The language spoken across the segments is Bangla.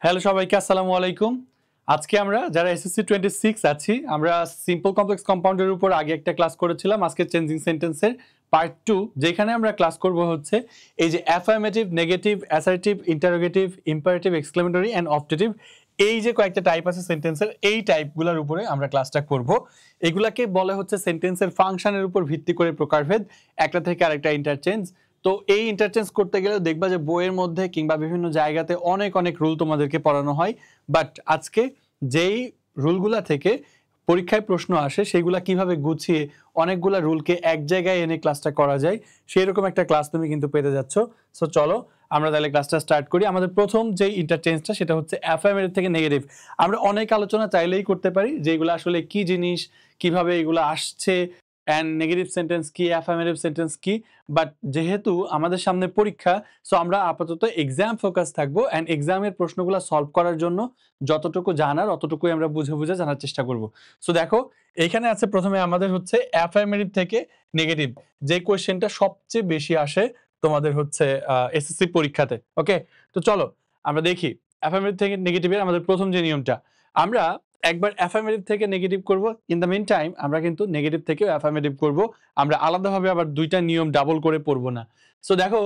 হ্যালো সবাইকে আসসালামু আলাইকুম। আজকে আমরা যারা এসএসসি 26 আছি আমরা সিম্পল কমপ্লেক্স কম্পাউন্ডের উপর আগে একটা ক্লাস করেছিলাম। আজকে চেঞ্জিং সেন্টেন্সের পার্ট 2 যেখানে আমরা ক্লাস করব হচ্ছে এই যে affirmative, negative, assertive, interrogative, imperative, exclamatory and optative এই যে কয়েকটা টাইপ আছে সেন্টেন্সের এই টাইপগুলোর উপরে আমরা ক্লাসটা করব। এগুলাকে বলে হচ্ছে সেন্টেন্সের ফাংশনের উপর ভিত্তি করে প্রকারভেদ, একটা থেকে আরেকটা ইন্টারচেঞ্জ। তো এই ইন্টারচেঞ্জ করতে গেলে দেখবা যে বইয়ের মধ্যে কিংবা বিভিন্ন জায়গাতে অনেক অনেক রুল তোমাদেরকে পড়ানো হয়, বাট আজকে যেই রুলগুলা থেকে পরীক্ষায় প্রশ্ন আসে সেগুলা কিভাবে গুছিয়ে অনেকগুলা রুলকে এক জায়গায় এনে ক্লাসটা করা যায় সেই রকম একটা ক্লাস তুমি কিন্তু পেতে যাচ্ছ। সো চলো আমরা তাহলে ক্লাসটা স্টার্ট করি। আমাদের প্রথম যে ইন্টারচেঞ্জটা সেটা হচ্ছে অ্যাফার্মেটিভ থেকে নেগেটিভ। আমরা অনেক আলোচনা চাইলেই করতে পারি যে এগুলো আসলে কি জিনিস, কিভাবে এগুলো আসছে, অ্যান্ড নেগেটিভ সেন্টেন্স কি, অ্যাফার্মেটিভ সেন্টেন্স কি। বাট যেহেতু আমাদের সামনে পরীক্ষা, সো আমরা আপাতত এক্সাম ফোকাস থাকবো অ্যান্ড এক্সামের প্রশ্নগুলো সলভ করার জন্য যতটুকু জানার অতটুকুই আমরা বুঝে বুঝে জানার চেষ্টা করব। সো দেখো এইখানে আছে প্রথমে আমাদের হচ্ছে অ্যাফার্মেটিভ থেকে নেগেটিভ, যে কোয়েশ্চেনটা সবচেয়ে বেশি আসে তোমাদের হচ্ছে এসএসসি পরীক্ষাতে। ওকে, তো চলো আমরা দেখি অ্যাফার্মেটিভ থেকে নেগেটিভের আমাদের প্রথম যে নিয়মটা, আমরা একবার অ্যাফার্মেটিভ থেকে নেগেটিভ করব, ইন দ্য মিন টাইম আমরা কিন্তু নেগেটিভ থেকেও অ্যাফার্মেটিভ করব। আমরা আলাদাভাবে আবার দুইটা নিয়ম ডাবল করে পড়বো না। সো দেখো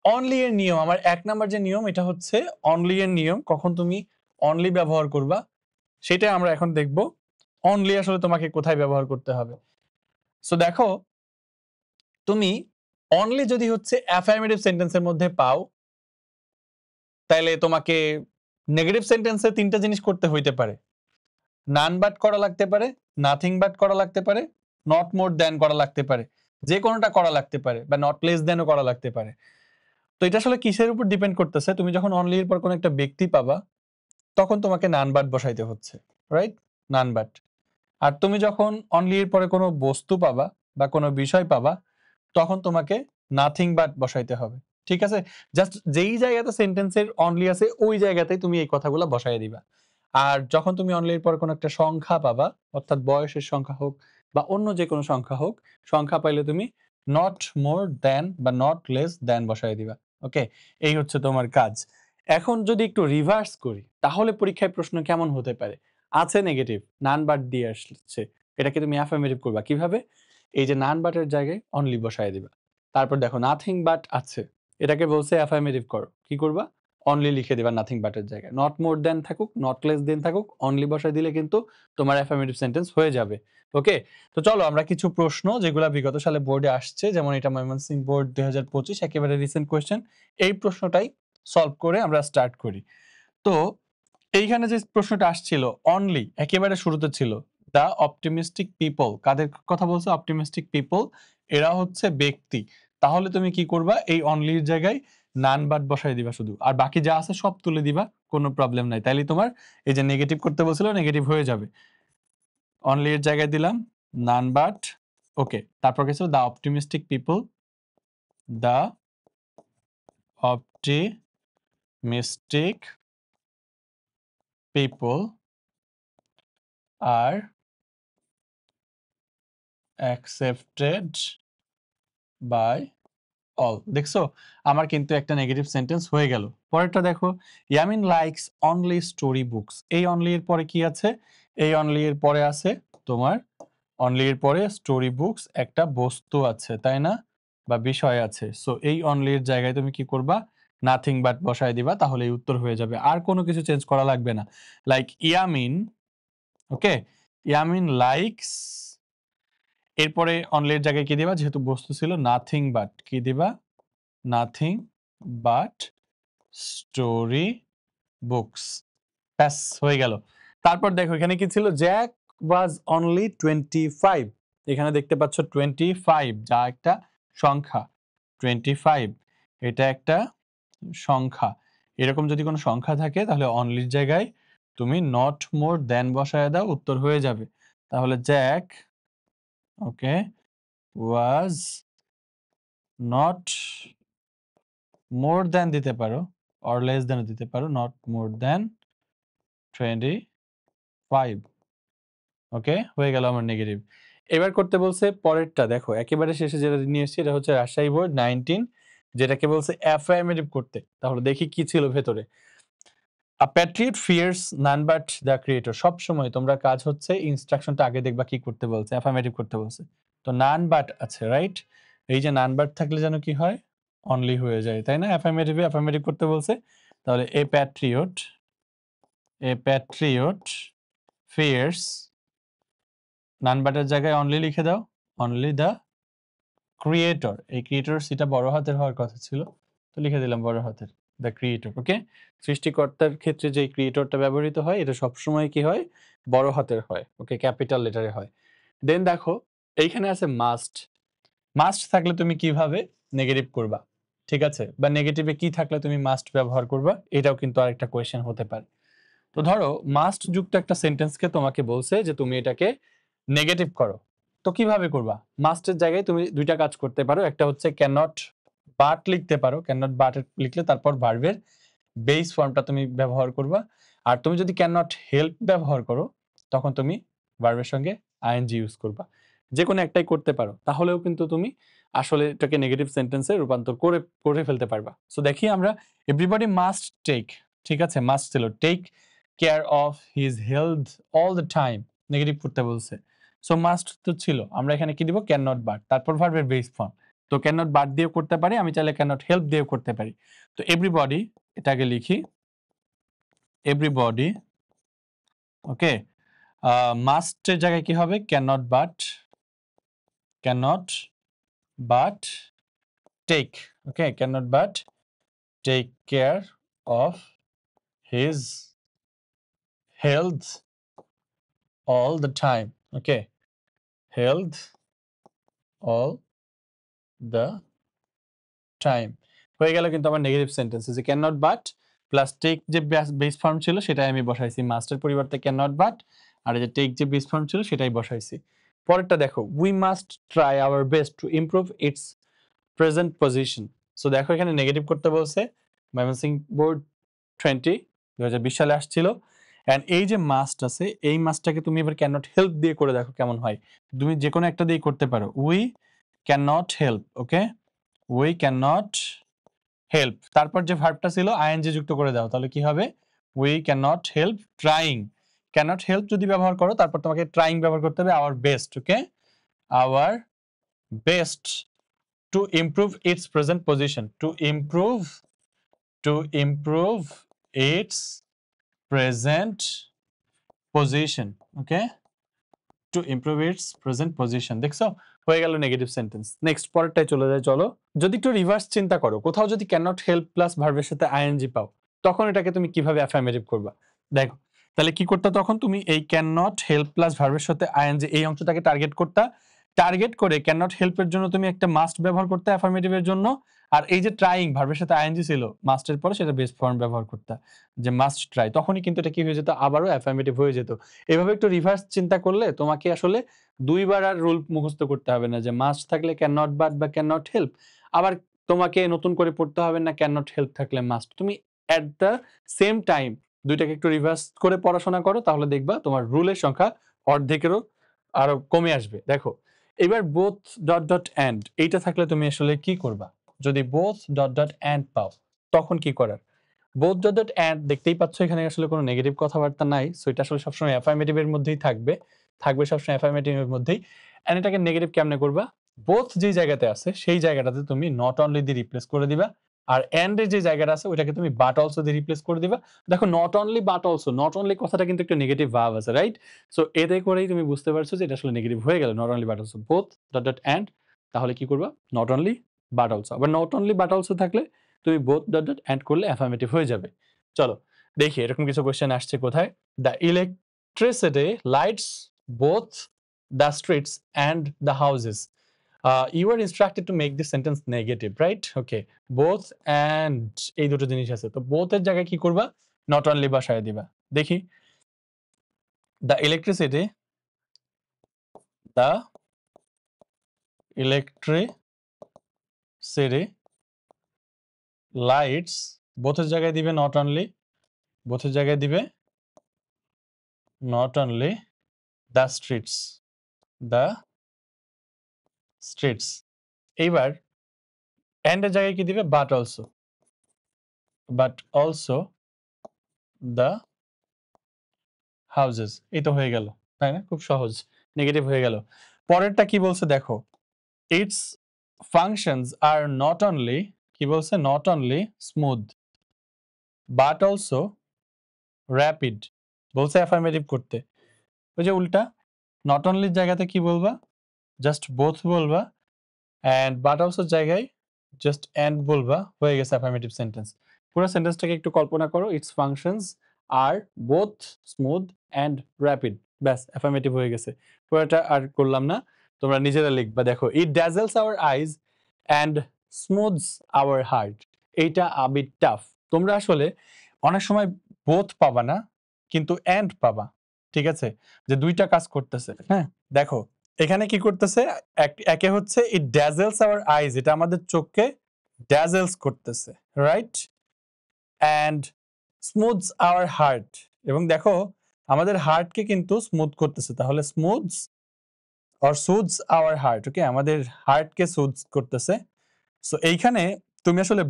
অনলি এর নিয়ম, আমার এক নাম্বার যে নিয়ম এটা হচ্ছে অনলি এর নিয়ম। কখন তুমি অনলি ব্যবহার করবা সেটা আমরা এখন দেখব। অনলি আসলে তোমাকে কোথায় ব্যবহার করতে হবে। সো দেখো তুমি অনলি যদি হচ্ছে অ্যাফার্মেটিভ সেন্টেন্সের মধ্যে পাও তাহলে তোমাকে নেগেটিভ সেন্টেন্সে তিনটা জিনিস করতে হইতে পারে। নান বাট করা লাগতে পারে, নাথিং বাট করা লাগতে পারে, নট মোর দ্যান করা লাগতে পারে, যে কোনোটা করা লাগতে পারে, বা নট লেস দ্যানও করা লাগতে পারে। তো এটা আসলে কিসের উপর ডিপেন্ড করতেছে, তুমি যখন অনলি এর পর কোনো একটা ব্যক্তি পাবা তখন তোমাকে নান বাট বসাইতে হচ্ছে, রাইট? None but. আর তুমি যখন অনলি এর পরে কোনো বস্তু পাবা বা কোনো বিষয় পাবা তখন তোমাকে নাথিং বাট বসাইতে হবে। ঠিক আছে? জাস্ট যেই জায়গাতে সেন্টেন্সের অনলি আছে ওই জায়গাতেই তুমি এই কথাগুলো বসাই দিবা। আর যখন তুমি অনলি এর পর কোনো একটা সংখ্যা পাবা, অর্থাৎ বয়সের সংখ্যা হোক বা অন্য যে কোনো সংখ্যা হোক, সংখ্যা পাইলে তুমি নট মোর দ্যান বা নট লেস দ্যান বসাই দিবা। ওকে, এই হচ্ছে তোমার কাজ। এখন যদি একটু রিভার্স করি তাহলে পরীক্ষায় প্রশ্ন কেমন হতে পারে? আছে নেগেটিভ, নান বাট দিয়ে আসছে, এটাকে তুমি অ্যাফার্মেটিভ করবা কিভাবে? এই যে নান বাটের জায়গায় অনলি বসায় দিবা। তারপর দেখো নাথিং বাট আছে, এটাকে বলছে অ্যাফার্মেটিভ করো, কি করবা? অনলি লিখে দিবা নাথিং বাটের জায়গায়। নট মোর দ্যান থাকুক, নট লেস দেন থাকুক, অনলি বসায় দিলে কিন্তু তোমার অ্যাফার্মেটিভ সেন্টেন্স হয়ে যাবে। ওকে, তো চলো আমরা কিছু প্রশ্ন যেগুলো বিগত সালে বোর্ডে আসছে, যেমন এটা ময়মনসিংহ বোর্ড 2025 একেবারে রিসেন্ট কোয়েশ্চেন, এই প্রশ্নটাই সলভ করে আমরা স্টার্ট করি। তো এইখানে যে প্রশ্নটা আসছিল অনলি একেবারে শুরুতে ছিল দ্য অপটিমিস্টিক পিপল, কাদের কথা বলছে? অপটিমিস্টিক পিপল, এরা হচ্ছে ব্যক্তি। তাহলে তুমি কি করবা? এই অনলির জায়গায় নান বাট বসাই দিবা শুধু, আর বাকি যা আছে সব তুলে দিবা, কোনো প্রবলেম নাই। তাইলে তোমার এই যে নেগেটিভ করতে বলছিল নেগেটিভ হয়ে যাবে। অনলি এর জায়গায় দিলাম নান বাট। ওকে, তারপর গেছিল the optimistic people, the optimistic people are accepted by all। দেখছো আমার কিন্তু একটা নেগেটিভ সেন্টেন্স হয়ে গেল। পরেরটা দেখো, Yamin likes only story books. এই অনলি এর পরে কি আছে? এই অনলি এর পরে আছে তোমার, অনলি এর পরে স্টোরি বুকস একটা বস্তু আছে, তাই না? বা বিষয় আছে। সো এই অনলি এর জায়গায় তুমি কি করবা? নাথিং বাট বসায় দিবা, তাহলে এই উত্তর হয়ে যাবে। আর কোনো কিছু চেঞ্জ করা লাগবে না। লাইক ইয়ামিন, ওকে, ইয়ামিন লাইকস, এরপরে অনলির জায়গায় কি দিবা? যেহেতু বস্তু ছিল নাথিং বাট, কি দিবা? Nothing but story books. ব্যাস হয়ে গেল। তারপর দেখো এখানে কি ছিল? Jack was only 25। এখানে দেখতে পাচ্ছ 25, যা একটা সংখ্যা। 25 এটা একটা সংখ্যা। এরকম যদি কোনো সংখ্যা থাকে তাহলে অনলির জায়গায় তুমি নট মোর দ্যান বসায় দাও, উত্তর হয়ে যাবে। তাহলে Jack, okay, was not more than দিতে পারো, or less than দিতে পারো, not more than 25। ওকে, হয়ে গেল আমার নেগেটিভ। এবার করতে বলছে পরেরটা, দেখো একেবারে শেষে যেটা নিয়ে এসেছি এটা হচ্ছে রাজশাহী বোর্ড 19, যেটাকে বলছে অ্যাফার্মেটিভ করতে। তাহলে দেখি কি ছিল ভেতরে। A patriot fears none but the creator. সবসময় তোমরা কাজ হচ্ছে ইনস্ট্রাকশনটা আগে দেখবা কি করতে বলছে, অ্যাফার্মেটিভ করতে বলছে। তো নান বাট আছে, রাইট? এই যে নান বাট থাকলে যেন কি হয়? অনলি হয়ে যায়, তাই না? অ্যাফার্মেটিভে অ্যাফার্মেটিভ করতে বলছে। তাহলে এ প্যাট্রিয়ট ফিয়ার্স নান বাটের জায়গায় অনলি লিখে দাও। Only the creator. এই ক্রিয়েটর সেটা বড় হাতের হওয়ার কথা ছিল, তো লিখে দিলাম বড় হাতের, দ্য ক্রিয়েটর। ওকে, সৃষ্টিকর্তার ক্ষেত্রে যে ক্রিয়েটরটা ব্যবহৃত হয় এটা সবসময় কি হয়? বড় হাতের হয়। ওকে, ক্যাপিটাল লেটারে হয়। দেন দেখো এইখানে আছে মাস্ট। মাস্ট থাকলে তুমি কিভাবে নেগেটিভ করবা, ঠিক আছে? বা নেগেটিভে কি থাকলে তুমি মাস্ট ব্যবহার করবা, এটাও কিন্তু আরেকটা কোয়েশ্চেন হতে পারে। তো ধরো মাস্ট যুক্ত একটা সেন্টেন্সকে তোমাকে বলছে যে তুমি এটাকে নেগেটিভ করো, তো কিভাবে করবা? মাস্টের জায়গায় তুমি দুইটা কাজ করতে পারো। একটা হচ্ছে ক্যান নট বাট লিখতে পারো। ক্যান নট বাট লিখলে তারপর ভার্বের বেস ফর্মটা তুমি ব্যবহার করবা। আর তুমি যদি ক্যান নট হেল্প ব্যবহার করো তখন তুমি ভার্বের সঙ্গে আইএনজি ইউজ করবা। যে কোনো একটাই করতে পারো, তাহলেও কিন্তু তুমি আসলে এটাকে নেগেটিভ সেন্টেন্সে রূপান্তর করে ফেলতে পারবা। সো দেখি আমরা, এভরিবডি মাস্ট টেক, ঠিক আছে? মাস্ট ছিল take care of his health all the time, negative করতে বলছে। সো মাস্ট তো ছিল, আমরা এখানে কি দিব? ক্যান নট বাট, তারপর ভার্বের বেস ফর্ম। তো ক্যান নট বাট দিয়েও করতে পারি, আমি চাইলে ক্যান নট হেল্প দিয়েও করতে পারি। তো এভরিবডি, এটাকে লিখি এভরিবডি। ওকে, মাস্টের জায়গায় কি হবে? Can not but take. Okay, can not but take care of his health all the time. Okay, health all the time হয়ে গেল কিন্তু আমার নেগেটিভ সেন্টেন্স যে can not but plus take যে বেস ফর্ম ছিল সেটাই আমি বসাইছি, মাস্টের পরিবর্তে ক্যান নট বাট, আর এই যে টেক যে বেস ফর্ম ছিল সেটাই বসাইছি। পরেরটা দেখো, we must try our best to improve it's present position. So দেখো এখানে নেগেটিভ করতে বলছে। ময়মনসিংহ বোর্ড 2020 সালে আসছিল। অ্যান্ড এই যে মাস্ট আছে, এই মাস্টটাকে তুমি এবার ক্যান নট হেল্প দিয়ে করে দেখো কেমন হয়। তুমি যে কোনো একটা দিয়ে করতে পারো। We can not help. Okay, we can not help, তারপর যে ভার্বটা ছিল আইএনজি যুক্ত করে দাও, তাহলে কি হবে? We can not help trying. Can not help যদি ব্যবহার করো তারপর তোমাকে ট্রাইং ব্যবহার করতে হবে, our best. Okay, our best to improve its present position, to improve its present position. Okay, to improve its present position। দেখছো হয়ে গেল নেগেটিভ সেন্টেন্স। নেক্সট পরেরটায় চলে যায়, চলো। যদি একটু রিভার্স চিন্তা করো, কোথাও যদি ক্যান নট হেল্প প্লাস ভার্বের সাথে আইএনজি পাও, তখন এটাকে তুমি কিভাবে অ্যাফার্মেটিভ করবা? দেখো তাহলে কি করতে, তখন তুমি এই ক্যান নট হেল্প প্লাস ভার্বের সাথে আইএনজি এই অংশটাকে টার্গেট করতা। টার্গেট করে ক্যান নট হেল্পের জন্য তুমি একটা মাস্ট ব্যবহার করতে অ্যাফার্মেটিভের জন্য, আর এই যে ট্রাইং ভার্বের সাথে আইএনজি ছিল মাস্টের পরে, সেটা বেস ফর্ম ব্যবহার করতা, যে মাস্ট ট্রাই, তখনই কিন্তু এটা কি হয়ে যেত? আবারও অ্যাফার্মেটিভ হয়ে যেত। এভাবে একটু রিভার্স চিন্তা করলে তোমাকে আসলে দুইবার আর রুল মুখস্থ করতে হবে না যে মাস্ট থাকলে ক্যান নট বাট বা ক্যান নট হেল্প, আবার তোমাকে নতুন করে পড়তে হবে না ক্যান নট হেল্প থাকলে মাস্ট। তুমি অ্যাট দ্য সেম টাইম দুইটাকে একটু রিভার্স করে পড়াশোনা করো, তাহলে দেখবা তোমার রুলের সংখ্যা অর্ধেকেরও আরো কমে আসবে। দেখো এবার বোথ ডট ডট অ্যান্ড এইটা থাকলে তুমি আসলে কি করবা? যদি বোথ ডট ডট অ্যান্ড পাও তখন কি করার? বোথ ডট ডট অ্যান্ড দেখতেই পাচ্ছ এখানে আসলে কোনো নেগেটিভ কথাবার্তা নাই, সো এটা আসলে সবসময় অ্যাফার্মেটিভের মধ্যেই থাকবে সবসময় অ্যাফার্মেটিভের মধ্যেই। এন্ড এটাকে নেগেটিভ কেমনে করবা? বোথ যে জায়গাতে আছে সেই জায়গাটাতে তুমি নট অনলি দিয়ে রিপ্লেস করে দিবা, আর এন্ড এর যে জায়গাটা আছে ওইটাকে তুমি বাট অলসো দিয়ে রিপ্লেস করে দিবা। দেখো not only but also, not only কথাটা কিন্তু একটা নেগেটিভ ভার্ব আছে, রাইট? সো এতে করেই তুমি বুঝতে পারছো যে এটা আসলে নেগেটিভ হয়ে গেল, not only but also, both dot dot and. তাহলে কি করবা? Not only but also. আবার নট অনলি বাট অলসো থাকলে তুমি বোথ ডট ডট এন্ড করলে অ্যাফার্মেটিভ হয়ে যাবে। চলো দেখি এরকম কিছু কোশ্চেন আসছে কোথায়। The electricity lights both the streets and the houses. You are instructed to make this sentence negative, right? Okay, both and এই দুটো জিনিস আছে, তো both এর জায়গায় কি করবা? নট অনলি বসায় দিবা। দেখি, the electricity lights, both এর জায়গায় দিবে নট অনলি, both এর জায়গায় দিবে নট অনলি the streets। এইবার and এর জায়গায় কি দিবে? but also the houses. এই তো হয়ে গেল, তাই না? খুব সহজ, নেগেটিভ হয়ে গেল। পরেরটা কি বলছে দেখো, it's functions are not only, কি বলছে, not only smooth but also rapid. বলছে অ্যাফার্মেটিভ করতে, ওই যে উল্টা, নট অনলির জায়গাতে কি বলবা, জাস্ট বোথ বলবা, অ্যান্ড বাট অলসো জায়গায় জাস্ট অ্যান্ড বলবা, হয়ে গেছে অ্যাফার্মেটিভ সেন্টেন্স। পুরো সেন্টেন্সটাকে একটু কল্পনা করো, its functions are both smooth and rapid, ব্যাস অ্যাফার্মেটিভ হয়ে গেছে। পুরোটা আর করলাম না, তোমরা নিজেরা লিখবা। দেখো, it dazzles our eyes and smooths our heart. এইটা আবিট টাফ। তোমরা আসলে অনেক সময় বোথ পাবা না, কিন্তু অ্যান্ড পাবা, ঠিক আছে, যে দুইটা কাজ করতেছে। হ্যাঁ, দেখো এখানে কি করতেছে, একে হচ্ছে ইট ড্যাজেলস আওয়ার আইজ, এটা আমাদের চোখকে ড্যাজেলস করতেছে, right, and smooths our heart, এবং দেখো আমাদের হার্টকে কিন্তু স্মুথ করতেছে, তাহলে smooths or soothes our heart, okay, আমাদের হার্টকে সুথস করতেছে। সো এইখানে তুমি আসলে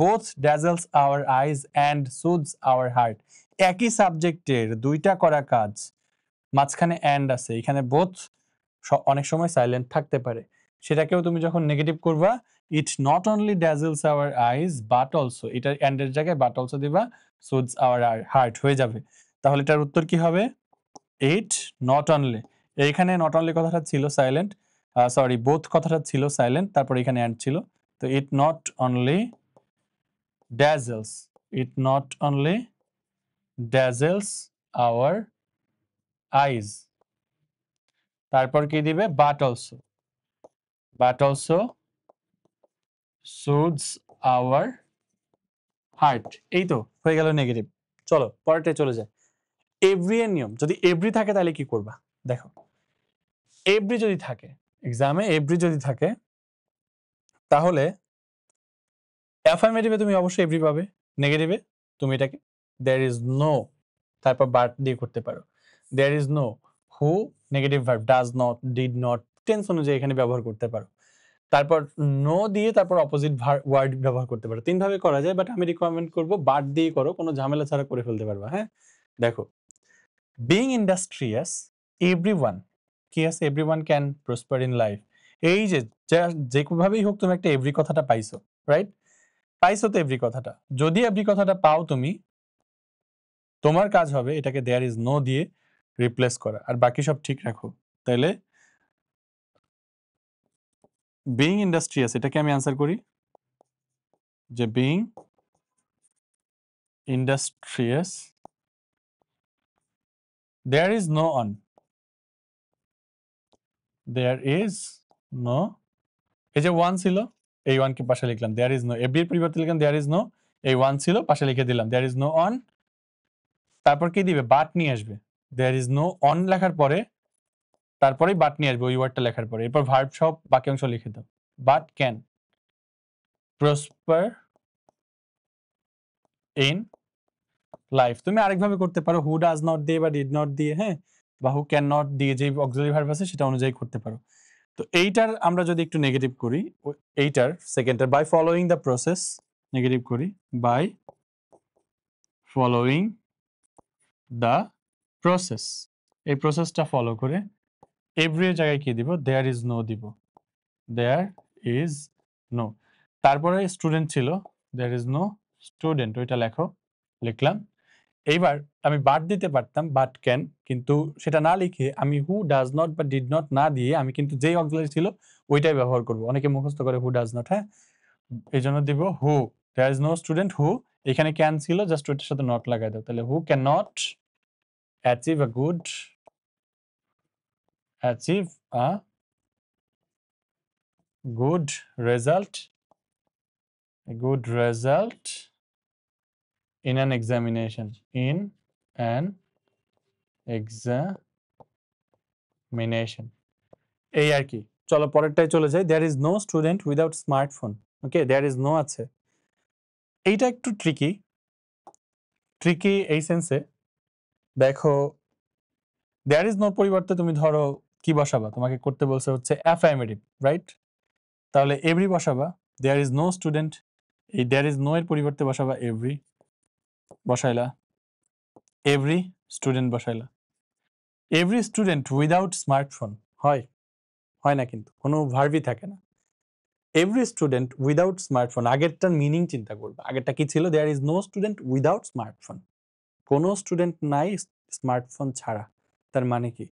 both dazzles our eyes and soothes our heart, একই সাবজেক্টের দুইটা করা কাজ, মাঝখানে অ্যান্ড আছে, এখানে বোথ অনেক সময় সাইলেন্ট থাকতে পারে, সেটাকেও তুমি যখন নেগেটিভ করবা, it not only dazzles our eyes but also, এটা অ্যান্ডের জায়গায় বাট অলসো দিবা, সুথস আওয়ার হার্ট হয়ে যাবে। তাহলে এটার উত্তর কি হবে, ইট নট অনলি, এইখানে নট অনলি কথাটা ছিল সাইলেন্ট, সরি বোথ কথাটা ছিল সাইলেন্ট, তারপর এখানে অ্যান্ড ছিল, তো it not only dazzles, it not only dazzles our eyes, তারপর কি দিবে, but also soothes our heart. এই তো হয়ে গেল নেগেটিভ। চলো পরেরটাই চলে যায়। এভরি এর নিয়ম, যদি এভরি থাকে তাহলে কি করবা, দেখো এভরি যদি থাকে, এক্সামে এভরি যদি থাকে, তাহলে অ্যাফার্মেটিভে তুমি অবশ্যই এভরি পাবে, নেগেটিভে তুমি এটাকে দেয়ার ইজ নো, তারপর বাট দিয়ে করতে পারো, there is no who, negative verb, does not, did not, tense অনুযায়ী এখানে ব্যবহার করতে পারো, তারপর নো দিয়ে তারপর অপোজিট ওয়ার্ড ব্যবহার করতে পারো, তিন ভাবে করা যায়, বাট আমি রিকমেন্ড করব বাট দিয়ে করো, কোনো ঝামেলা ছাড়া করে ফেলতে পারবা। হ্যাঁ, দেখো, বিং ইন্ডাস্ট্রিয়াস এভরিওয়ান, কি আছে, everyone can prosper in life, এই যে যে কোনোভাবেই হোক তুমি একটা এভরি কথাটা পাইছো, রাইট, পাইছো তো এভরি কথাটা, যদি এভরি কথাটা পাও তুমি, তোমার কাজ হবে এটাকে দেয়ার ইজ নো দিয়ে রিপ্লেস করা, আর বাকি সব ঠিক রাখো। তাহলে বিং ইন্ডাস্ট্রিয়াস, এটাকে আমি আনসার করি যে being industrious, there is no on, there is no, এই যে ওয়ান ছিল, এই ওয়ান কে পাশে লিখলাম, there is no, এভরি এর পরিবর্তে লিখলাম there is no, এই ওয়ান ছিল পাশে লিখে দিলাম there is no on, তারপর কি দিবে, বাট নিয়ে আসবে, there is no on লেখার পরে তারপরেই বাট নিয়ে আসবে ওই ওয়ার্ডটা লেখার পরে, এরপর ভার্ব সব বাকি অংশ লিখে দাও, but can prosper in life. তুমি আরেকভাবে করতে পারো, হু ডাজ নট দিয়ে বা ডিড নট দিয়ে, হ্যাঁ, বা হু ক্যান নট দিয়ে যে অক্সিলারি ভার্ব আছে সেটা অনুযায়ী করতে পারো। তো এইটার আমরা যদি একটু নেগেটিভ করি, এইটার সেকেন্ডটার by following the process, negative করি বাই ফলোইং দ্য প্রসেস, এই প্রসেসটা ফলো করে এভরি জায়গায় কি দিব, দেয়ার ইজ নো দিব, দেয়ার ইজ নো, তারপরে স্টুডেন্ট ছিল, দেয়ার ইজ নো স্টুডেন্ট, ওইটা লেখো, লিখলাম। এইবার আমি বাট দিতে পারতাম, বাট ক্যান, কিন্তু সেটা না লিখে আমি হু ডাজ নট বা ডিড নট না দিয়ে আমি কিন্তু যেই অক্সিলারি ছিল ওইটাই ব্যবহার করব, অনেকে মুখস্থ করে হু ডাজ নট, হ্যাঁ, এই জন্য দিব who, there is no student who, এখানে ক্যান ছিল, জাস্ট ওইটার সাথে নট লাগাই দাও, তাহলে who can not achieve a good result in an examination, এই আর কি। চলো পরেরটাই চলে যাই, there is no student without smartphone, okay, there is no আছে, এইটা একটু ট্রিকি এই সেন্সে, দেখো দেয়ার ইজ নো পরিবর্তে তুমি ধরো কি বসাবা, তোমাকে করতে বলছে হচ্ছে অ্যাফার্মেটিভ, রাইট, তাহলে এভরি বসাবা, দেয়ার ইজ নো স্টুডেন্ট, এই দেয়ার ইজ নো এর পরিবর্তে বসাবা এভরি, বসাইলা, এভরি স্টুডেন্ট বসাইলা এভরি স্টুডেন্ট উইদাউট স্মার্টফোন হয় হয় না, কিন্তু কোনো ভার্বই থাকে না। এভরি স্টুডেন্ট উইদাউট স্মার্টফোন, আগেরটার মিনিং চিন্তা করবে। আগেরটা কি ছিল? There is no student without smartphone, কোনো স্টুডেন্ট নাই স্মার্টফোন ছাড়া। তার মানে কি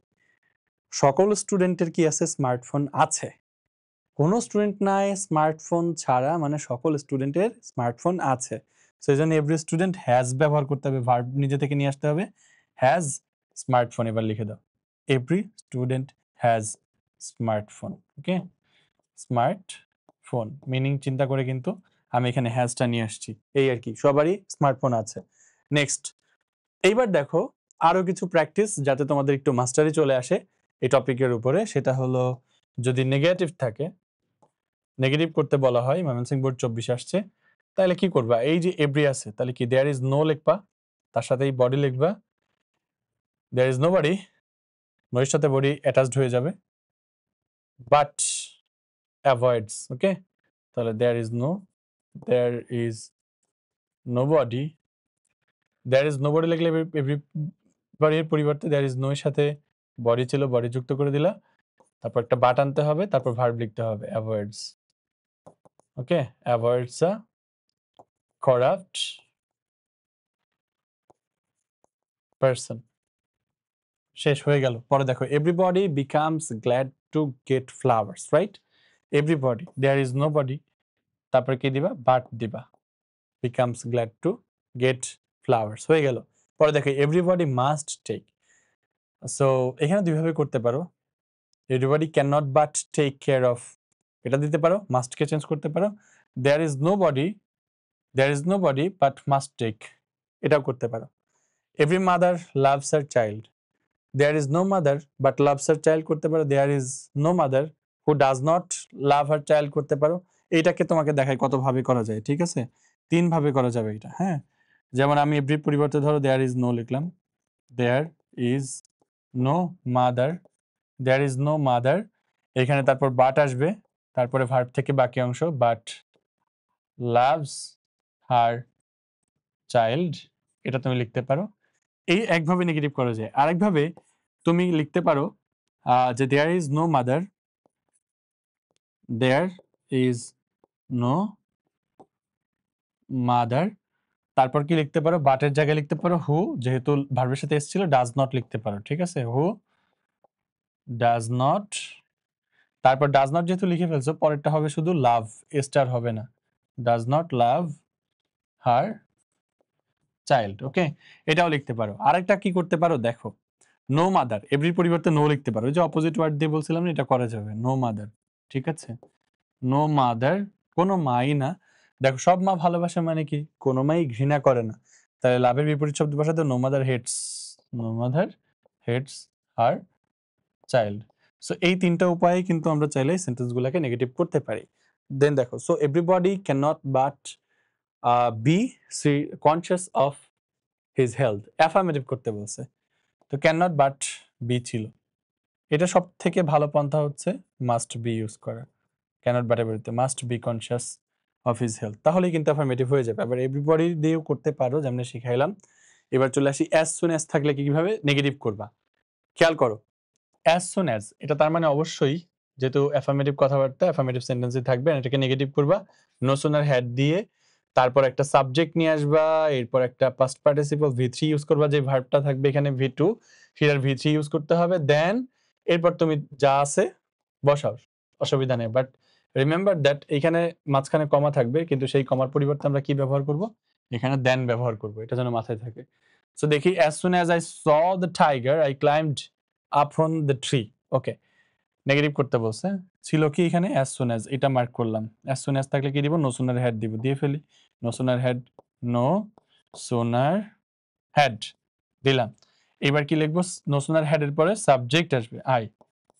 সকল স্টুডেন্টের কি আছে? স্মার্টফোন আছে। কোনো স্টুডেন্ট নাই স্মার্টফোন ছাড়া, মানে সকল স্টুডেন্টের স্মার্টফোন আছে। সেই জন্য এভরি স্টুডেন্ট হ্যাজ ব্যবহার করতে হবে, ভার্ব নিজে থেকে নিয়ে আসতে হবে। হ্যাজ স্মার্টফোন, এবার লিখে দাও every student has smartphone. Okay, smartphone meaning চিন্তা করে কিন্তু আমি এখানে হ্যাজটা নিয়ে আসছি, এই আর কি, সবারই স্মার্টফোন আছে। নেক্সট, এইবার দেখো আরো কিছু প্র্যাকটিস যাতে তোমাদের একটু মাস্টারি চলে আসে এই টপিকের উপরে। সেটা হলো যদি নেগেটিভ থাকে, নেগেটিভ করতে বলা হয়, ময়মনসিংহ বোর্ড 24 আসছে, তাহলে কি করবা? এই যে এভরি আছে, তাহলে কি দেয়ার ইজ নো লিখবা, তার সাথে এই বডি লিখবা। দেয়ার ইজ নো বডি, নোর সাথে বডি অ্যাটাচড হয়ে যাবে, বাট অ্যাভয়েডস। ওকে, তাহলে there is nobody, there is nobody লিখলে এভরিবডির পরিবর্তে দেয়ার ইজ নো এর সাথে বডি ছিল, বডি যুক্ত করে দিলা, তারপর একটা বাট আনতে হবে, তারপর ভার্ব লিখতে হবে avoids. Okay, avoids a corrupt person. শেষ হয়ে গেল। পরে দেখো everybody becomes glad to get flowers, right? Everybody, there is nobody, তারপর কি দিবা? বাট দিবা, becomes glad to get flowers, হয়ে গেল। পরে দেখো এভরিবডি মাস্ট টেক। সো এখানে দুইভাবে করতে পারো, everybody can not but take care of, এটা দিতে পারো, মাস্টকে চেঞ্জ করতে পারো। There is nobody but must take, এটাও করতে পারো। Every mother loves her child, there is no mother but loves her child করতে পারো। There is no mother who does not love her child করতে পারো। এইটাকে তোমাকে দেখাই কত ভাবে করা যায়, ঠিক আছে? 3 ভাবে করা যাবে এটা, হ্যাঁ। যেমন আমি এভরি পরিবর্তে ধরো দেয়ার ইজ নো লিখলাম, there is no mother, there is no mother, এখানে তারপর বাট আসবে, তারপরে ভার্ব থেকে বাকি অংশ, বাট লাভস হার চাইল্ড, এটা তুমি লিখতে পারো। এই একভাবে নেগেটিভ করা যায়। আরেকভাবে তুমি লিখতে পারো যে there is no mother, there is no mother, তারপর কি লিখতে পারো? বাটের জায়গায় লিখতে পারো হু, যেহেতু ভার্বের সাথে এসেছিল, ডাজ নট লিখতে পারো, ঠিক আছে? হু ডাজ নট, তারপর ডাজ নট যেহেতু লিখে ফেলছো, পরেরটা হবে শুধু লাভ, স্টার হবে না, does not love her child. Okay, এটাও লিখতে পারো। আরেকটা কি করতে পারো দেখো, নো মাদার, এভরির পরিবর্তে নো লিখতে পারো, ওই যে অপোজিট ওয়ার্ড দিয়ে বলছিলাম না, এটা করা যাবে, নো মাদার, ঠিক আছে? নো মাদার, কোনো মাই না। দেখো সব মা ভালোবাসে মানে কি? কোনো মাই ঘৃণা করে না, তাহলে লাভের বিপরীত শব্দ বসাতে no mother hates, no mother hates her child. So এই তিনটা উপায়ে কিন্তু আমরা চাইলে সেন্টেন্সগুলোকে নেগেটিভ করতে পারি। দেন দেখো, so everybody can not but B conscious of his health, affirmative করতে বলছে, তো ক্যান নট বাট বি ছিল। এটা সব থেকে ভালো পন্থা হচ্ছে মাস্ট বি ইউজ করা, ক্যানট বাটের বিরুদ্ধে must be conscious of his health, তাহলেই কিন্তু অ্যাফার্মেটিভ হয়ে যাবে। আবার এভরিবডি দিয়েও করতে পারো, যেমন শিখাইলাম। এবার চলে আসি অ্যাজ সুন অ্যাজ থাকলে কিভাবে নেগেটিভ করবা। খেয়াল করো, অ্যাজ সুন অ্যাজ, এটা তার মানে অবশ্যই যেহেতু অ্যাফার্মেটিভ কথাবার্তা, অ্যাফার্মেটিভ সেন্টেন্সই থাকবে, এটাকে নেগেটিভ করবা নো সুনার হ্যাড দিয়ে, তারপর একটা সাবজেক্ট নিয়ে আসবা, এরপর একটা পাস্ট পার্টিসিপল V3 ইউজ করবা, যে ভার্বটা থাকবে এখানে V2, সেটার V3 ইউজ করতে হবে। দেন এরপর তুমি যা আছে বসাও, অসুবিধা নেই। বাট রিমেম্বার দ্যাট এখানে মাঝখানে কমা থাকবে, কিন্তু সেই কমার পরিবর্তে আমরা কি ব্যবহার করব? এখানে দেন ব্যবহার করব, এটা যেন মাথায় থাকে। সো দেখি, as soon as I saw the tiger I climbed up on the tree. Okay, negative করতে বলছে, ছিল কি এখানে? as soon as, এটা মার্ক করলাম। as soon as থাকলে কি দিব? no sooner had দিব, দিয়ে ফেলি, no sooner had, no sooner had দিলাম। এবার কি লিখবো? no sooner had এর পরে সাবজেক্ট আসবে, আই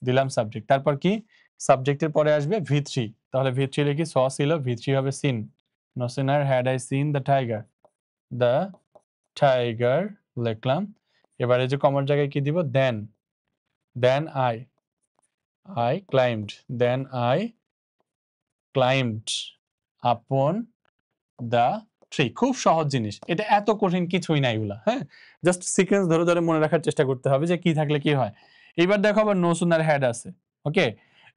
দিলাম সাবজেক্ট, তারপর কি সাবজেক্টের পরে আসবে V3, তাহলে V3 লিখি, স ছিল, V3 হবে scene, no sooner had I seen the tiger লিখলাম। এবার এই যে কমার জায়গায় কি দিব? then I climbed upon the tree, খুব সহজ জিনিস, এটা এত কঠিন কিছুই না এগুলা। হ্যাঁ, জাস্ট সিকোয়েন্স ধরে ধরে মনে রাখার চেষ্টা করতে হবে যে কি থাকলে কি হয়। এবার দেখো আবার নো সুনার হ্যাড আছে। ওকে,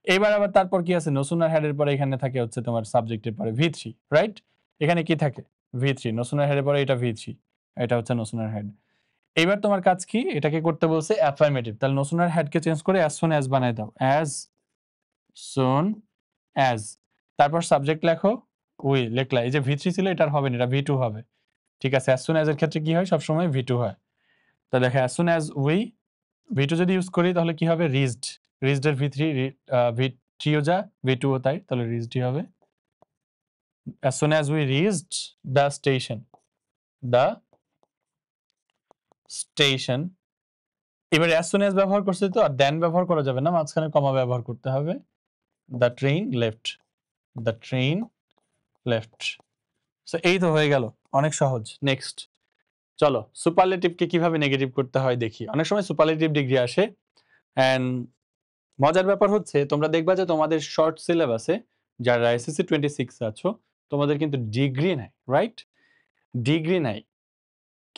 এবার আবার তারপর কি আছে, নো সুনার হ্যাড এর পরে এখানে থাকে হচ্ছে তোমার সাবজেক্টের পরে V3, রাইট? এখানে কি থাকে V3, নো সুনার হ্যাড এর পরে এটা V3, এটা হচ্ছে নো সুনার হ্যাড। এবার তোমার কাজ কি, এটাকে করতে বলছে অ্যাফার্মেটিভ, তাহলে নো সুনার হ্যাড কে চেঞ্জ করে অ্যাজ সুন অ্যাজ বানাই দাও, অ্যাজ সুন অ্যাজ, তারপর সাবজেক্ট লেখো উই, লেখলা। এই যে V3 ছিল এটার হবে না, এটা V2 হবে। ঠিক আছে, অ্যাজ সুন অ্যাজ এর ক্ষেত্রে কি হয়, সবসময় V2 হয়। তাহলে দেখো as soon as we, V2 যদি ইউজ করি তাহলে কি হবে, রিজড, রিজড এর V3, V3 ও যা V2 ও তাই, তাহলে রিজডই হবে। As soon as we reached the station, the station. এবার অ্যাজ সুন অ্যাজ ব্যবহার করছে তো আর দেন ব্যবহার করা যাবে না, মাঝখানে কমা ব্যবহার করতে হবে। The train left, the train left. So এই তো হয়ে গেল, অনেক সহজ। নেক্সট চলো সুপারলেটিভকে কিভাবে নেগেটিভ করতে হয় দেখি। অনেক সময় সুপারলেটিভ ডিগ্রি আসে, এন্ড মজার ব্যাপার হচ্ছে তোমরা দেখবা যে তোমাদের শর্ট সিলেবাসে যারা এসএসসি 26 আছো তোমাদের কিন্তু ডিগ্রি নাই, রাইট? ডিগ্রি নাই,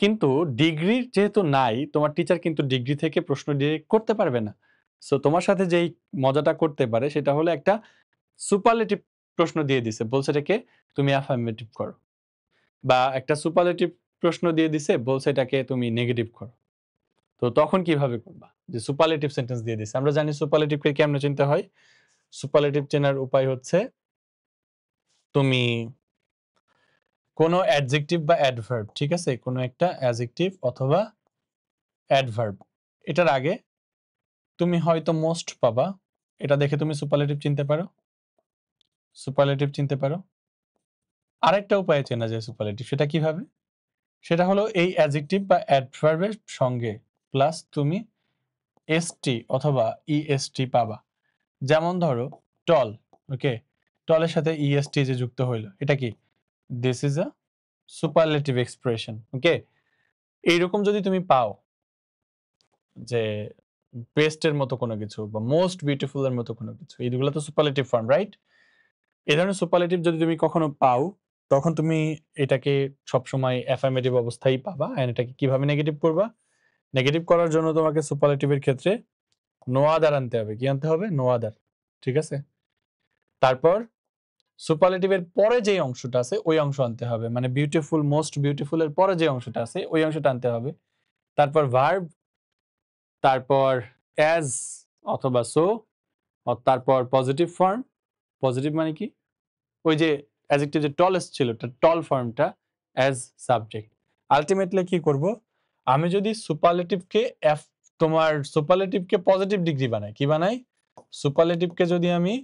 কিন্তু ডিগ্রি যেহেতু নাই তোমার টিচার কিন্তু ডিগ্রি থেকে প্রশ্ন ডিরেক্ট করতে পারবে না। সো তোমার সাথে যেই মজাটা করতে পারে সেটা হলো একটা সুপারলেটিভ প্রশ্ন দিয়ে দিছে, বলছে এটাকে তুমি অ্যাফার্মেটিভ করো, বা একটা সুপারলেটিভ প্রশ্ন দিয়ে দিছে বলছে এটাকে তুমি নেগেটিভ করো। তো তখন কিভাবে করবা, যে সুপারলেটিভ সেন্টেন্স দিয়ে দিছে। আমরা জানি সুপারলেটিভকে কেমনে চিনতে হয়। সুপারলেটিভ চেনার উপায় হচ্ছে তুমি কোনো অ্যাডজেক্টিভ বা অ্যাডভার্ব, ঠিক আছে, কোনো একটা অ্যাডজেক্টিভ অথবা অ্যাডভার্ব, এটার আগে তুমি হয়তো মোস্ট পাবা, এটা দেখে তুমি সুপারলেটিভ চিনতে পারো, সুপারলেটিভ চিনতে পারো। আরেকটা উপায়ে চেনা যায় সুপারলেটিভ, সেটা কিভাবে, সেটা হলো এই অ্যাডজেক্টিভ বা অ্যাডভার্বের সঙ্গে প্লাস তুমি এসটি অথবা ইএসটি পাবা। যেমন ধরো টল, ওকে, টলের সাথে ইএসটি যে যুক্ত হইলো, এটা কি, this is a superlative expression. Okay, এইরকম যদি তুমি পাও যে বেস্টের মতো কোনো কিছু বা মোস্ট বিউটিফুল এর মতো কোনো কিছু, এইগুলো তো সুপারলেটিভ ফর্ম, রাইট? এই ধরনের সুপারলেটিভ যদি তুমি কখনো পাও তখন তুমি এটাকে সবসময় অ্যাফার্মেটিভ অবস্থায় পাবা। এন্ড এটাকে কিভাবে নেগেটিভ করবা, নেগেটিভ করার জন্য তোমাকে সুপারলেটিভের ক্ষেত্রে নো আদার আনতে হবে। কি আনতে হবে, নো আদার, ঠিক আছে। তারপর সুপারলেটিভের পরে যে অংশটা আছে ওই অংশ আনতে হবে, মানে বিউটিফুল, মোস্ট বিউটিফুল এর পরে যে অংশটা আছে ওই অংশটা আনতে হবে। তারপর ভার্ব, তারপর অ্যাজ অথবা সো, তারপর পজিটিভ ফর্ম, পজিটিভ মানে কি, ওই যে অ্যাডজেক্টিভ যে টলেস্ট ছিল টল ফর্মটা অ্যাজ সাবজেক্ট। আলটিমেটলি কি করব, আমি যদি সুপারলেটিভকে তোমার সুপারলেটিভকে পজিটিভ ডিগ্রি বানাই, কি বানাই, সুপারলেটিভকে যদি আমি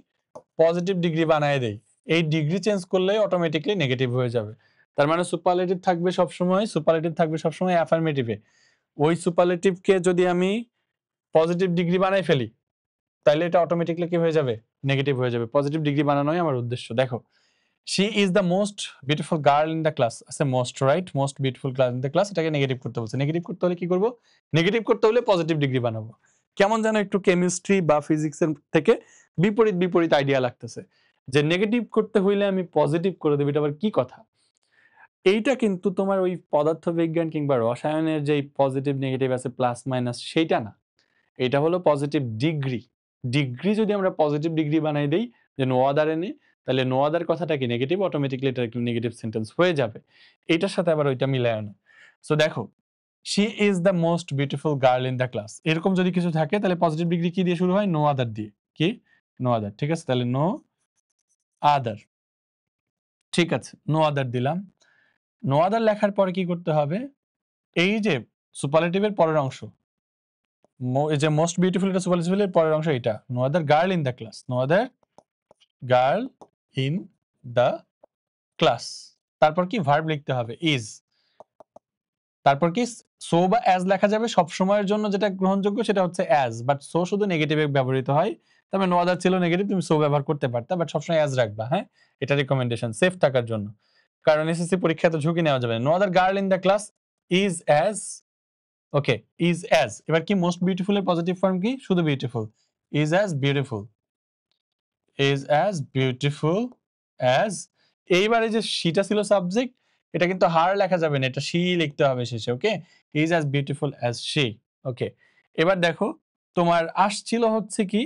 পজিটিভ ডিগ্রি বানায় দেই, এই ডিগ্রি চেঞ্জ করলে অটোমেটিকলি নেগেটিভ হয়ে যাবে। তার মানে সুপারলেটিভ থাকবে সবসময়, সুপারলেটিভ থাকবে সবসময় অ্যাফার্মেটিভে। ওই সুপারলেটিভকে যদি আমি পজিটিভ ডিগ্রি বানাই ফেলি তাহলে এটা অটোমেটিকলি কি হয়ে যাবে, নেগেটিভ হয়ে যাবে। পজিটিভ ডিগ্রি বানানোই আমার উদ্দেশ্য। দেখো she is the most beautiful girl in the class, আছে most, right, most beautiful girl in the class, এটাকে নেগেটিভ করতে বলছে। নেগেটিভ করতে হলে কি করব, নেগেটিভ করতে হলে পজিটিভ ডিগ্রি বানাবো। কেমন যেন একটু কেমিস্ট্রি বা ফিজিক্সের থেকে বিপরীত বিপরীত আইডিয়া লাগতেছে, যে নেগেটিভ করতে হইলে আমি পজিটিভ করে দেব, এটা আবার কি কথা। এইটা কিন্তু তোমার ওই পদার্থবিজ্ঞান কিংবা রসায়নের যে পজিটিভ নেগেটিভ আছে প্লাস মাইনাস, সেইটা না, এটা হলো পজিটিভ ডিগ্রি। ডিগ্রি যদি আমরা পজিটিভ ডিগ্রি বানাই দেই যে নো আদার এনে, তাহলে নো আদার কথাটা কি নেগেটিভ, অটোমেটিকলি এটা একটা নেগেটিভ সেন্টেন্স হয়ে যাবে। এটার সাথে আবার ওইটা মিলায় না। সো দেখো she is the most beautiful girl in the class, এরকম যদি কিছু থাকে তাহলে পজিটিভ ডিগ্রি কি দিয়ে শুরু হয়, নো আদার দিয়ে, কি, নো আদার, ঠিক আছে। তাহলে নো আদার, ঠিক আছে, নো আদার দিলাম। নো আদার লেখার পরে কি করতে হবে, এই যে সুপারলেটিভের পরের অংশ, এই যে মোস্ট বিউটিফুল, এটা সুপারলেটিভের পরের অংশ, এটা no other girl in the class, no other girl in the class. তারপর কি ভার্ব লিখতে হবে ইজ, তারপর কি সো বা অ্যাজ লেখা যাবে সব সময়ের জন্য, যেটা গ্রহণযোগ্য সেটা হচ্ছে অ্যাজ, বাট সো শুধু নেগেটিভে ব্যবহৃত হয়। তবে নো আদার ছিল নেগেটিভ, তুমি সো ব্যবহার করতে পারতা, বাট সবসময় অ্যাজ রাখবা। হ্যাঁ, এটা রিকমেন্ডেশন সেফ থাকার জন্য, কারণ এসএসসি পরীক্ষায় তো ঝুঁকি নেওয়া যাবে না। No other girl in the class is as, okay, is as. এবার কি মোস্ট বিউটিফুল এর পজিটিভ ফর্ম কি, শুধু beautiful, is as beautiful, is as beautiful as. এইবারে যে শিটা ছিল সাবজেক্ট, এটা কিন্তু হার লেখা যাবে না, এটা শি লিখতে হবে শেষে। Okay, is as beautiful as she. Okay, এবার দেখো তোমার আসছিল হচ্ছে কি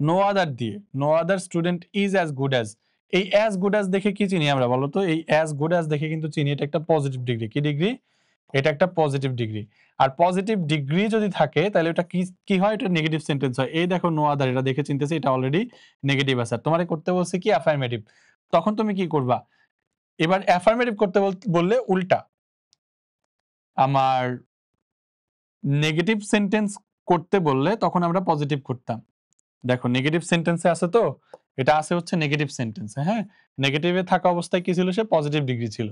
নো আদার দিয়ে, no other student is as good as. এই অ্যাজ গুড অ্যাজ দেখে কি চিনি আমরা বলো তো? এই অ্যাজ গুড অ্যাজ দেখে কিন্তু চিনি এটা একটা পজিটিভ ডিগ্রি। কি ডিগ্রি? এটা একটা পজিটিভ ডিগ্রি। আর পজিটিভ ডিগ্রি যদি থাকে তাহলে ওটা কি কি হয়? এটা নেগেটিভ সেন্টেন্স হয়। এই দেখো নো আদার, এটা দেখে চিনতেছে এটা অলরেডি নেগেটিভ আছে। তোমারে করতে বলছে কি অ্যাফার্মেটিভ, তখন তুমি কি করবা? এবার অ্যাফার্মেটিভ করতে বললে উল্টা, আমার নেগেটিভ সেন্টেন্স করতে বললে তখন আমরা পজিটিভ করতাম। দেখো নেগেটিভ সেন্টেন্সে আছে তো, এটা আছে হচ্ছে নেগেটিভ সেন্টেন্সে। হ্যাঁ, নেগেটিভে থাকা অবস্থায় কি ছিল? সে পজিটিভ ডিগ্রি ছিল।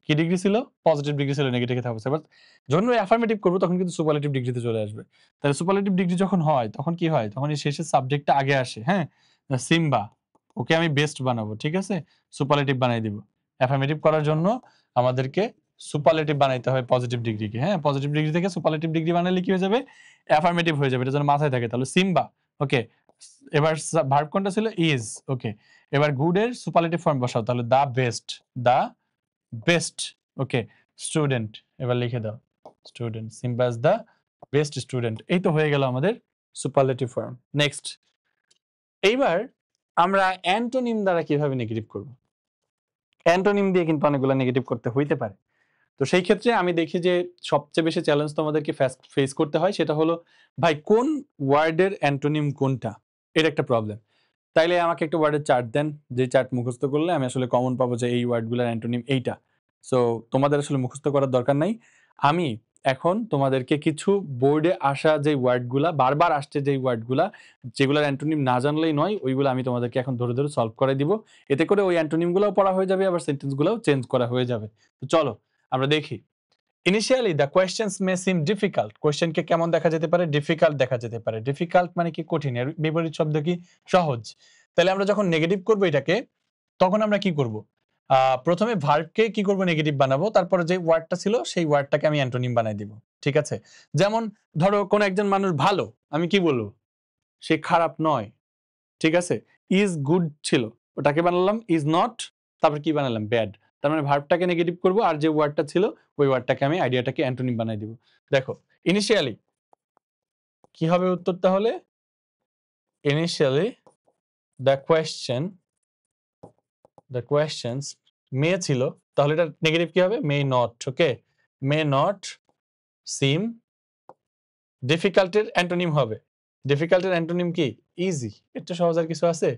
কি ডিগ্রি ছিল? পজিটিভ ডিগ্রি ছিল নেগেটিভে থাকা অবস্থায়। বাট যখন অ্যাফার্মেটিভ করবো তখন কিন্তু সুপারলেটিভ ডিগ্রিতে চলে আসবে। তাহলে সুপারলেটিভ ডিগ্রি যখন হয় তখন কি হয়? তখন এই শেষের সাবজেক্টটা আগে আসে। হ্যাঁ, সিম্বা, ওকে আমি বেস্ট বানাবো, ঠিক আছে, সুপারলেটিভ বানাই দিব। অ্যাফার্মেটিভ করার জন্য আমাদেরকে সুপারলেটিভ বানাইতে হয় পজিটিভ ডিগ্রিকে। হ্যাঁ, পজিটিভ ডিগ্রি থেকে সুপারলেটিভ ডিগ্রি বানালে কি হয়ে যাবে? অ্যাফার্মেটিভ হয়ে যাবে। এটা যেন মাথায় থাকে। তাহলে সিম্বা, ওকে। এবার ভার্ব কোনটা ছিল? ইজ। ওকে, এবার গুড এর সুপারলেটিভ ফর্ম বসাও, তাহলে the best, the best. Okay, student, এবার লিখে দাও student, Simba is the best student. এই তো হয়ে গেল আমাদের সুপারলেটিভ ফর্ম। নেক্সট, এইবার আমরা অ্যান্টোনিম দ্বারা কিভাবে নেগেটিভ করব? অ্যান্টোনিম দিয়ে কিন্তু অনেকগুলো নেগেটিভ করতে হইতে পারে। তো সেই ক্ষেত্রে আমি দেখি যে সবচেয়ে বেশি চ্যালেঞ্জ তোমাদেরকে ফেস করতে হয় সেটা হলো ভাই কোন ওয়ার্ডের অ্যান্টোনিম কোনটা, এটা একটা প্রবলেম। তাইলে আমাকে একটা ওয়ার্ডের চার্ট দেন, যে চার্ট মুখস্থ করলে আমি আসলে কমন পাবো যে এই ওয়ার্ডগুলোর অ্যান্টোনিম এইটা। সো তোমাদের আসলে মুখস্থ করার দরকার নাই। আমি এখন তোমাদেরকে কিছু বোর্ডে আসা যে ওয়ার্ডগুলা বারবার আসছে, যে ওয়ার্ডগুলা যেগুলোর অ্যান্টোনিম না জানলেই নয়, ওইগুলো আমি তোমাদেরকে এখন ধরে ধরে সলভ করে দিব। এতে করে ওই অ্যান্টোনিমগুলোও পড়া হয়ে যাবে, আবার সেন্টেন্সগুলোও চেঞ্জ করা হয়ে যাবে। তো চলো আমরা দেখি। Initially the questions may seem difficult. কোয়েশ্চেনকে কেমন দেখা যেতে পারে? ডিফিকাল্ট দেখা যেতে পারে। ডিফিকাল্ট মানে কি? কঠিন। এর বিপরীত শব্দ কি? সহজ। তাহলে আমরা যখন নেগেটিভ করব এটাকে, তখন আমরা কি করব? প্রথমে ভার্বকে কি করব? নেগেটিভ বানাবো। তারপরে যে ওয়ার্ডটা ছিল সেই ওয়ার্ডটাকে আমি অ্যান্টোনিম বানাই দিব। ঠিক আছে? যেমন ধরো কোন একজন মানুষ ভালো, আমি কি বলবো? সে খারাপ নয়। ঠিক আছে? ইজ গুড ছিল, ওটাকে বানালাম ইজ নট, তারপর কি বানালাম? ব্যাড। তার মানে ভার্বটাকে নেগেটিভ করব, আর যে ওয়ার্ডটা ছিল ওই ওয়ার্ডটাকে আমি আইডিয়াটাকে অ্যান্টোনিম বানাই দিব। দেখো ইনিশিয়ালি কি হবে উত্তর? তাহলে ইনিশিয়ালি দ্য কোয়েশ্চেন্স মে ছিল, তাহলে এটা নেগেটিভ কি হবে? May not. Okay, may not seem ডিফিকাল্টের অ্যান্টোনিম হবে। ডিফিকাল্টের অ্যান্টোনিম কি? ইজি। এটা সহজ আর কিছু আছে?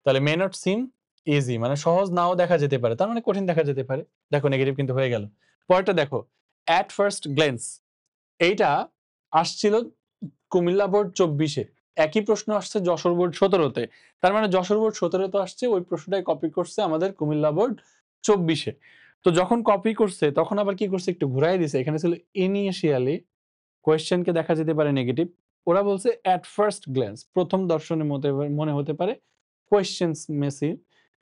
তাহলে মে নট সিম ইজি মানে সহজ নাও দেখা যেতে পারে, তার মানে কঠিন দেখা যেতে পারে। দেখো নেগেটিভ কিন্তু হয়ে গেল। পরেরটা দেখো, অ্যাট ফার্স্ট গ্লেন্স, এইটা আসছিল কুমিল্লা বোর্ড 24-এ, একই প্রশ্ন আসছে যশোর বোর্ড 17-তে। তার মানে যশোর বোর্ড 17-তে আসছে, ওই প্রশ্নটাই কপি করছে আমাদের কুমিল্লা বোর্ড 24-এ। তো যখন কপি করছে তখন আবার কি করছে? একটু ঘুরাই দিছে। এখানে ছিল ইনিশিয়ালি, কোয়েশ্চেনকে দেখা যেতে পারে নেগেটিভ, ওরা বলছে অ্যাট ফার্স্ট গ্ল্যান্স, প্রথম দর্শনে মনে হতে পারে কোয়েশ্চেন্স মেসি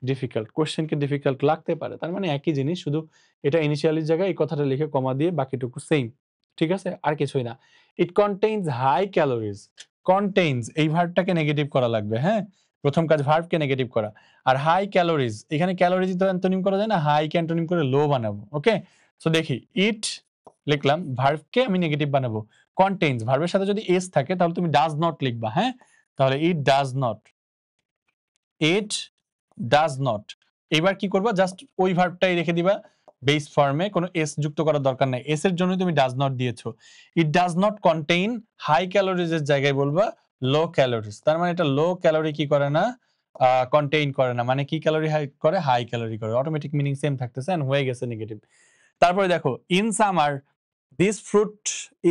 ডিফিকাল্ট, কোয়েশ্চেনকে ডিফিকাল্ট লাগতে পারে। তার মানে একই জিনিস, শুধু এটা ইনিশিয়ালির জায়গায় এই কথাটা লিখে কমা দিয়ে বাকিটুকু সেম। ঠিক আছে, আর কিছুই না। ইট কন্টেইনস হাই ক্যালোরিজ, কন্টেইনস এই ভার্বটাকে নেগেটিভ করা লাগবে। হ্যাঁ, প্রথম কাজ ভার্বকে নেগেটিভ করা। আর হাই ক্যালোরিজ, এখানে ক্যালোরিজ তো অ্যান্টোনিম করা যায় না, হাই কে অ্যান্টোনিম করে লো বানাবো। ওকে, সো দেখি ইট লিখলাম, ভার্বকে আমি নেগেটিভ বানাবো। কন্টেইনস ভার্বের সাথে যদি এস থাকে তাহলে তুমি ডাজ নট লিখবা। হ্যাঁ, তাহলে it does not, it does not. এবার কি করবা? জাস্ট ওই ভার্বটাই রেখে দিবা বেস ফর্মে, কোনো এস যুক্ত করার দরকার নাই। এস এর জন্য তুমি ডাজ নট দিয়েছো। It does not contain high calories এর জায়গায় বলবা লো ক্যালোরিজ। তার মানে এটা লো ক্যালোরি কি করে না? কন্টেইন করে না। মানে কি ক্যালোরি হাই করে? হাই ক্যালোরি করে। অটোমেটিক মিনিং সেম থাকতেছে, এন্ড হয়ে গেছে নেগেটিভ। তারপরে দেখো, in summer this fruit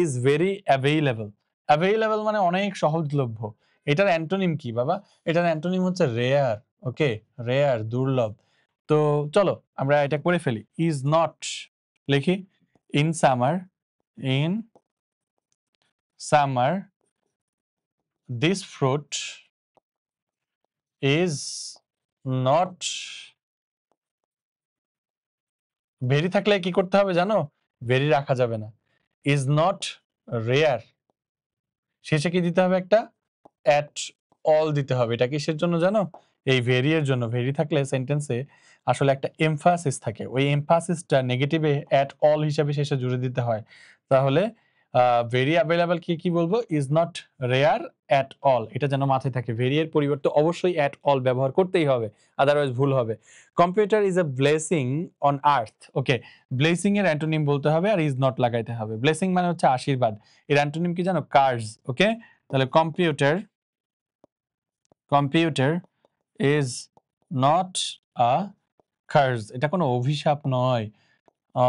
is very available. Available মানে অনেক সহজলভ্য। এটার অ্যান্টোনিম কি বাবা? এটার অ্যান্টোনিম হচ্ছে রেয়ার। ওকে, রেয়ার, দুর্লভ। তো চলো আমরা এটা করে ফেলি। ইজ নট লিখি, in summer, in summer this fruit is not, very থাকলে কি করতে হবে জানো? ভেরি রাখা যাবে না, ইজ নট রেয়ার, শেষে কি দিতে হবে? একটা অ্যাট অল দিতে হবে। এটা কিসের জন্য জানো? এই ভেরি এর জন্য। ভেরি থাকলে সেন্টেন্সে আসলে একটা এমফাসিস থাকে, ওই এমফাসিসটা নেগেটিভে অ্যাট অল হিসাবে শেষে জুড়ে দিতে হয়। তাহলে ভেরি অ্যাভেলেবল কি বলবো, is not rare at all, এটা যেন মাথায় থাকে। ভেরি এর পরিবর্তে অবশ্যই অ্যাট অল ব্যবহার করতেই হবে, আদারওয়াইজ ভুল হবে। Computer is a blessing on earth. Okay, blessing এর অ্যান্টোনিম বলতে হবে আর ইজ নট লাগাইতে হবে। ব্লেসিং মানে হচ্ছে আশীর্বাদ, এর অ্যান্টোনিম কি জানো, কার্স। ওকে, তাহলে computer is not a curse, এটা কোনো অভিশাপ নয়।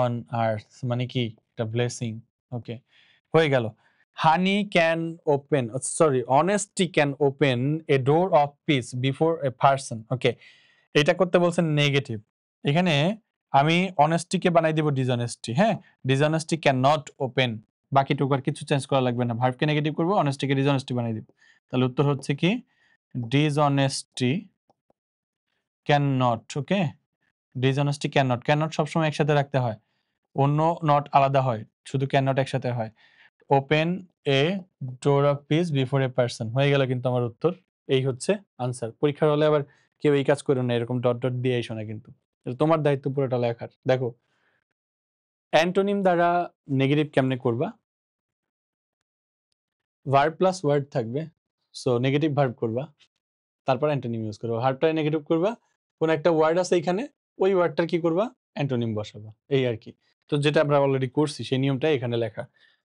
অন আর্থ মানে কি, এটা ব্লেসিং। ওকে, হয়ে গেল। Honey can open, sorry, honesty can open a door of peace before a person. Okay, এটা করতে বলছেন নেগেটিভ। এখানে আমি অনেস্টিকে বানাই দিব ডিসঅনেস্টি। হ্যাঁ, ডিসঅনেস্টি ক্যান নট ওপেন, বাকিটুকু আর কিছু চেঞ্জ করা লাগবে না, ভার্বকে নেগেটিভ করবো, অনেস্টিকে ডিসঅনেস্টি বানাই দিব। তাহলে উত্তর হচ্ছে কি, dishonesty can not. Okay, dishonesty can not, can not সবসময় একসাথে রাখতে হয়, অন্য নট আলাদা হয়, শুধু ক্যান নট একসাথে হয়। Open a door of peace before a person, হয়ে গেল কিন্তু আমার উত্তর। এই হচ্ছে আনসার। পরীক্ষার হলে আবার কেউ এই কাজ করো না, এরকম ডট ডট দিয়ে এসো না কিন্তু, এটা তোমার দায়িত্ব পুরোটা লেখার। দেখো, অ্যান্টোনিম দ্বারা নেগেটিভ কেমনে করবা, ভার্ব প্লাস ওয়ার্ড থাকবে, সো নেগেটিভ ভার্ব করবা, তারপর অ্যান্টোনিম ইউজ করবা। ভার্বটাই নেগেটিভ করবা, কোন একটা ওয়ার্ড আছে এখানে, ওই ওয়ার্ডটার কি করবা, অ্যান্টোনিম বসাবা, এই আর কি। তো যেটা আমরা অলরেডি করছি সেই নিয়মটাই এখানে লেখা।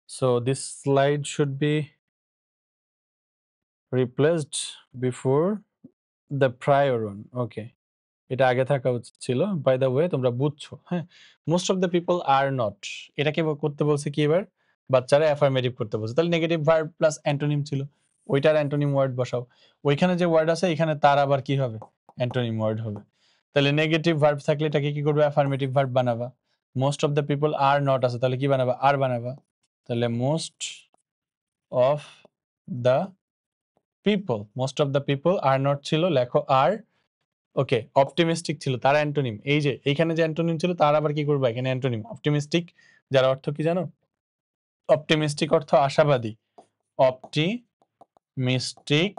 So this slide should be replaced before the prior one. Okay, এটা আগে থাকা উচিত ছিল। বাই দ্য ওয়ে, তোমরা বুঝছো, হ্যাঁ। Most of the people are not, এটাকে করতে বলছে কি এবার, বাচ্চারা অ্যাফার্মেটিভ করতে বলছে, তাহলে নেগেটিভ ভার্ব প্লাস অ্যান্টোনিম ছিল, ওইটার অ্যান্টোনিম ওয়ার্ড বসাও। ওইখানে যে ওয়ার্ড আছে এখানে তার আবার কি হবে, অ্যান্টোনিম ওয়ার্ড হবে। তাহলে নেগেটিভ ভার্ব থাকলে এটাকে কি করবে, অ্যাফার্মেটিভ ভার্ব বানাবা। Most of the people are not আছে, তাহলে কি বানাবা, আর বানাবা। তাহলে most of the most of the people are not ছিল, লেখো আর। ওকে, অপটিমিস্টিক ছিল, তার অ্যান্টোনিম, এই যে এইখানে যে অ্যান্টোনিম ছিল তার আবার কি করবা, এখানে অ্যান্টোনিম অপটিমিস্টিক, যার অর্থ কি জানো, অপটিমিস্টিক অর্থ আশাবাদী, অপটিমিস্টিক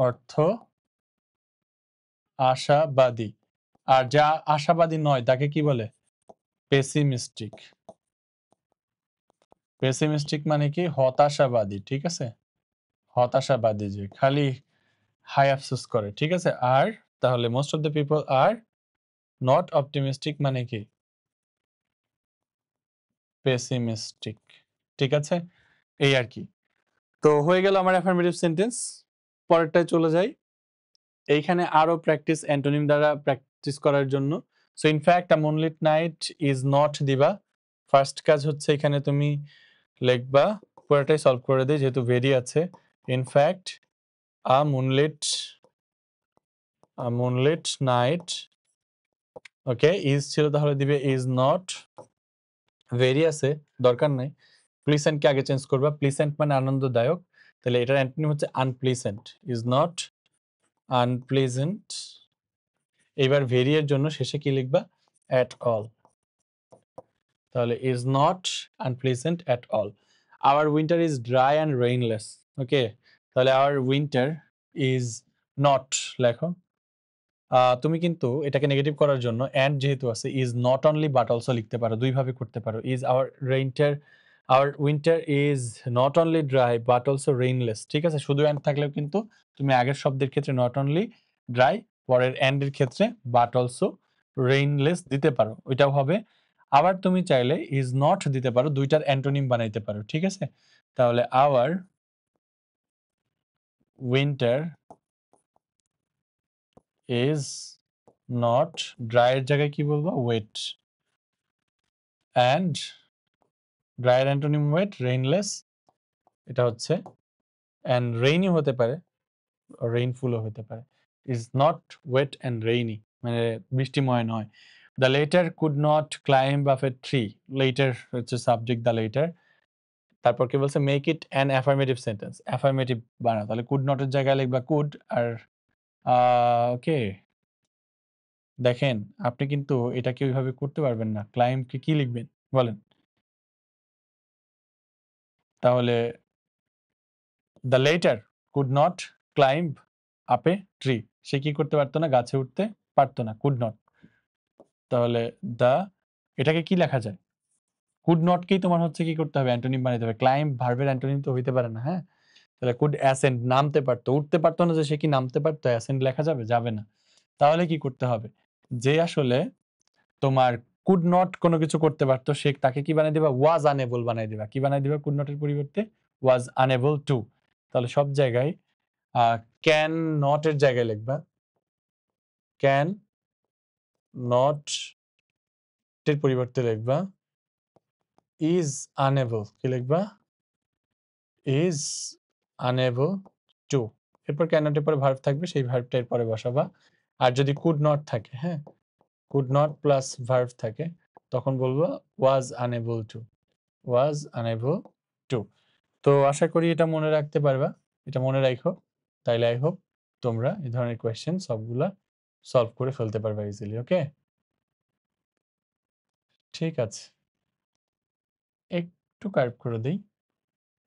অর্থ আশাবাদী, আর যা আশাবাদী নয় তাকে কি বলে, পেসিমিস্টিক। পেসিমিস্টিক মানে কি, হতাশাবাদী, ঠিক আছে, হতাশাবাদী যে খালি হাই আফসোস করে, ঠিক আছে। আর তাহলে most of the people are not optimistic মানে কি, পেসিমিস্টিক, ঠিক আছে, এই আর কি। তো হয়ে গেল আমার অ্যাফার্মেটিভ সেন্টেন্স। পরেরটায় চলে যাই। এইখানে আরো প্র্যাকটিস, অ্যান্টোনিম দ্বারা প্র্যাকটিস করার জন্য। So in fact a moonlit night is not দিবা। ফার্স্ট কাজ হচ্ছে এখানে তুমি লিখবা, পুরোটাই সলভ করে দিই যেহেতু ভেরি আছে। In fact a moonlit night, okay, is ছিল তাহলে দিবে ইজ নট, ভেরি আছে দরকার নাই, প্লিসেন্টকে আগে চেঞ্জ করবা, প্লিসেন্ট মানে আনন্দদায়ক, তাহলে এটার অ্যান্টোনিম হচ্ছে আনপ্লিসেন্ট, ইজ নট আনপ্লেজেন্ট। এবার ভেরি এর জন্য শেষে কি লিখবা, অ্যাট অল, তাহলে is not unpleasant at all. Our winter is dry and rainless. Okay, তাহলে আওয়ার উইন্টার ইজ নট লেখো। তুমি কিন্তু এটাকে নেগেটিভ করার জন্য অ্যান্ড যেহেতু আছে, is not only but also লিখতে পারো, দুইভাবে করতে পারো। Is our winter is not only dry but also rainless, ঠিক আছে। শুধু অ্যান্ড থাকলেও কিন্তু তুমি আগের শব্দের ক্ষেত্রে নট অনলি ড্রাই, পরের অ্যান্ড এর ক্ষেত্রে বাট অলসো রেইনলেস দিতে পারো, ওইটাও হবে। আবার তুমি চাইলে ইজ নট দিতে পারো, দুইটার অ্যান্টোনিম বানাইতে পারো, ঠিক আছে। তাহলে our winter is not, dry এর জায়গায় কি বলবো, ওয়েট, অ্যান্ড ড্রাইয়ের অ্যান্টোনিম ওয়েট, রেইনলেস, এটা হচ্ছে, অ্যান্ড রেইনি হতে পারে, রেইনফুলও হতে পারে। Is not wet and rainy মানে বৃষ্টিময় নয়। The letter could not climb up a tree, letter হচ্ছে সাবজেক্ট, দ্য লেটার, তারপর কি বলছে, make it an affirmative sentence, affirmative বানাও, তাহলে কুড নটের জায়গায় লিখবা কুড। আর ওকে, দেখেন আপনি কিন্তু এটাকে ওইভাবে করতে পারবেন না, ক্লাইম্বকে কি লিখবেন বলেন, তাহলে the letter could not climb up a tree, সে কি করতে পারতো না, গাছে উঠতে পারতো না, কুড নট। তাহলে দা এটাকে কি লেখা যায়? কুড নট কেই তোমার হচ্ছে কি করতে হবে? অ্যান্টোনিম বানাইতে হবে। ক্লাইম্ব ভার্বের অ্যান্টোনিম তো হইতে পারে না, হ্যাঁ? তাহলে কুড অ্যাসেন্ড নামতে পারতো, উঠতে পারতো না যে সে কি নামতে পারতো? অ্যাসেন্ড লেখা যাবে? যাবে না। তাহলে কি করতে হবে? যে আসলে তোমার কুড নট কোনো কিছু করতে পারতো সে তাকে কি বানাই দিবা? ওয়াজ আনএবল বানাই দিবা। কি বানাই দিবা কুড নটের পরিবর্তে? ওয়াজ আনএবল টু। তাহলে সব জায়গায় ক্যান নট এর জায়গায় লিখবা ক্যান নট এর পরিবর্তে লিখবা ইজ আনএবল। কি লিখবা? Is unable to. এরপর ক্যান নট এর পরে ভার্ব থাকবে, সেই ভার্বটা এর পরে বসাবা। আর যদি কুড নট থাকে, হ্যাঁ, কুড নট প্লাস ভার্ব থাকে, তখন বলবো ওয়াজ আনএবল টু। ওয়াজ আনএবল টু। তো আশা করি এটা মনে রাখতে পারবা, এটা মনে রাখো। তাইলে আই হোপ তোমরা এই ধরনের কোয়েশ্চেন সবগুলা সলভ করে ফেলতে পারবা ইজিলি। ওকে, ঠিক আছে, একটু কার্ভ করে দেই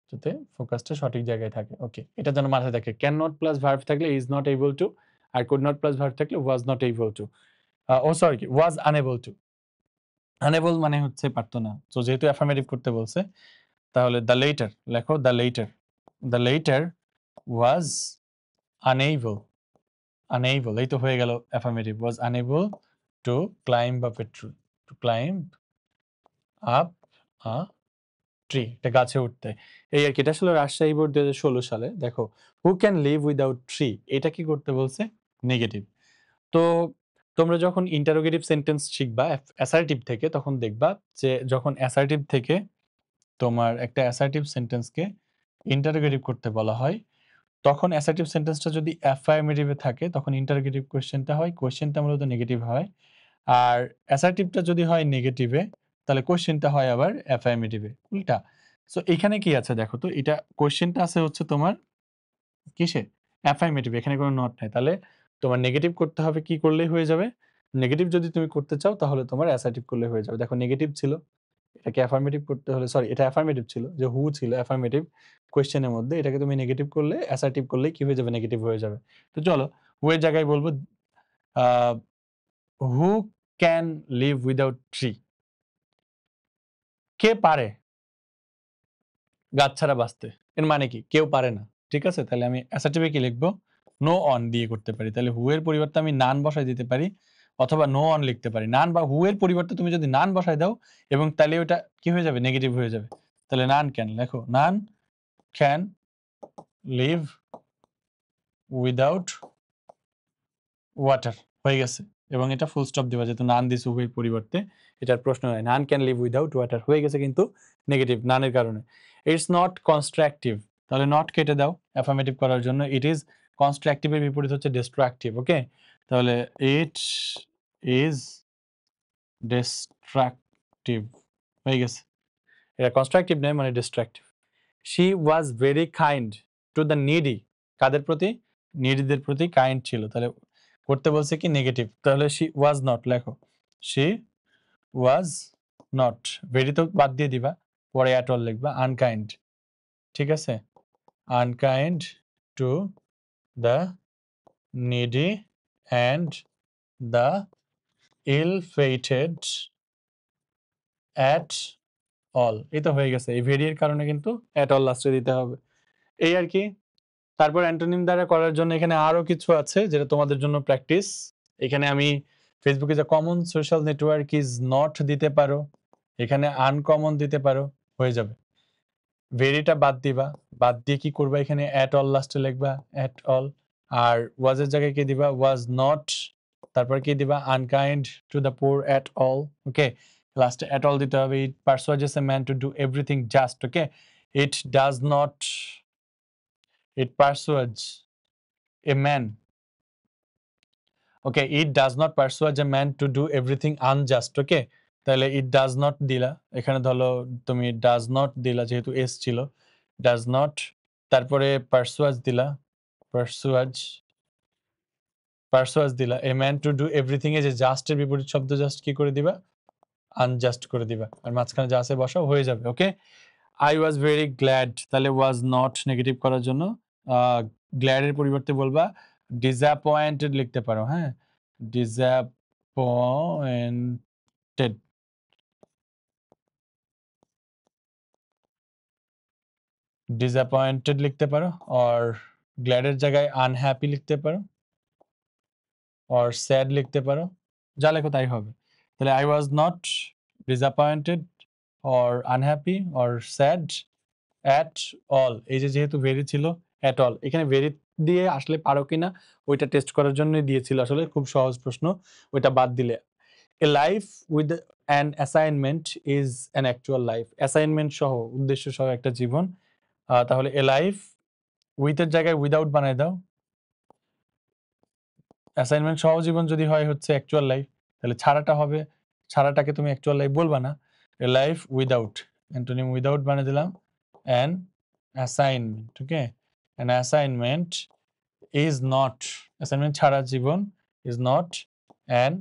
যাতে ফোকাসটা সঠিক জায়গায় থাকে। ওকে, এটা যেন মাথায় থাকে, ক্যান নট প্লাস ভার্ব থাকলে ইজ নট এবল টু, আর কুড নট প্লাস ভার্ব থাকলে was not able to, oh sorry was unable to. Unable মানে হচ্ছে পারতো না, তো যেহেতু অ্যাফার্মেটিভ করতে বলছে তাহলে দ্য লেটার লেখো, the letter, the letter was unable, unable এই তো হয়ে গেল affirmative, was unable to climb up a tree, to climb up a tree, এটা গাছে উঠতে। এই আর কি, এটা আসলে রাজশাহী বোর্ড 2016 সালে। দেখো, হু ক্যান লিভ উইদাউট ট্রি, এটা কি করতে বলছে? নেগেটিভ। তো তোমরা যখন ইন্টারোগেটিভ সেন্টেন্স শিখবা অ্যাসার্টিভ থেকে, তখন দেখবা যে যখন অ্যাসার্টিভ থেকে তোমার একটা অ্যাসার্টিভ সেন্টেন্সকে ইন্টারোগেটিভ করতে বলা হয়, তখন অ্যাসার্টিভ সেন্টেন্সটা যদি অ্যাফার্মেটিভে থাকে তখন ইন্টারোগেটিভ কোয়েশ্চেনটা হয়, কোয়েশ্চেনটা মূলত নেগেটিভ হয়। আর অ্যাসার্টিভটা যদি হয় নেগেটিভে, তাহলে কোয়েশ্চেনটা হয় আবার অ্যাফার্মেটিভে, উল্টা। সো এখানে কি আছে দেখো তো, এটা কোয়েশ্চেনটা আছে হচ্ছে তোমার কিসে? অ্যাফার্মেটিভ, এখানে কোনো নট নাই। তাহলে তোমার নেগেটিভ করতে হবে, কি করলেই হয়ে যাবে? নেগেটিভ যদি তুমি করতে চাও তাহলে তোমার অ্যাসার্টিভ করলে হয়ে যাবে। দেখো নেগেটিভ ছিল, এটাকে অ্যাফার্মেটিভ করতে হলে, সরি এটা অ্যাফার্মেটিভ ছিল, যে হু ছিল অ্যাফার্মেটিভ কোয়েশ্চেনের মধ্যে, এটাকে তুমি নেগেটিভ করলে অ্যাসার্টিভ করলে কি হয়ে যাবে? নেগেটিভ হয়ে যাবে। তো চলো হু এর জায়গায় বলবো who can live without tree, কে পারে গাছ ছাড়া বাঁচতে? এর মানে কি? কেউ পারে না। ঠিক আছে, তাহলে আমি অ্যাসার্টিভে কি লিখবো? নো অন দিয়ে করতে পারি। তাহলে হু এর পরিবর্তে আমি নান বসাই দিতে পারি, অথবা নো অন লিখতে পারি। নান বা হু এর পরিবর্তে তুমি যদি নান বসাই দাও, এবং তাহলে ওটা কি হয়ে যাবে? নেগেটিভ হয়ে যাবে। তাহলে নান ক্যান লেখো, none can live without water, হয়ে গেছে। এবং এটা ফুল স্টপ দিবা, যেহেতু নান দিস হু এর পরিবর্তে, এটার প্রশ্ন হয় none can live without water, হয়ে গেছে কিন্তু নেগেটিভ নানের কারণে। ইটস নট কনস্ট্রাকটিভ, তাহলে নট কেটে দাও অ্যাফার্মেটিভ করার জন্য। ইট ইজ কনস্ট্রাকটিভের বিপরীত হচ্ছে ডিস্ট্রাকটিভ। ওকে, তাহলে ইট ইজ ডিস্ট্রাকটিভ, হয়ে গেছে। এটা কনস্ট্রাকটিভ নয়, মানে destructive. She was very kind to the needy, কাদের প্রতি? নিডিদের প্রতি কাইন্ড ছিল। তাহলে করতে বলছে কি? নেগেটিভ। তাহলে শি ওয়াজ নট লেখো, শি ওয়াজ নট, ভেরি তো বাদ দিয়ে দিবা, পরে অ্যাট অল লিখবা, আনকাইন্ড। ঠিক আছে, unkind to the needy and the ill fated at all, এই তো হয়ে গেছে। এই ভেরি এর কারণে কিন্তু অ্যাট অল লাস্টে দিতে হবে, এই আর কি। তারপর অ্যান্টোনিম দ্বারা করার জন্য এখানে আরো কিছু আছে যেটা তোমাদের জন্য প্র্যাকটিস। এখানে আমি ফেসবুকে যে common social network is not দিতে পারো, এখানে আনকমন দিতে পারো, হয়ে যাবে। ভেরিটা বাদ দিবা, বাদ দিয়ে কি করবা? এখানে অ্যাট অল লাস্টে লিখবা, অ্যাট অল। আর ওয়াজের জায়গায় কি দিবা? ওয়াজ নট, তারপর কি দিবা? Unkind to the poor at all. Okay, লাস্টে অ্যাট অল দিতে হবে। It persuades a man to do everything just. Okay, it does not, it persuades a man, okay, it does not persuade a man to do everything unjust. Okay, তাহলে it does not দিলা, এখানে ধরো তুমি does not দিলা যেহেতু s ছিল, does not, তারপরে persuades দিলা, persuades, persuades দিলা, a man to do everything এ যে জাস্ট এর বিপরীত শব্দ জাস্ট কি করে দিবা? আনজাস্ট করে দিবা, আর মাঝখানে যা আছে বসাও, হয়ে যাবে। ওকে, I was very glad, তাহলে was not নেগেটিভ করার জন্য গ্ল্যাড এর পরিবর্তে বলবা ডিসঅ্যাপয়েন্টেড লিখতে পারো। হ্যাঁ, ডিসঅ্যাপয়েন্টেড disappointed disappointed লিখতে পারো or glad এর জায়গায় unhappy লিখতে পারো or sad লিখতে পারো যা লেখো তাই হবে তাহলে I was not disappointed or unhappy or sad at all এই যে যেহেতু very ছিল at all এখানে very দিয়ে আসলে পারো কিনা ওইটা টেস্ট করার জন্যই দিয়েছিল আসলে খুব সহজ প্রশ্ন ওইটা বাদ দিলে a life with an assignment is an actual life assignment সহ উদ্দেশ্য সহ একটা জীবন তাহলে a life with এর জায়গায় without বানায় দাও অ্যাসাইনমেন্ট সহ জীবন যদি হয় হচ্ছে অ্যাকচুয়াল লাইফ তাহলে ছাড়াটা হবে ছাড়াটাকে তুমি অ্যাকচুয়াল লাইফ বলবা না a life without antonym without বানিয়ে দিলাম an assignment okay an assignment is not assignment ছাড়া জীবন is not an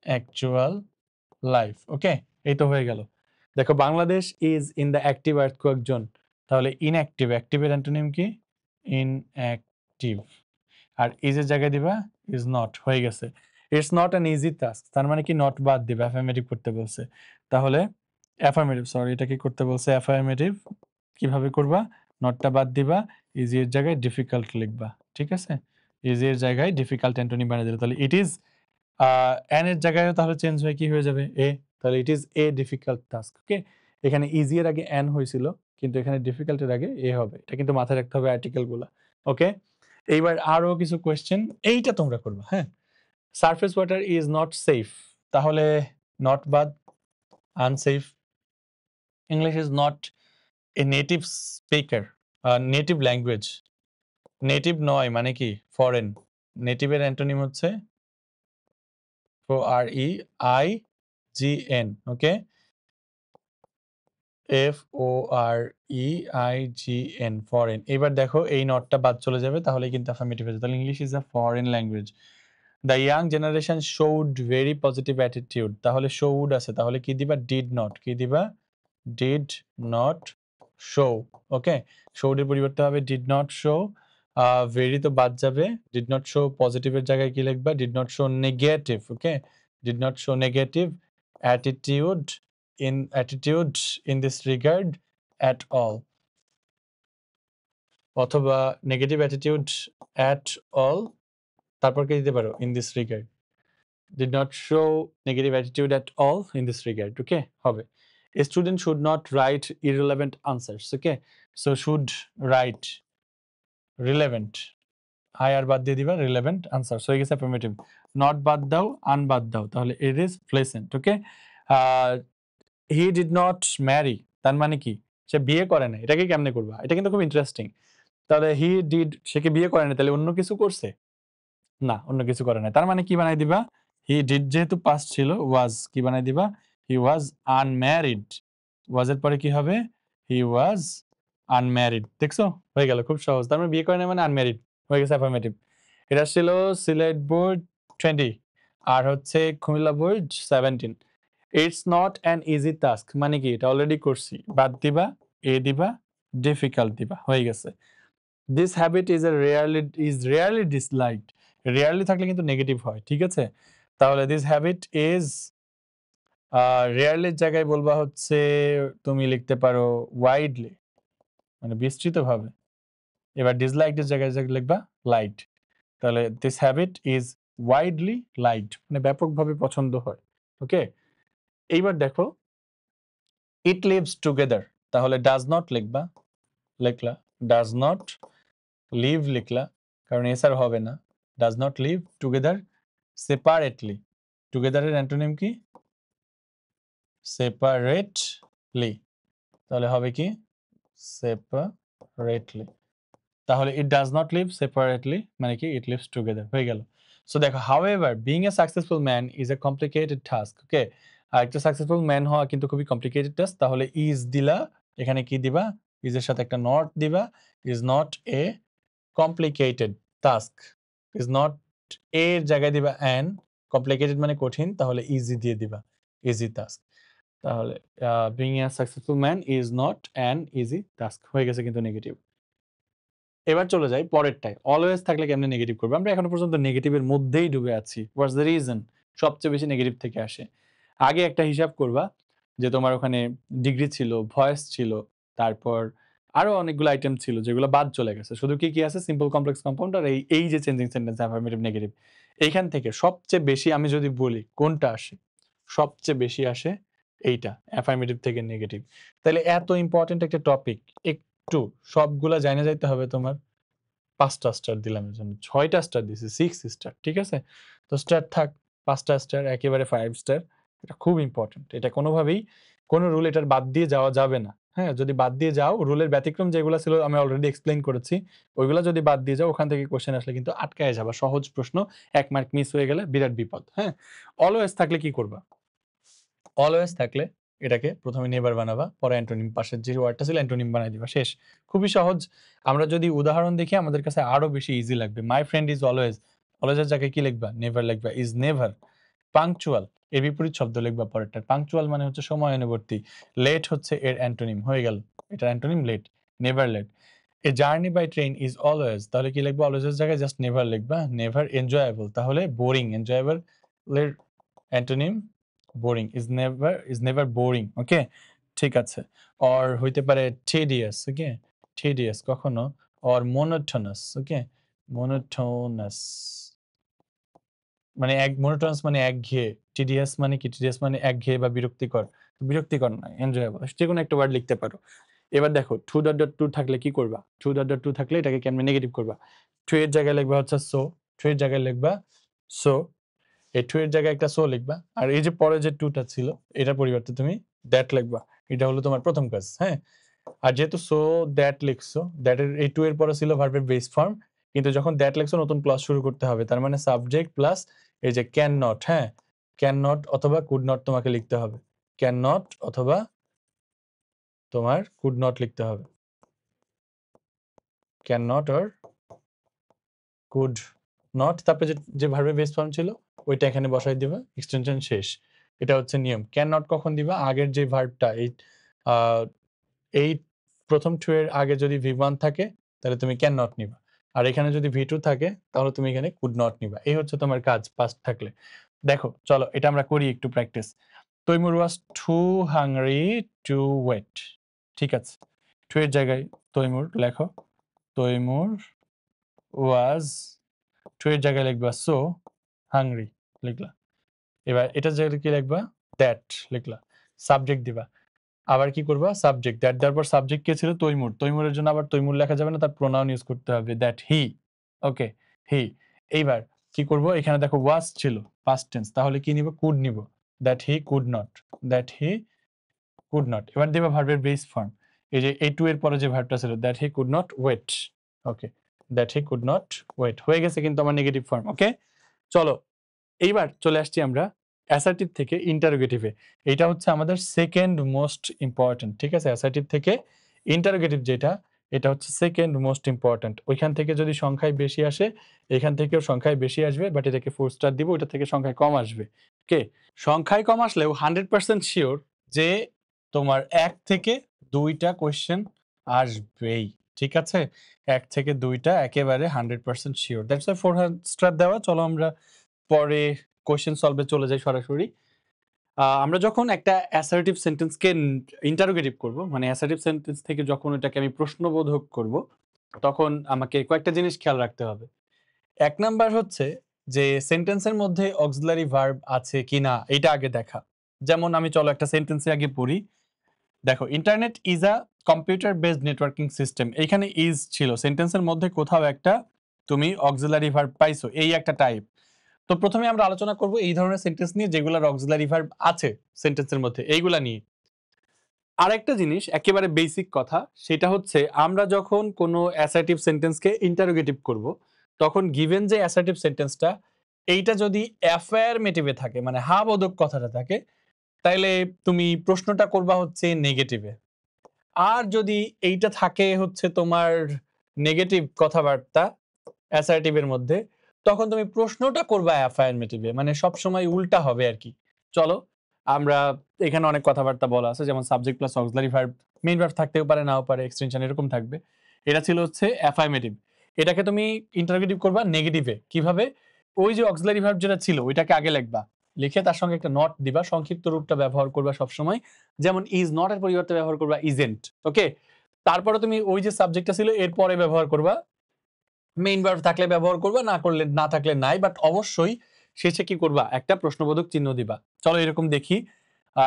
actual life okay এই তো হয়ে গেল দেখো Bangladesh is in the active earthquake zone তাহলে ইনঅ্যাক্টিভ অ্যাক্টিভের অ্যান্টোনিম কি ইনঅ্যাক্টিভ আর ইজ এর জায়গায় দিবা ইজ নট হয়ে গেছে it's not an easy task তার মানে কি নট বাদ দিবা অ্যাফার্মেটিভ করতে বলছে তাহলে অ্যাফার্মেটিভ সরি এটা কি করতে বলছে অ্যাফার্মেটিভ কিভাবে করবা নটটা বাদ দিবা ইজি এর জায়গায় ডিফিকাল্ট লিখবা ঠিক আছে ইজি এর জায়গায় ডিফিকাল্ট অ্যান্টোনিম বানিয়ে দিলে তাহলে ইট ইজ এন এর জায়গায় তাহলে চেঞ্জ হয়ে কি হয়ে যাবে এ তাহলে ইট ইজ এ ডিফিকাল্ট টাস্ক ওকে এখানে ইজি এর আগে এন হয়েছিল কিন্তু এখানে ডিফিকাল্টের আগে এ হবে এটা কিন্তু মাথায় রাখতে হবে আর্টিকেল গুলা ওকে এইবার আরো কিছু কোয়েশ্চেন এইটা তোমরা করবা হ্যাঁ surface water is not safe তাহলে নট বাদ unsafe English is not a native speaker native language native নয় মানে কি ফরেন নেটিভের অ্যান্টোনিম হচ্ছে FOREIGN ওকে FOREIGN ফরেন এবার দেখো এই নটটা বাদ চলে যাবে তাহলে কিন্তু অ্যাফার্মেটিভ হয়ে যাবে তাহলে English is a foreign language the young generation showed very positive attitude তাহলে শোড আছে তাহলে কি দিবা ডিড নট কি দিবা ডিড নট শো ওকে শোডের পরিবর্তে হবে ডিড নট শো ভেরি তো বাদ যাবে ডিড নট শো পজিটিভের জায়গায় কি লিখবা did not show negative okay did not show negative attitude in this regard at all অথবা নেগেটিভ অ্যাটিটিউড at all তারপর কি দিতে পারো in this regard did not show negative attitude at all in this regard okay হবে a student should not write irrelevant answers okay so should write relevant I আর বাদ দিয়ে দিবা relevant answers হয়ে গেছে affirmative not বাদ দাও unবাদ দাও তাহলে it is pleasant okay he did not marry তার মানে কি সে বিয়ে করে না এটাকে কেমনে করবা এটা কিন্তু খুব ইন্টারেস্টিং তাহলে he did সে কি বিয়ে করে না তাহলে অন্য কিছু করছে না অন্য কিছু করে না তার মানে কি বানাই দিবা he did যেহেতু past ছিল was কি বানাই দিবা he was unmarried was এর পরে কি হবে he was unmarried দেখছো হয়ে গেল খুব সহজ তার মানে বিয়ে করে না মানে আনম্যারিড হয়ে গেছে অ্যাফার্মেটিভ এটা ছিল সিলেট বোর্ড 20 আর হচ্ছে Comilla board 17 it's not an easy task মানে কি এটা অলরেডি করছি বাদ দিবা এ দিবা ডিফিকাল্ট দিবা হয়ে গেছে this habit is rarely disliked rarely থাকলে কিন্তু নেগেটিভ হয় ঠিক আছে তাহলে দিস হ্যাবিট ইজ রেয়ারলির জায়গায় বলবা হচ্ছে তুমি লিখতে পারো ওয়াইডলি মানে বিস্তৃতভাবে এবার ডিসলাইকড এর জায়গায় লিখবা লাইকড তাহলে this habit is widely liked মানে ব্যাপকভাবে পছন্দ হয় ওকে এইবার দেখো ইট লিভস টুগেদার তাহলে ডাজ নট লিখবা লিখলা ডাজ নট লিভ লিখলা কারণ এস আর হবে না does not live together separately টুগেদারের অ্যান্টোনিম কি সেপারেটলি তাহলে হবে কি সেপারেটলি তাহলে it does not live separately মানে কি ইট লিভস টুগেদার হয়ে গেল সো দেখো however being a successful man is a complicated task ওকে আর একটা সাকসেসফুল ম্যান হওয়া কিন্তু খুবই কমপ্লিকেটেড টাস্ক তাহলে ইজ দিলা এখানে কি দিবা ইজ এর সাথে একটা নট দিবা is not a complicated task is not এর জায়গায় দিবা অ্যান কমপ্লিকেটেড মানে কঠিন তাহলে ইজি দিয়ে দিবা ইজি টাস্ক তাহলে being a successful man is not an easy task হয়ে গেছে কিন্তু নেগেটিভ এবার চলে যাই পরেরটায় অলওয়েজ থাকলে কেমনে নেগেটিভ করবে আমরা এখনো পর্যন্ত নেগেটিভের মধ্যেই ডুবে আছি হোয়াটস দ্য রিজন সবচেয়ে বেশি নেগেটিভ থেকে আসে। আগে একটা হিসাব করবা যে তোমার ওখানে ডিগ্রি ছিল, ভয়েস ছিল, তারপর আরো অনেকগুলো আইটেম ছিল যেগুলো বাদ চলে গেছে। শুধু কি আছে? সিম্পল কমপ্লেক্স কম্পাউন্ড আর এই যে চেঞ্জিং সেন্টেন্স অ্যাফার্মেটিভ নেগেটিভ। এইখান থেকে সবচেয়ে বেশি আমি যদি বলি কোনটা আসে, সবচেয়ে বেশি আসে এইটা অ্যাফার্মেটিভ থেকে নেগেটিভ। তাহলে এত ইম্পর্টেন্ট একটা টপিক একটু সবগুলা জানা যাইতে হবে তোমার। 5টা স্টার দিলাম এর জন্য, 6টা স্টার দিছি, 6 স্টার, ঠিক আছে? তো স্টার থাক, 5টা স্টার একেবারে 5 স্টার। এটা খুব ইম্পর্টেন্ট। এটা কোনোভাবেই কোনো রুল এটার বাদ দিয়ে যাওয়া যাবে না। হ্যাঁ, যদি বাদ দিয়ে যাও, রুলের ব্যতিক্রম যেগুলো ছিল আমি অলরেডি এক্সপ্লেইন করেছি, ওইগুলা যদি বাদ দিয়ে যাও ওখান থেকে কোশ্চেন আসলে কিন্তু আটকায় যাবা। সহজ প্রশ্ন 1 মার্ক মিস হয়ে গেলে বিরাট বিপদ। হ্যাঁ, অলওয়েজ থাকলে কি করবা? অলওয়েজ থাকলে এটাকে প্রথমে নেভার বানাবা, পরে অ্যান্টোনিম, পাশের যে ওয়ার্ডটা ছিল অ্যান্টোনিম বানাই দিবা, শেষ। খুবই সহজ। আমরা যদি উদাহরণ দেখি আমাদের কাছে আরো বেশি ইজি লাগবে। মাই ফ্রেন্ড ইজ অলওয়েজ, অলওয়েজের জায়গায় কি লিখবা? নেভার লিখবা। Is never. পাংচুয়াল, এর বিপরীত শব্দ লিখবা পরেরটা। পাংচুয়াল মানে হচ্ছে সময়ানুবর্তী। লেট হচ্ছে এর অ্যান্টোনিম, হয়ে গেল এটার antonym late, never late. A journey by train is always, তাহলে কি লিখবা? অলওয়েজের জায়গায় জাস্ট নেভার লিখবা। নেভার এনজয়েবল, তাহলে বোরিং, এনজয়েবল এর antonym boring. Is never boring, okay? ঠিক আছে। অর হইতে পারে টেডিয়াস, ওকে? টেডিয়াস কখনো। Or monotonous, okay? মোনোটোনাস মানে মোনোটোনাস মানে একঘেয়ে। টিডিয়াস মানে কি? টিডিয়াস মানে একঘেয়ে বা বিরক্তিকর। বিরক্তিকর নয়, এনজয়েবল। যেকোনো একটা ওয়ার্ড লিখতে পারো। এবার দেখো 2.2 থাকলে কি করবা? 2.2 থাকলে এটাকে কেমনে নেগেটিভ করবা? 2 এর জায়গায় লিখবা হচ্ছে সো, 2 এর জায়গায় লিখবা সো। এই 2 এর জায়গায় একটা সো লিখবা। আর এই যে পরে যে 2 টা ছিল এটার পরিবর্তে তুমি দ্যাট লিখবা। এটা হলো তোমার প্রথম কাজ, হ্যাঁ? আর যেহেতু সো দ্যাট লিখছো, দ্যাট এর এই 2 এর পরে ছিল ভার্বের বেস ফর্ম, কিন্তু যখন দ্যাট লিখছো নতুন ক্লজ শুরু করতে হবে। তার মানে সাবজেক্ট প্লাস এই যে ক্যান নট, হ্যাঁ? ক্যান নট অথবা কুড নট তোমাকে লিখতে হবে। ক্যান নট অথবা তোমার কুড নট লিখতে হবে। Can not or could not, তারপরে যে ভার্বের বেস ফর্ম ছিল ওইটা এখানে বসাই দিবা, এক্সটেনশন শেষ। এটা হচ্ছে নিয়ম। ক্যান নট কখন দিবা? আগের যে ভার্বটা এই প্রথম 2 এর আগে যদি V1 থাকে তাহলে তুমি ক্যান নট নিবা। আর এখানে যদি V2 থাকে তাহলে তুমি এখানে কুড নট নিবা। এই হচ্ছে তোমার কাজ পাস্ট থাকলে। দেখো চলো এটা আমরা করি একটু প্র্যাকটিস। তৈমুর ওয়াজ টু হাংরি টু ওয়েট। ঠিক আছে, 2 এর জায়গায় তৈমুর লেখো। তৈমুর ওয়াজ, 2 এর জায়গায় লিখবা সো হাংরি লিখলা। এবার এটার জায়গায় কি লিখবা? দ্যাট লিখলা। সাবজেক্ট দিবা। আবার কি করবা? সাবজেক্ট। দ্যাট দেওয়ার পর সাবজেক্ট কে ছিল? তৈমুর। তৈমুরের জন্য আবার তৈমুর লেখা যাবে না, তার প্রোনাউন ইউজ করতে হবে, দ্যাট হি। ওকে, হি। এইবার কি করব? এখানে দেখো ওয়াজ ছিল পাস্ট টেন্স, তাহলে কি নিব? কুড নিব। That he could not, that he could not. এবার দিবা ভার্বের বেস ফর্ম। এই যে এই 2 এর পরে যে ভার্বটা ছিল that he could not wait. Okay, that he could not wait হয়ে গেছে কিন্তু আমার নেগেটিভ ফর্ম। ওকে, চলো এইবার চলে আসছি আমরা অ্যাসার্টিভ থেকে ইন্টারোগেটিভে। এটা হচ্ছে আমাদের সেকেন্ড মোস্ট ইম্পর্টেন্ট, ঠিক আছে? অ্যাসার্টিভ থেকে ইন্টারোগেটিভ যেটা, এটা হচ্ছে সেকেন্ড মোস্ট ইম্পর্টেন্ট। ওইখান থেকে যদি সংখ্যায় বেশি আসে, এখান থেকেও সংখ্যায় বেশি আসবে, বাট এটাকে 4 স্টার দিব, ওটা থেকে সংখ্যায় কম আসবে। ওকে, সংখ্যায় কম আসলেও 100% শিওর যে তোমার 1 থেকে 2টা কোয়েশ্চেন আসবেই, ঠিক আছে? 1 থেকে 2টা একেবারে 100% শিওর। দ্যাটস ওয়াই 4 স্টার দেওয়া। চলো আমরা পরে কোশ্চেন সলভে চলে যাই সরাসরি। আমরা যখন একটা অ্যাসার্টিভ সেন্টেন্সকে ইন্টারোগেটিভ করব, মানে অ্যাসার্টিভ সেন্টেন্স থেকে যখন এটাকে আমি প্রশ্নবোধক করব, তখন আমাকে কয়েকটা জিনিস খেয়াল রাখতে হবে। 1 নাম্বার হচ্ছে যে সেন্টেন্সের মধ্যে অক্সিলারি ভার্ব আছে কিনা এটা আগে দেখা। যেমন আমি চলো একটা সেন্টেন্সে আগে পড়ি। দেখো, internet is a computer based networking system. এইখানে ইজ ছিল, সেন্টেন্সের মধ্যে কোথাও একটা তুমি অক্সিলারি ভার্ব পাইছো, এই একটা টাইপ। তো প্রথমে আমরা আলোচনা করব এই ধরনের সেন্টেন্স নিয়ে যেগুলোর অক্সিলারি ভার্ব আছে সেন্টেন্সের মধ্যে, এইগুলা নিয়ে। আরেকটা জিনিস একেবারে বেসিক কথা, সেটা হচ্ছে আমরা যখন কোনো অ্যাসার্টিভ সেন্টেন্সকে ইন্টারোগেটিভ করব, তখন গিভেন যে অ্যাসার্টিভ সেন্টেন্সটা, এইটা যদি অ্যাফার্মেটিভে থাকে, মানে হা বোধক কথাটা থাকে, তাইলে তুমি প্রশ্নটা করবা হচ্ছে নেগেটিভে। আর যদি এইটা থাকে হচ্ছে তোমার নেগেটিভ কথাবার্তা অ্যাসার্টিভের মধ্যে, তখন তুমি প্রশ্নটা করবা অ্যাফার্মেটিভে, মানে সবসময় উল্টা হবে আর কি। চলো আমরা এখানে অনেক কথাবার্তা বলা আছে, যেমন subject plus auxiliary verb, main verb থাকতেও পারে, নাও পারে, এক্সটেনশন এরকম থাকবে। এটা ছিল হচ্ছে অ্যাফার্মেটিভ। এটাকে তুমি ইন্টারোগেটিভ করবা নেগেটিভে। কিভাবে? ওই যে অক্সিলারি ভার্ব যেটা ছিল ওইটাকে আগে লিখবা, লিখে তার সঙ্গে একটা নট দিবা, সংক্ষিপ্ত রূপটা ব্যবহার করবা সবসময়, যেমন ইজ নট এর পরিবর্তে ব্যবহার করবা ইজেন্ট। ওকে, তারপরে তুমি ওই যে সাবজেক্টটা ছিল এর পরে ব্যবহার করবা, মেইন ভার্ব থাকলে ব্যবহার করবা, না থাকলে নাই, বাট অবশ্যই শেষে কি করবা, একটা প্রশ্নবোধক চিহ্ন দিবা। চলো এরকম দেখি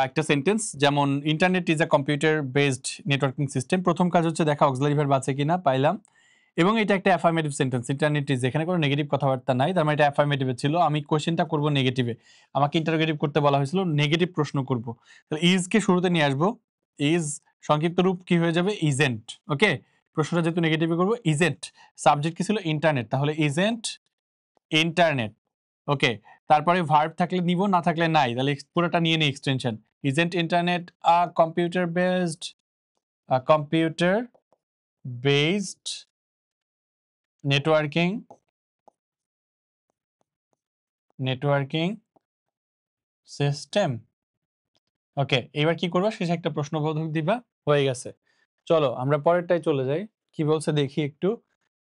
একটা সেন্টেন্স, যেমন internet is a computer based networking system. প্রথম কাজ হচ্ছে দেখা অক্সিলারি ভার্ব আছে কিনা, পাইলাম। এবং এটা একটা অ্যাফার্মেটিভ সেন্টেন্স, ইন্টারনেট ইজ, এখানে কোনো নেগেটিভ কথাবার্তা নাই, তার মানে এটা অ্যাফার্মেটিভে ছিল। আমি কোশ্চেনটা করব নেগেটিভে, আমাকে ইন্টারোগেটিভ করতে বলা হয়েছিল, নেগেটিভ প্রশ্ন করব, তাহলে ইজ কে শুরুতে নিয়ে আসবো। ইজ সংক্ষিপ্ত রূপ কি হয়ে যাবে, ইজেন্ট। ওকে, প্রশ্নটা যেহেতু নেগেটিভে করবো, ইজেন্ট। সাবজেক্ট কি ছিল, ইন্টারনেট, তাহলে ইজেন্ট ইন্টারনেট। ওকে, তারপরে ভার্ব থাকলে নিব, না থাকলে নাই, তাহলে পুরোটা নিয়ে নিই extension, isn't internet a computer based networking system. Okay, এবার কি করবা, শেষে একটা প্রশ্নবোধক দিবা, হয়ে গেছে। চলো আমরা পরেরটাই চলে যাই, কি বলছে দেখি একটু।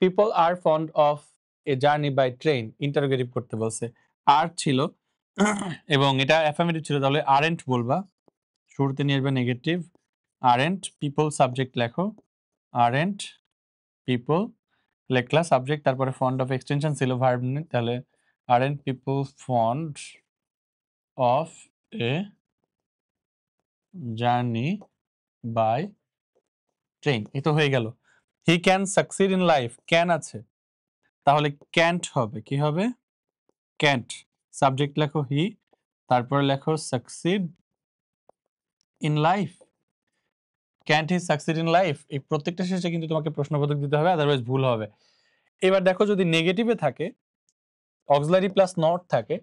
People are fond of a journey by train, interrogative করতে বলছে, আর ছিল এবং এটা অ্যাফার্মেটিভ ছিল, তাহলে আরেন্ট বলবা, শুরুতে নিয়ে আসবে নেগেটিভ, আরেন্ট পিপল, সাবজেক্ট লেখো, আরেন্ট পিপল লেখলা, সাবজেক্ট, তারপরে ফন্ড অফ এক্সটেনশন ছিল ভার্ব, তাহলে aren't people fond of a journey by train, এই তো হয়ে গেল। He can succeed in life, can আছে, তাহলে ক্যান্ট হবে, কি হবে, ক্যান্ট, সাবজেক্ট লেখো হি, তারপরে লেখো succeed in life, can't he succeed in life. এই প্রত্যেকটা শেষে কিন্তু তোমাকে প্রশ্নবোধক দিতে হবে, আদারওয়াইজ ভুল হবে। এবার দেখো যদি নেগেটিভে থাকে, অক্সিলারি প্লাস নট থাকে,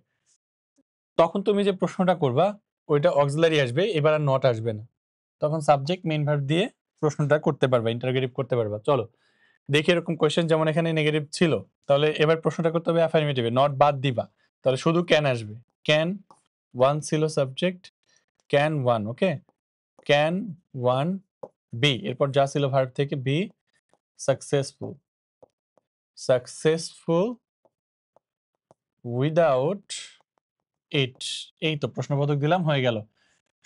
তখন তুমি যে প্রশ্নটা করবা ওইটা অক্সিলারি আসবে, এবার আর নট আসবে না, তখন সাবজেক্ট মেইন ভার্ব দিয়ে প্রশ্নটা করতে পারবা, ইন্টারোগেটিভ করতে পারবা। চলো দেখি এরকম কোয়েশ্চেন, যেমন এখানে নেগেটিভ ছিল, তাহলে এবার প্রশ্নটা করতে হবে অ্যাফার্মেটিভে, নট বাদ দিবা, তাহলে শুধু ক্যান আসবে, ক্যান ওয়ান ছিল subject, can one. Okay, can one be, এরপর যা ছিল ভার্ব থেকে বি সাকসেসফুল উইদাউট ইট, এই তো প্রশ্নবোধক দিলাম, হয়ে গেল।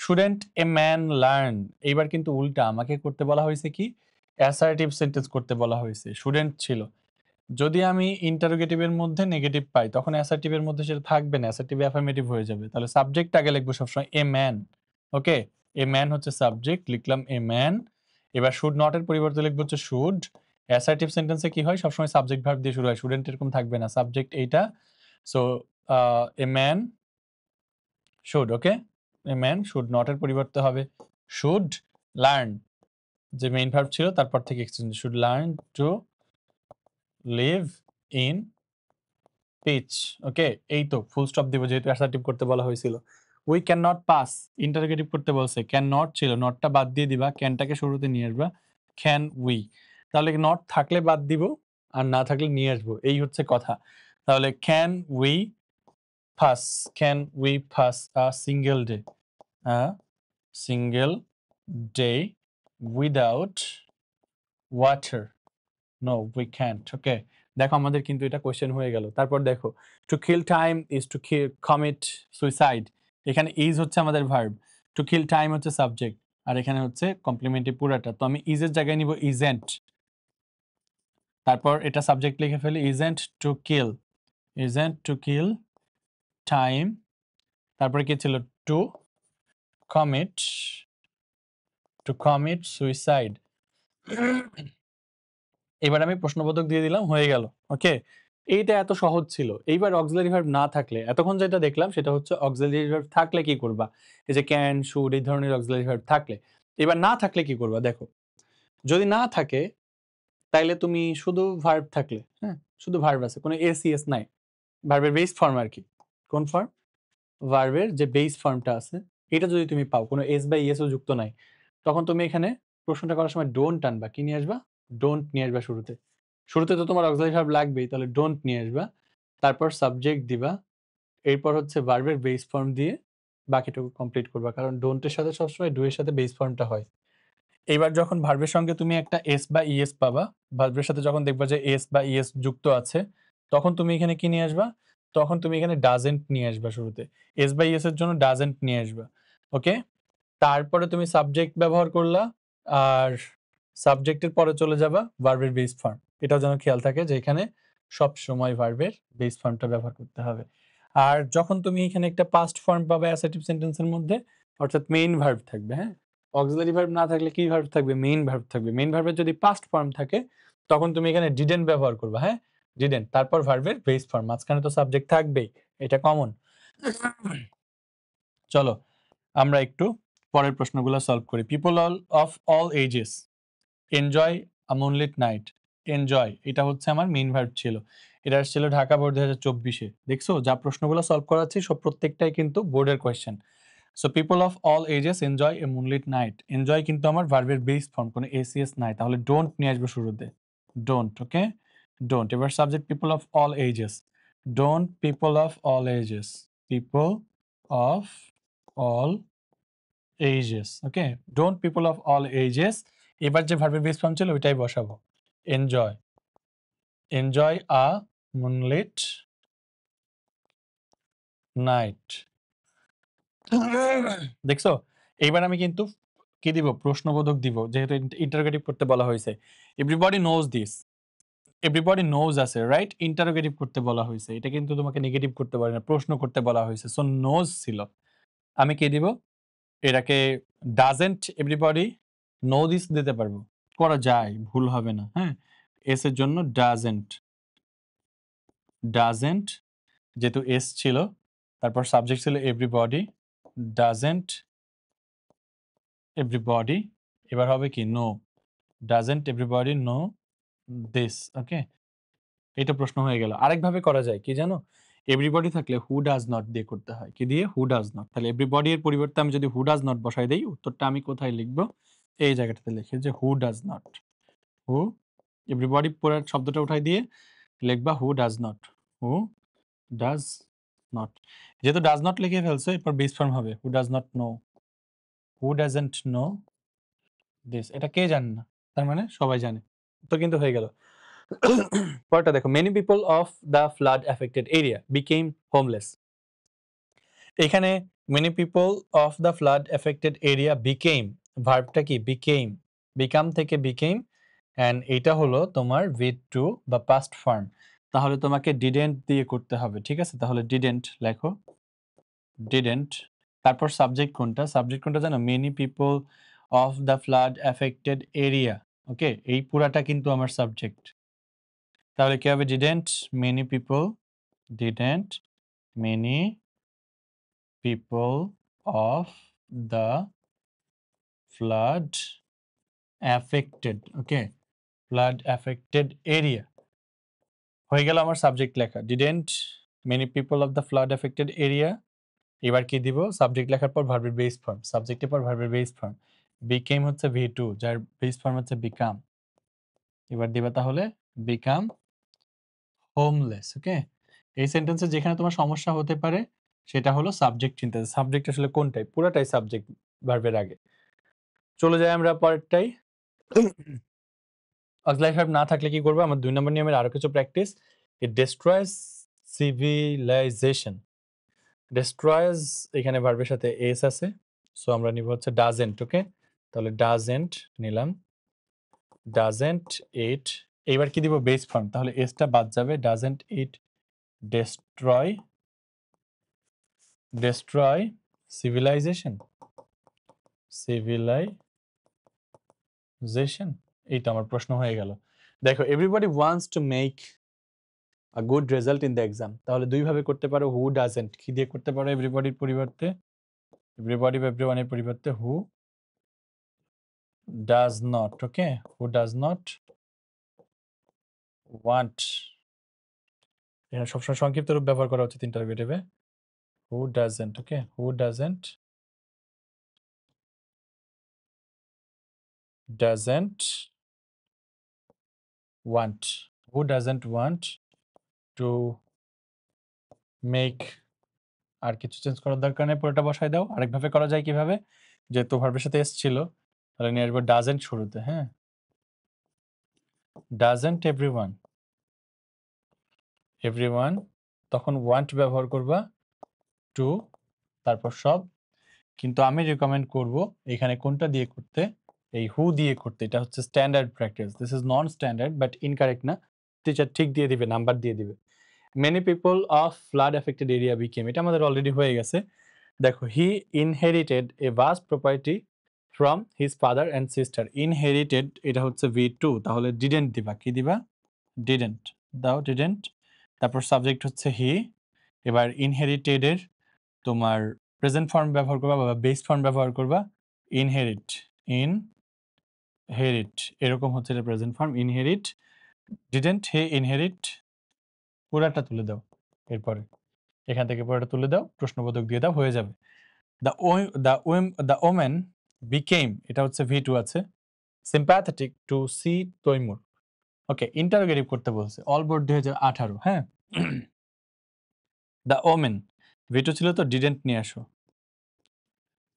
শুডেন্ট এ ম্যান লার্ন, এইবার কিন্তু উল্টা, আমাকে করতে বলা হয়েছে কি, অ্যাসার্টিভ সেন্টেন্স করতে বলা হয়েছে, শুডেন্ট ছিল। যদি আমি ইন্টারোগেটিভের মধ্যে নেগেটিভ পাই, তখন অ্যাসার্টিভের মধ্যে সেটা থাকবে না, অ্যাসার্টিভ অ্যাফার্মেটিভ হয়ে যাবে, তাহলে সাবজেক্ট আগে লিখবো সবসময়, a man. Okay, a man হচ্ছে সাবজেক্ট, লিখলাম এ ম্যান। এবার শুড নট এর পরিবর্তে লিখবো হচ্ছে শুড। অ্যাসার্টিভ সেন্টেন্সে কি হয়, সবসময় সাবজেক্ট ভার্ব দিয়ে শুরু হয়, স্টুডেন্ট এরকম থাকবে না, সাবজেক্ট এইটা। So a man should, okay, a man should not এর পরিবর্তে হবে শুড লার্ন, যে মেইন ভার্ব ছিল তারপর থেকে extension, should learn to live in peace. Okay, এই তো ফুল স্টপ দিব, যেহেতু অ্যাসার্টিভ করতে বলা হয়েছিল। We can not pass, interrogative করতে বলছে, ক্যান নট ছিল, নটটা বাদ দিয়ে দিবা, ক্যানটাকে শুরুতে নিয়ে আসবা, ক্যান উই, তাহলে নট থাকলে বাদ দিব, আর না থাকলে নিয়ে আসবো, এই হচ্ছে কথা। তাহলে can we pass a single day without water, no we can't. Okay, দেখো আমাদের কিন্তু এটা কোশ্চেন হয়ে গেল। তারপর দেখো, to kill time is to commit suicide, এখানে ইজ হচ্ছে আমাদের ভার্ব, টু কিল টাইম হচ্ছে সাবজেক্ট, আর এখানে হচ্ছে কমপ্লিমেন্টারি পুরাটা, তো আমি ইজের জায়গায় নিব ইজেন্ট, তারপর এটা সাবজেক্ট লিখে ফেলি, ইজেন্ট টু কিল টাইম, তারপরে কি ছিল, টু কমিট সুইসাইড। এবার আমি প্রশ্নবোধক দিয়ে দিলাম, হয়ে গেল। ওকে, এইটা এত সহজ ছিল। এইবার অক্সিলারি ভার্ব না থাকলে, এতক্ষণ যেটা দেখলাম সেটা হচ্ছে অক্সিলারি ভার্ব থাকলে কি করবা, এই যে ক্যান, শুড, এই ধরনের অক্সিলারি ভার্ব থাকলে। এবার না থাকলে কি করবা, দেখো যদি না থাকে তাইলে তুমি শুধু ভার্ব থাকলে, হ্যাঁ শুধু ভার্ব আছে, কোনো এস ইএস নাই, ভার্বের বেস ফর্ম আর কি, কোন ফর্ম, ভার্বের যে বেস ফর্মটা আছে এটা যদি তুমি পাও, কোনো এস বা ইএসও যুক্ত নাই, তখন তুমি এখানে প্রশ্নটা করার সময় ডোন্ট আনবা, কি নিয়ে আসবা, ডোন্ট নিয়ে আসবা শুরুতে। শুরুতে তো তোমার অক্সিলারি ভার্ব লাগবেই, তাহলে ডোন্ট নিয়ে আসবা, তারপর সাবজেক্ট দিবা, এরপর হচ্ছে ভার্বের বেস ফর্ম দিয়ে বাকিটুকু কমপ্লিট করবা, কারণ ডোন্টের সাথে সবসময় ডু এর সাথে বেস ফর্মটা হয়। এবার যখন ভার্বের সঙ্গে তুমি একটা এস বা ইএস পাবা, ভার্বের সাথে যখন দেখবা যে এস বা ইএস যুক্ত আছে, তখন তুমি এখানে কি নিয়ে আসবা, তখন তুমি এখানে ডাজেন্ট নিয়ে আসবা শুরুতে, এস বাই এস এর জন্য ডাজেন্ট নিয়ে আসবা। ওকে, তারপরে তুমি সাবজেক্ট ব্যবহার করলা, আর সাবজেক্টের পরে চলে যাবা ভার্বের বেস ফর্ম। এটাও যেন খেয়াল থাকে যে এখানে সব সময় ভার্বের বেস ফর্মটা ব্যবহার করতে হবে। আর যখন তুমি এখানে একটা পাস্ট ফর্ম পাবে অ্যাসার্টিভ সেন্টেন্সের মধ্যে, অর্থাৎ মেইন ভার্ব থাকবে, হ্যাঁ, অক্সিলারি ভার্ব না থাকলে কি ভার্ব থাকবে? মেইন ভার্ব থাকবে। মেইন ভার্বের যদি পাস্ট ফর্ম থাকে তখন তুমি এখানে ডিডেন্ট ব্যবহার করবে, হ্যাঁ, ডিডেন্ট, তারপর ভার্বের বেস ফর্ম, মাঝখানে তো সাবজেক্ট থাকবেই, এটা কমন। চলো আমরা একটু পরের প্রশ্নগুলো সলভ করি। People of all edges enjoy a moonlit night. Enjoy এটা হচ্ছে আমার মেইন ভার্ব ছিল, এটা আসছিল ঢাকা বোর্ড 2024-এ। দেখছো যা প্রশ্নগুলো সলভ করাচ্ছি সব প্রত্যেকটাই কিন্তু বোর্ডের question. So people of all edges enjoy a moonlit night, enjoy কিন্তু আমার ভার্বের বেস ফর্ম, কোনো এসিএস নাই, তাহলে ডোন্ট নিয়ে আসবে শুরুতে, ডোন্ট। Okay, don't. এবার subject people of all ages, don't people of all ages, people of all ages. Okay, don't people of all ages. এবার যে ভার্বের বেস ফর্ম ছিল ওইটাই বসাবো, enjoy, enjoy a moonlit night. দেখছো, এইবার আমি কিন্তু কি দিব? প্রশ্নবোধক দিব, যেহেতু ইন্টারোগেটিভ করতে বলা হয়েছে। Everybody knows this, everybody knows আছে, রাইট? ইন্টারোগেটিভ করতে বলা হয়েছে, এটা কিন্তু তোমাকে নেগেটিভ করতে পারে না, প্রশ্ন করতে বলা হয়েছে। সো নোজ ছিল, আমি কি দিব? এটাকে ডাজেন্ট এভরিবডি নো দিস দিতে পারবো, করা যায়, ভুল হবে না, হ্যাঁ। এস এর জন্য ডাজেন্ট, ডাজেন্ট, যেহেতু এস ছিল, তারপর সাবজেক্ট ছিল এভরিবডি, ডাজেন্ট এভরিবডি, এবার হবে কি? No, doesn't everybody know this. Okay, এটা প্রশ্ন হয়ে গেল। আরেকভাবে করা যায় কি জানো? এভরিবডি থাকলে হু ডাজ নট দিয়ে করতে হয়, কি দিয়ে? হু ডাজ নট। তাহলে এভরিবডি এর পরিবর্তে আমি যদি হু ডাজ নট বসাই দেই, উত্তরটা আমি কোথায় লিখবো? এই জায়গাটাতে লিখি যে হু ডাজ নট, হু, এভরিবডি পরের শব্দটা উঠাই দিয়ে লিখবা হু does not, who does not. যেহেতু ডাজ নট লিখে ফেলছো, এরপর বেস ফর্ম হবে হু does not know, who doesn't know this. এটা কে জানে না, তার মানে সবাই জানে, তো কিন্তু হয়ে গেল। পরেরটা দেখো, many people of the flood affected area became homeless. এখানে many people of the flood affected area became, ভার্বটা কি? বিকেম, বিকাম থেকে বিকেম, অ্যান্ড এটা হলো তোমার ভিড টু বা পাস্ট ফর্ম, তাহলে তোমাকে ডিডেন্ট দিয়ে করতে হবে, ঠিক আছে? তাহলে ডিডেন্ট লেখো, ডিডেন্ট, তারপর সাবজেক্ট কোনটা? সাবজেক্ট কোনটা জানো? Many people of the flood affected area. Okay, এই পুরাটা কিন্তু আমার সাবজেক্ট, তাহলে কি হবে? Didn't many people, didn't many people of the flood affected, okay, flood affected area. হয়ে গেল আমার সাবজেক্ট লেখা, didn't many people of the flood affected area. এবার কি দিব? সাবজেক্ট লেখার পর ভার্বের বেস ফর্ম, সাবজেক্টের পর ভার্বের বেস ফর্ম, বিকেম হচ্ছে ভি টু, যার বেস ফর্ম হচ্ছে বিকাম। এবার দিবা তাহলে বিকাম হোমলেস। ওকে, এই সেন্টেন্সে যেখানে তোমার সমস্যা হতে পারে সেটা হলো সাবজেক্ট চিন্তা, সাবজেক্ট আসলে কোনটাই? পুরাটাই সাবজেক্ট ভার্বের আগে। চলে যাই আমরা পরেরটাই। অক্সিলারি ভার্ব না থাকলে কি করবো? আমার 2 নম্বর নিয়মের আরো কিছু প্র্যাকটিস। ইট ডেস্ট্রয়স সিভিলাইজেশন। ডেস্ট্রয়স, এখানে ভার্বের সাথে এস আছে, সো আমরা নিব হচ্ছে ডাজেন্ট। ওকে, তাহলে ডাজেন্ট নিলাম, ডাজেন্ট ইট। এইবার কি দিব? বেস ফর্ম, তাহলে এসটা বাদ যাবে, doesn't it destroy, destroy civilization, civilization. এইটা আমার প্রশ্ন হয়ে গেল। দেখো, everybody wants to make a good result in the exam, তাহলে দুই ভাবে করতে পারো। হু ডাজেন্ট কি দিয়ে করতে পারো? এভরিবডির পরিবর্তে, এভরিবডি বা এভরিওয়ানের পরিবর্তে who does not. Okay, who does not want, এখানে সবসময় সংক্ষিপ্ত রূপ ব্যবহার করা উচিত ইন্টারোগেটিভে। Who doesn't, okay, who doesn't, doesn't want, who doesn't want to make, আর কিছু চেঞ্জ করার দরকার নেই, পুরোটা বসাই দাও। আরেকভাবে করা যায় কিভাবে? যেহেতু ভার্বের সাথে এস ছিল, তাহলে নিয়ে আসবো ডাজেন্ট শুরুতে, হ্যাঁ, ডাজেন্ট এভরিওয়ান, এভরিওয়ান তখন want ব্যবহার করবা, to, তারপর সব। কিন্তু আমি রেকমেন্ড করব এখানে কোনটা দিয়ে করতে, এই হু দিয়ে করতে। এটা হচ্ছে standard practice, this is non standard but incorrect না, টিচার ঠিক দিয়ে দিবে, নাম্বার দিয়ে দিবে। Many people of flood affected area became, এটা আমাদের অলরেডি হয়ে গেছে। দেখো he inherited a vast property from his father and sister. Inherited এটা হচ্ছে V2, তাহলে ডিডেন্ট দিবা, কি দিবা, ডিডেন্ট দাও, ডিডেন্ট। তারপর সাবজেক্ট হচ্ছে হি। এবার ইনহেরিটেডের তোমার প্রেজেন্ট ফর্ম ব্যবহার করবা বা বেস ফর্ম ব্যবহার করবা, ইনহেরিট, ইনহেরিট, এরকম হচ্ছে এটা present form, inherit, didn't he inherit, পুরাটা তুলে দাও। এরপরে এখান থেকে পুরাটা তুলে দাও, প্রশ্নবোধক দিয়ে দাও, হয়ে যাবে। দ্য ওমেন বিকেম, এটা হচ্ছে V2 আছে, sympathetic to see Timur. Okay, interrogative করতে বলছে, অল বোর্ড 2018, হ্যাঁ। দ্য ওমেন V2 ছিল তো, ডিডেন্ট নিয়ে আসো,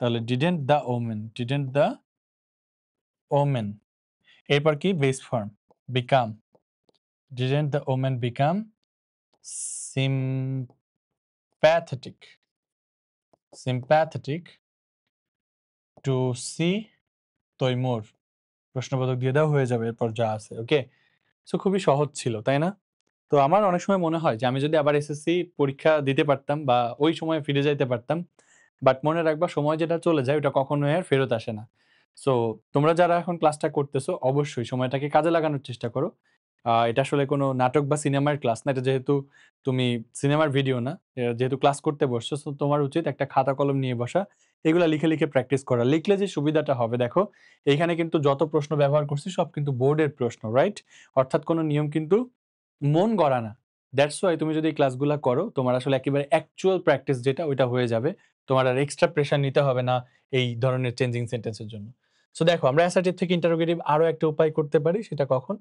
তাহলে didn't the women, didn't the women. এরপর কি, base form, become, didn't the women become sympathetic, sympathetic to see Timur, প্রশ্নবোধক দিয়ে দাও, হয়ে যাবে এরপর যা আছে। ওকে, সো খুবই সহজ ছিল, তাই না? তো আমার অনেক সময় মনে হয় যে আমি যদি আবার এসএসসি পরীক্ষা দিতে পারতাম বা ওই সময় ফিরে যাইতে পারতাম, বাট মনে রাখবা সময় যেটা চলে যায় ওটা কখনোই আর ফেরত আসে না। সো তোমরা যারা এখন ক্লাসটা করতেছো অবশ্যই সময়টাকে কাজে লাগানোর চেষ্টা করো। এটা আসলে কোনো নাটক বা সিনেমার ক্লাস না, এটা যেহেতু তুমি সিনেমার ভিডিও না, যেহেতু ক্লাস করতে বসছো, সো তোমার উচিত একটা খাতা কলম নিয়ে বসা, এগুলা লিখে লিখে প্র্যাকটিস করা। লিখলে যে সুবিধাটা হবে দেখো, এইখানে কিন্তু যত প্রশ্ন ব্যবহার করছি সব কিন্তু বোর্ডের প্রশ্ন, রাইট? অর্থাৎ কোনো নিয়ম কিন্তু মন গড়া না। দ্যাটস ওয়াই তুমি যদি এই ক্লাসগুলা করো, তোমার আসলে একেবারে অ্যাকচুয়াল প্র্যাকটিস যেটা, ওইটা হয়ে যাবে। তোমার আর এক্সট্রা প্রেশার নিতে হবে না এই ধরনের চেঞ্জিং সেন্টেন্সের জন্য। সো দেখো, আমরা অ্যাসার্টিভ থেকে ইন্টারোগেটিভ আরো একটা উপায় করতে পারি, সেটা কখন,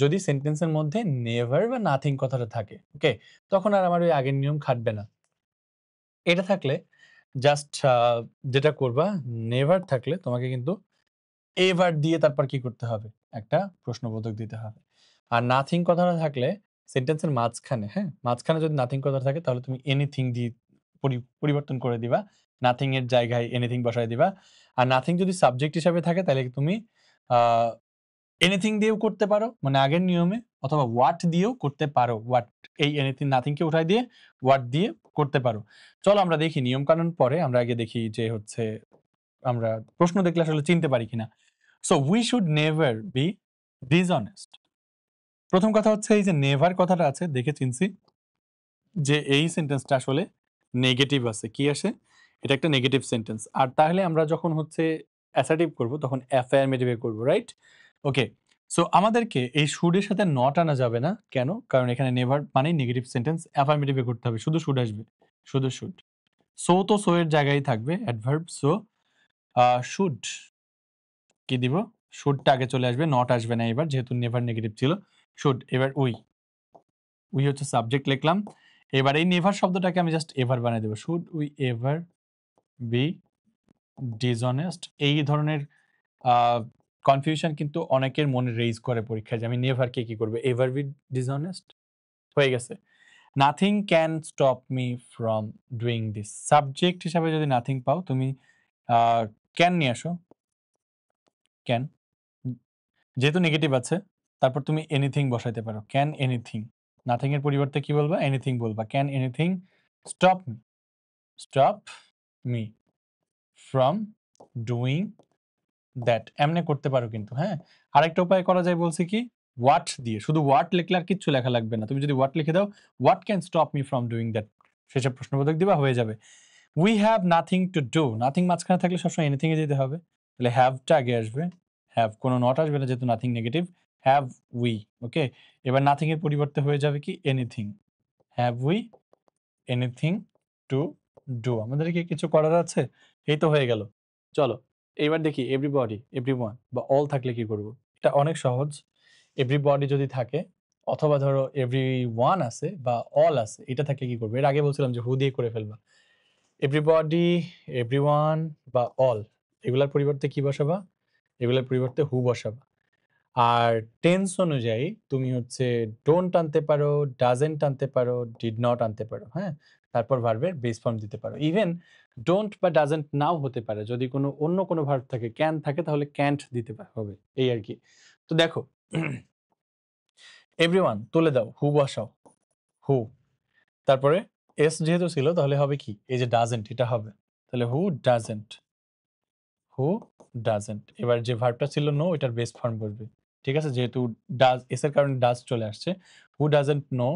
যদি সেন্টেন্সের মধ্যে নেভার বা নাথিং কথাটা থাকে, ওকে, তখন আর আমার ওই আগের নিয়ম খাটবে না। এটা থাকলে জাস্ট যেটা করবা, নেভার থাকলে তোমাকে কিন্তু এভার দিয়ে তারপর কি করতে হবে, একটা প্রশ্নবোধক দিতে হবে। আর নাথিং কথাটা থাকলে সেন্টেন্সের মাঝখানে, হ্যাঁ, মাঝখানে যদি নাথিং কথা থাকে তাহলে তুমি এনিথিং দিয়ে পরিবর্তন করে দিবা, নাথিং এর জায়গায় এনিথিং বসায় দিবা। আর নাথিং যদি সাবজেক্ট হিসাবে থাকে তাহলে তুমি এনিথিং দিয়েও করতে পারো, মানে আগের নিয়মে, অথবা হোয়াট দিয়েও করতে পারো। হোয়াট, এই এনিথিং নাথিংকে উঠাই দিয়ে হোয়াট দিয়ে করতে পারো। চলো আমরা দেখি নিয়ম কানুন পরে, আমরা আগে দেখি যে হচ্ছে আমরা প্রশ্ন দেখলে আসলে চিনতে পারি কিনা। So we should never be dishonest. প্রথম কথা হচ্ছে এই যে নেভার কথাটা আছে, দেখে চিনছি যে এই সেন্টেন্সটা আসলে নেগেটিভ আছে, কি আসে, এটা একটা নেগেটিভ সেন্টেন্স। আর তাহলে আমরা যখন হচ্ছে অ্যাসার্টিভ করব তখন অ্যাফার্মেটিভে করব, রাইট? ওকে, সো আমাদেরকে এই শুডের সাথে নট আনা যাবে না, কেন? কারণ এখানে নেভার মানে নেগেটিভ সেন্টেন্স, অ্যাফার্মেটিভে করতে হবে, শুধু শুড আসবে, শুধু শুড। সো তো সো এর জায়গায় থাকবে অ্যাডভার্ব, সো শুড কি দিব, শুডটা আগে চলে আসবে, নট আসবে না এবার, যেহেতু নেভার নেগেটিভ ছিল। শুড, এবার উই, উই হচ্ছে সাবজেক্ট লিখলাম। এবার এই নেভার শব্দটাকে আমি জাস্ট এভার বানিয়ে দেবো, should we ever be dishonest. এই ধরনের কনফিউশন কিন্তু অনেকের মনে রেইজ করে পরীক্ষায়, যে আমি নেভারকে কি করবো, এভার বি ডিসঅনেস্ট, হয়ে গেছে। Nothing can stop me from doing this, subject হিসাবে যদি নাথিং পাও তুমি ক্যান নিয়ে আসো, ক্যান, যেহেতু নেগেটিভ আছে, তারপর তুমি এনিথিং বসাইতে পারো, ক্যান এনিথিং, নাথিং এর পরিবর্তে কি বলবা, এনিথিং বলবা, can anything stop me, stop me from doing that, এমনি করতে পারো কিন্তু, হ্যাঁ। আরেকটা উপায় করা যায়, বলছি কি, হোয়াট দিয়ে, শুধু হোয়াট লিখলে আর কিচ্ছু লেখা লাগবে না, তুমি যদি হোয়াট লিখে দাও, what can stop me from doing that, সেসব প্রশ্নবোধক দিবা, হয়ে যাবে। We have nothing to do, nothing মাঝখানে থাকলে সবসময় এনিথিং এ যেতে হবে, তাহলে হ্যাভটা আগে আসবে, হ্যাভ, কোনো নট আসবে না যেহেতু নাথিং নেগেটিভ, হ্যাভ উই, ওকে। এবার নাথিং এর পরিবর্তে হয়ে যাবে কি, anything, have we anything to do, আমাদের কি কিছু করার আছে, এই তো হয়ে গেল। চলো এইবার দেখি এভরিবডি, এভরিওয়ান বা অল থাকলে কি করব। এটা অনেক সহজ। এভরিবডি যদি থাকে, অথবা ধরো এভরিওয়ান আছে বা অল আছে, এটা থাকলে কি করবে, এর আগে বলছিলাম যে হু দিয়ে করে ফেলবা। এভরিবডি, এভরিওয়ান বা অল, এগুলার পরিবর্তে কি বসাবা, এগুলার পরিবর্তে হু বসাবা। আর টেন্স অনুযায়ী তুমি হচ্ছে ডোন্ট আনতে পারো, ডাজেন্ট আনতে পারো, ডিড নট আনতে পারো, হ্যাঁ? তারপর ভার্বের বেস ফর্ম দিতে পারো। ইভেন ডোন্ট বা ডাজেন্ট নাও হতে পারে। যদি কোনো অন্য কোনো ভার্ব থাকে, ক্যান থাকে তাহলে ক্যান্ট দিতে হবে। এই আরকি। তো দেখো এভরিওয়ান তুলে দাও, হু বসাও। হু। তারপরে এস যেহেতু ছিল তাহলে হবে কি? এই যে ডাজেন্ট এটা হবে। তাহলে হু ডাজেন্ট। Who doesn't. এবার যে ভার্বটা ছিল নো এটার বেস ফর্ম বসবে। ঠিক আছে? যেহেতু ডাজ এস এর কারণে ডাজ চলে আসছে। Who doesn't know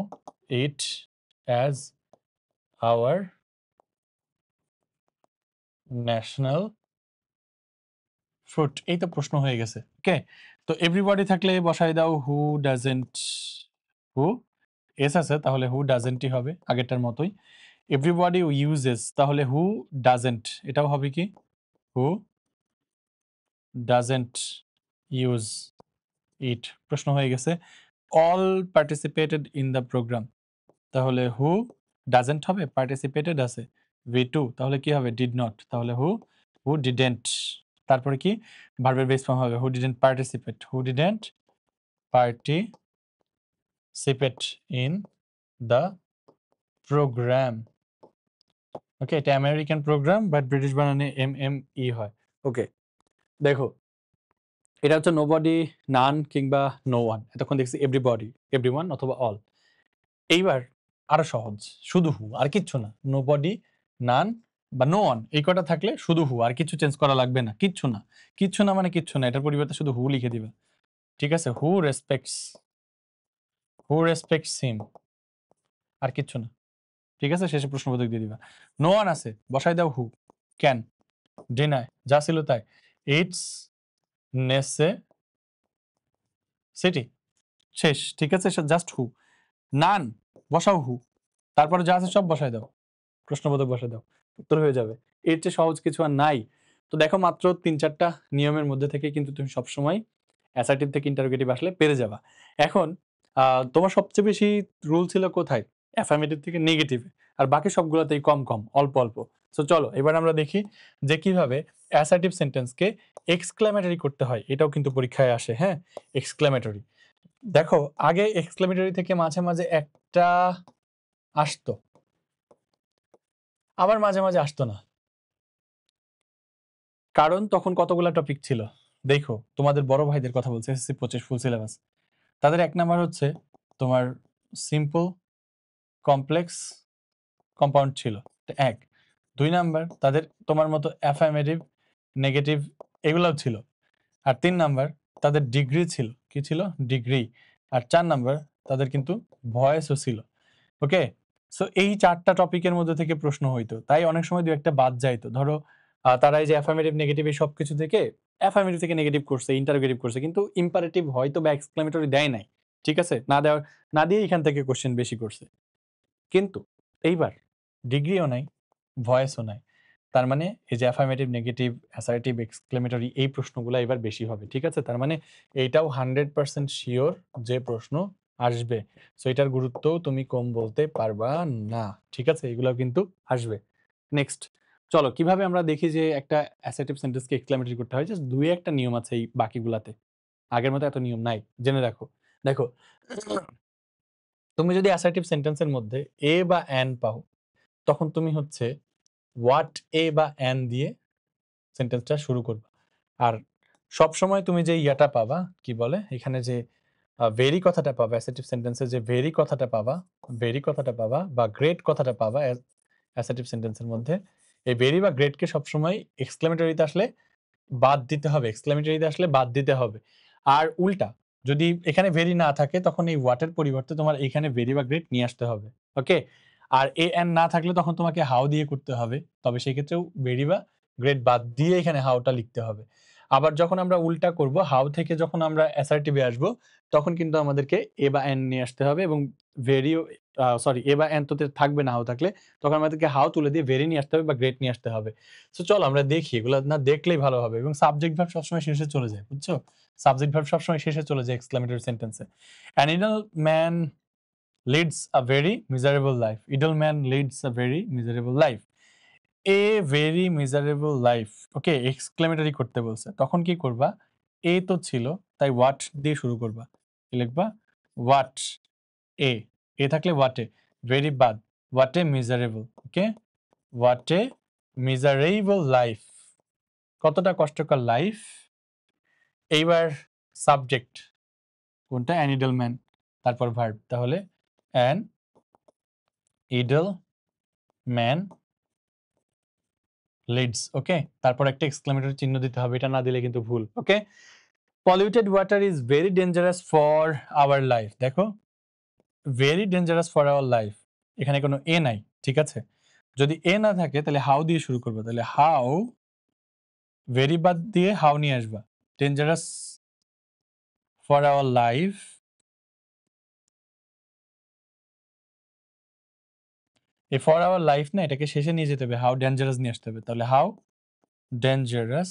it as our national fruit. এই তো প্রশ্ন হয়ে গেছে। ওকে? তো এভরিবডি থাকলে বসায় দাও হু ডাজেন্ট হু এস আছে তাহলে হু ডাজেন্টই হবে আগেরটার মতোই। এভরিবডি ইউজেস তাহলে হু ডাজেন্ট এটাও হবে কি? Who doesn't use it. প্রশ্ন হয়ে গেছে। All participated in the program তাহলে হু ডাজেন্ট হবে, পার্টিসিপেটেড আছে V2 তাহলে কি হবে? ডিড নট তাহলে হু ডিডেন্ট। তারপরে কি? ভার্বের বেস ফর্ম হবে who didn't participate, who didn't participate in the programme. Okay, এটা আমেরিকান প্রোগ্রাম বাট ব্রিটিশ বানানে MME হয়। ওকে, দেখো এটা হচ্ছে নোবডি, নান কিংবা নো ওয়ান। এতক্ষণ দেখছি এভরিবডি, এভরিওয়ান অথবা অল। এইবার আরো সহজ, শুধু হু আর কিচ্ছু না। নোবডি, নান বা নো ওয়ান এই কটা থাকলে শুধু হু, আর কিছু চেঞ্জ করা লাগবে না। কিচ্ছু না, কিচ্ছু না মানে কিচ্ছু না, এটার পরিবর্তে শুধু হু লিখে দিবে। ঠিক আছে? হু রেসপেক্টস হিম, আর কিচ্ছু না। ঠিক আছে? শেষে প্রশ্নবোধক দিয়ে দিবা। নো ওয়ান আছে, বসাই দাও হু। ক্যান, ডিনাই, যা ছিল তাই। ইটস নেসেসিটি, শেষ। ঠিক আছে? জাস্ট হু। নান, বসাও হু, তারপরে যা আছে সব বসায় দাও, প্রশ্নবোধক বসায় দাও, উত্তর হয়ে যাবে। এর চেয়ে সহজ কিছু আর নাই। তো দেখো মাত্র ৩-৪টা নিয়মের মধ্যে থেকে কিন্তু তুমি সবসময় অ্যাসার্টিভ থেকে ইন্টারোগেটিভ আসলে পেরে যাবা। এখন তোমার সবচেয়ে বেশি রুল ছিল কোথায়? অ্যাফার্মেটিভ থেকে নেগেটিভে, আর বাকি সবগুলোতেই কম কম, অল্প অল্প। সো চলো এবার আমরা দেখি যে কিভাবে অ্যাসার্টিভ সেন্টেন্সকে এক্সক্লেমেটরি করতে হয়। এটাও কিন্তু পরীক্ষায় আসে, হ্যাঁ? এক্সক্লেমেটরি। দেখো আগে এক্সক্লেমেটরি থেকে মাঝে মাঝে একটা আসতো, আবার মাঝে মাঝে আসতো না। কারণ তখন কতগুলা টপিক ছিল। দেখো তোমাদের বড় ভাইদের কথা বলছে, এসএসসি 25 ফুল সিলেবাস। তাদের ১ নাম্বার হচ্ছে তোমার সিম্পল, কমপ্লেক্স, কম্পাউন্ড ছিল। এটা ১। ২ নাম্বার তাদের তোমার মতো অ্যাফার্মেটিভ, নেগেটিভ এগুলাও ছিল। আর ৩ নাম্বার তাদের ডিগ্রি ছিল। কি ছিল? ডিগ্রি। আর ৪ নাম্বার তাদের কিন্তু ভয়েসও ছিল। ওকে? সো এই ৪টা টপিকের মধ্যে থেকে প্রশ্ন হইতো। তাই অনেক সময় ২ একটা বাদ যাইতো। ধরো তারা এই যে অ্যাফার্মেটিভ, নেগেটিভ এই সবকিছু থেকে অ্যাফার্মেটিভ থেকে নেগেটিভ করছে, ইন্টারোগেটিভ করছে। কিন্তু ইম্পারেটিভ হয়তো বা এক্সক্লেমেটরি দেয় নাই। ঠিক আছে? না দিয়ে এখান থেকে কোশ্চেন বেশি করছে। কিন্তু এইবার ডিগ্রিও নাই, ভয়েসও নাই। তার মানে এই যে অ্যাফার্মেটিভ, নেগেটিভ, অ্যাসার্টিভ, এক্সক্লেমেটরি এই প্রশ্নগুলা এবার বেশি হবে। ঠিক আছে? তার মানে এইটাও 100% সিওর যে প্রশ্ন আসবে। সো এটার গুরুত্বও তুমি কম বলতে পারবা না। ঠিক আছে? এগুলাও কিন্তু আসবে। নেক্সট চলো কিভাবে আমরা দেখি যে একটা অ্যাসার্টিভ সেন্টেন্সকে এক্সক্লেমেটরি করতে হয়। জাস্ট ২-১ টা নিয়ম আছে এই বাকিগুলাতে। আগের মতো এত নিয়ম নাই। জেনে রাখো। দেখো তুমি যদি অ্যাসার্টিভ সেন্টেন্সের মধ্যে এ বা অ্যান পাও, তখন তুমি হচ্ছে হোয়াট এ বা অ্যান দিয়ে সেন্টেন্সটা শুরু করবা। আর সবসময় তুমি যে ইয়াটা পাবা, কি বলে এখানে যে ভেরি কথাটা পাবা, অ্যাসার্টিভ সেন্টেন্সে যে ভেরি কথাটা পাবা বা গ্রেট কথাটা পাবা অ্যাসার্টিভ সেন্টেন্সের মধ্যে, এই ভেরি বা গ্রেটকে সবসময় এক্সক্লেমেটরিতে আসলে বাদ দিতে হবে, এক্সক্লেমেটরিতে আসলে বাদ দিতে হবে। আর উল্টা যদি এখানে ভেরি না থাকে তখন এই হোয়াট এর পরিবর্তে তোমার এখানে ভেরি বা গ্রেট নিয়ে আসতে হবে। ওকে? আর এ এন না থাকলে তখন তোমাকে হাউ দিয়ে করতে হবে। তবে সেই ক্ষেত্রেও ভেরি বা গ্রেট বাদ দিয়ে এখানে হাউটা লিখতে হবে। আবার যখন আমরা উল্টা করব, হাউ থেকে যখন আমরা অ্যাসার্টিভে আসব, তখন কিন্তু আমাদেরকে এ বা এন নিয়ে আসতে হবে এবং ভেরিও সরি এ বা এন তো থাকবে না হাউ থাকলে, তখন আমাদেরকে হাউ তুলে দিয়ে ভেরি নিয়ে আসতে হবে বা গ্রেট নিয়ে আসতে হবে। সো চলো আমরা দেখি, এগুলো না দেখলেই ভালো হবে। এবং সাবজেক্ট ভার্ব সবসময় শেষে চলে যায়, বুঝছো? সাবজেক্ট ভার্ব সবসময় শেষে চলে যায় এক্সক্লেমেটরি সেন্টেন্সে। An idle man Leeds a very miserable life. Idle man Leeds a very miserable life. A very miserable life. Okay? Exclamatory করতে বলছে। তখন কি করবা? এ তো ছিল, তাই হোয়াট দিয়ে শুরু করবা। কি লিখবা? হোয়াট এ, এ থাকলে হোয়াটে। ভেরি বাদ, what a miserable. Okay, what a miserable life, কতটা কষ্টকর লাইফ। এইবার সাবজেক্ট কোনটা? অ্যান ইডল ম্যান, তারপর ভার্ব, তাহলে অ্যান ইডল ম্যান লিডস। ওকে, তারপর একটা এক্সক্লেমেটরি চিহ্ন দিতে হবে, এটা না দিলে কিন্তু ভুল। Okay, polluted water is very dangerous for our life. দেখো, very dangerous for our life, এখানে কোনো এ নাই, ঠিক আছে? যদি এ না থাকে তাহলে হাউ দিয়ে শুরু করবো, তাহলে হাউ, ভেরি বাদ দিয়ে হাউ নিয়ে আসবা। ডেঞ্জারাস ফর আওয়ার লাইফ, এই ফর আওয়ার লাইফ না, এটাকে শেষে নিয়ে যেতে হবে, হাউ ডেঞ্জারাস নিয়ে আসতে হবে। তাহলে how dangerous,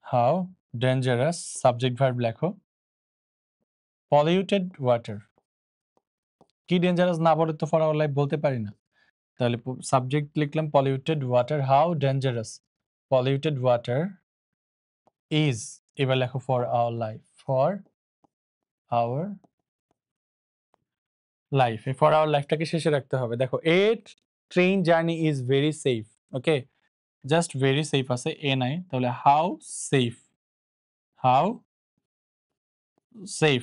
how dangerous, subject verb লেখো। পলিউটেড ওয়াটার, কি ডেঞ্জারাস না বলে তো ফর আওয়ার লাইফ বলতে পারি না। তাহলে সাবজেক্ট লিখলাম polluted water, how dangerous polluted water is, এবার লেখো for our life, for our life, এই ফর আওয়ার লাইফটাকে শেষে রাখতে হবে। দেখো, a train journey is very safe. Okay, just very safe আছে, এ নাই, তাহলে how safe, how safe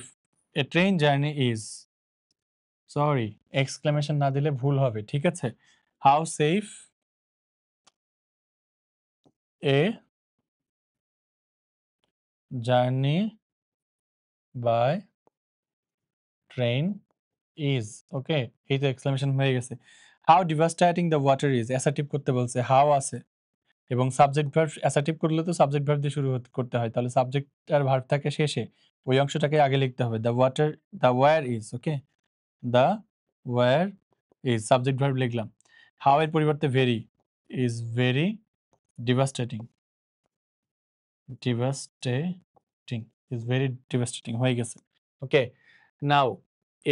a train journey is, sorry exclamation না দিলে ভুল হবে, ঠিক আছে? How safe a journey by train is. Okay, এই তো এক্সক্লেমেশন হয়ে গেছে। How devastating the water is, assertive করতে বলছে, হাউ আছে, এবং সাবজেক্ট ভার্ব, অ্যাসার্টিভ করলে তো সাবজেক্ট ভার্ব দিয়ে শুরু করতে হয়, তাহলে সাবজেক্ট আর ভার্ব থাকে শেষে, ওই অংশটাকে আগে লিখতে হবে। The water, the where is. Okay, the where is, subject verb লিখলাম। হাউ এর পরিবর্তে very, is very devastating, devastating, is very devastating, হয়ে গেছে। ওকে, নাও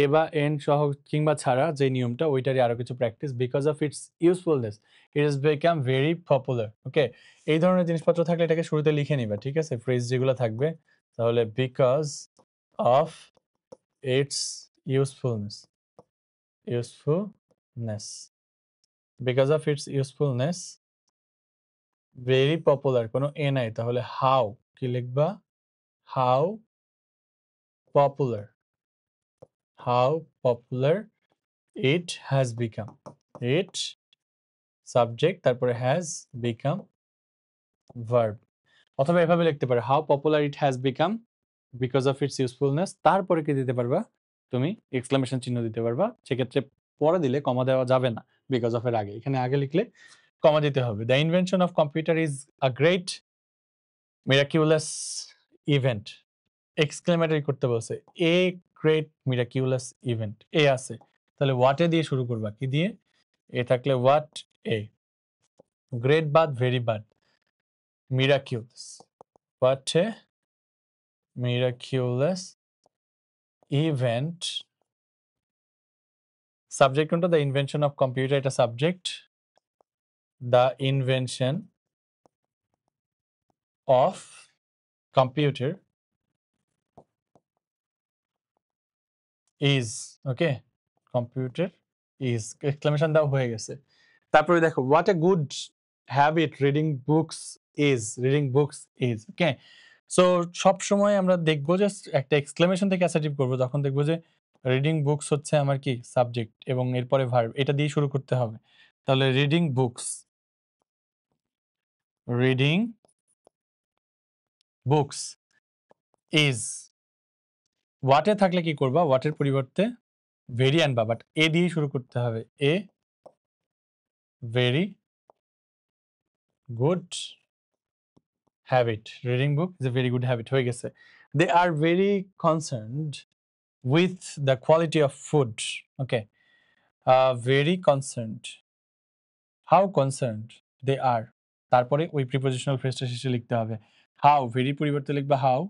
এ বা এন্ড সহ কিংবা ছাড়া যে নিয়মটা, ওইটারই আরো কিছু practice. Because of its usefulness it is become very popular. Okay, এই ধরনের জিনিসপত্র থাকলে এটাকে শুরুতে লিখে নিবা, ঠিক আছে? ফ্রেজ যেগুলো থাকবে, তাহলে because of its usefulness, usefulness, because of its usefulness very popular, কোনো এ নাই, তাহলে হাউ, কি লিখবা? How popular, how popular it has become, it subject, তারপরে has become verb। অথবা এভাবে লিখতে পারো, how popular it has become because of its usefulness, তারপরে কি দিতে পারবা? তুমি এক্সক্লেমেশন চিহ্ন দিতে পারবা। সেক্ষেত্রে পরে দিলে কমা দেওয়া যাবে না, বিকজ অফ এর আগে, এখানে আগে লিখলে কমা দিতে হবে। The invention of computer is a great miraculous event, exclamatory করতে বলছে, এ গ্রেট মিরাকিউলাস ইভেন্ট, এ আছে, তাহলে হোয়াটে দিয়ে শুরু করবা, কি দিয়ে? এ থাকলে হোয়াট এ, গ্রেট বাদ ভেরি বাদ, মিরাকিউলাস, হোয়াট এ মিরাকিউলাস ইভেন্ট, সাবজেক্ট কোনটা? দ্য ইনভেনশন অফ কম্পিউটার, এটা subject. The invention of computer is, okay, computer is, exclamation দাও, হয়ে গেছে। তারপরে দেখো, what a good habit reading books is, reading books is. Okay, so সবসময় আমরা দেখবো যে একটা এক্সক্লেমেশন থেকে অ্যাসার্টিভ করবো, তখন দেখবো যে রিডিং বুকস হচ্ছে আমার কি সাবজেক্ট, এবং এরপরে ভার্ব, এটা দিয়ে শুরু করতে হবে। তাহলে reading books, reading books is, হোয়াটে থাকলে কি করবা? হোয়াটের পরিবর্তে ভেরি আনবা, বাট এ দিয়ে শুরু করতে হবে, a very good habit, reading book is a very good habit, হয়ে গেছে। They are very concerned with the quality of food. Okay, very concerned, how concerned they are, তারপরে ওই প্রিপোজিশনাল ফ্রেজটা শেষে লিখতে হবে। হাউ, ভেরি পরিবর্তে লিখবা how,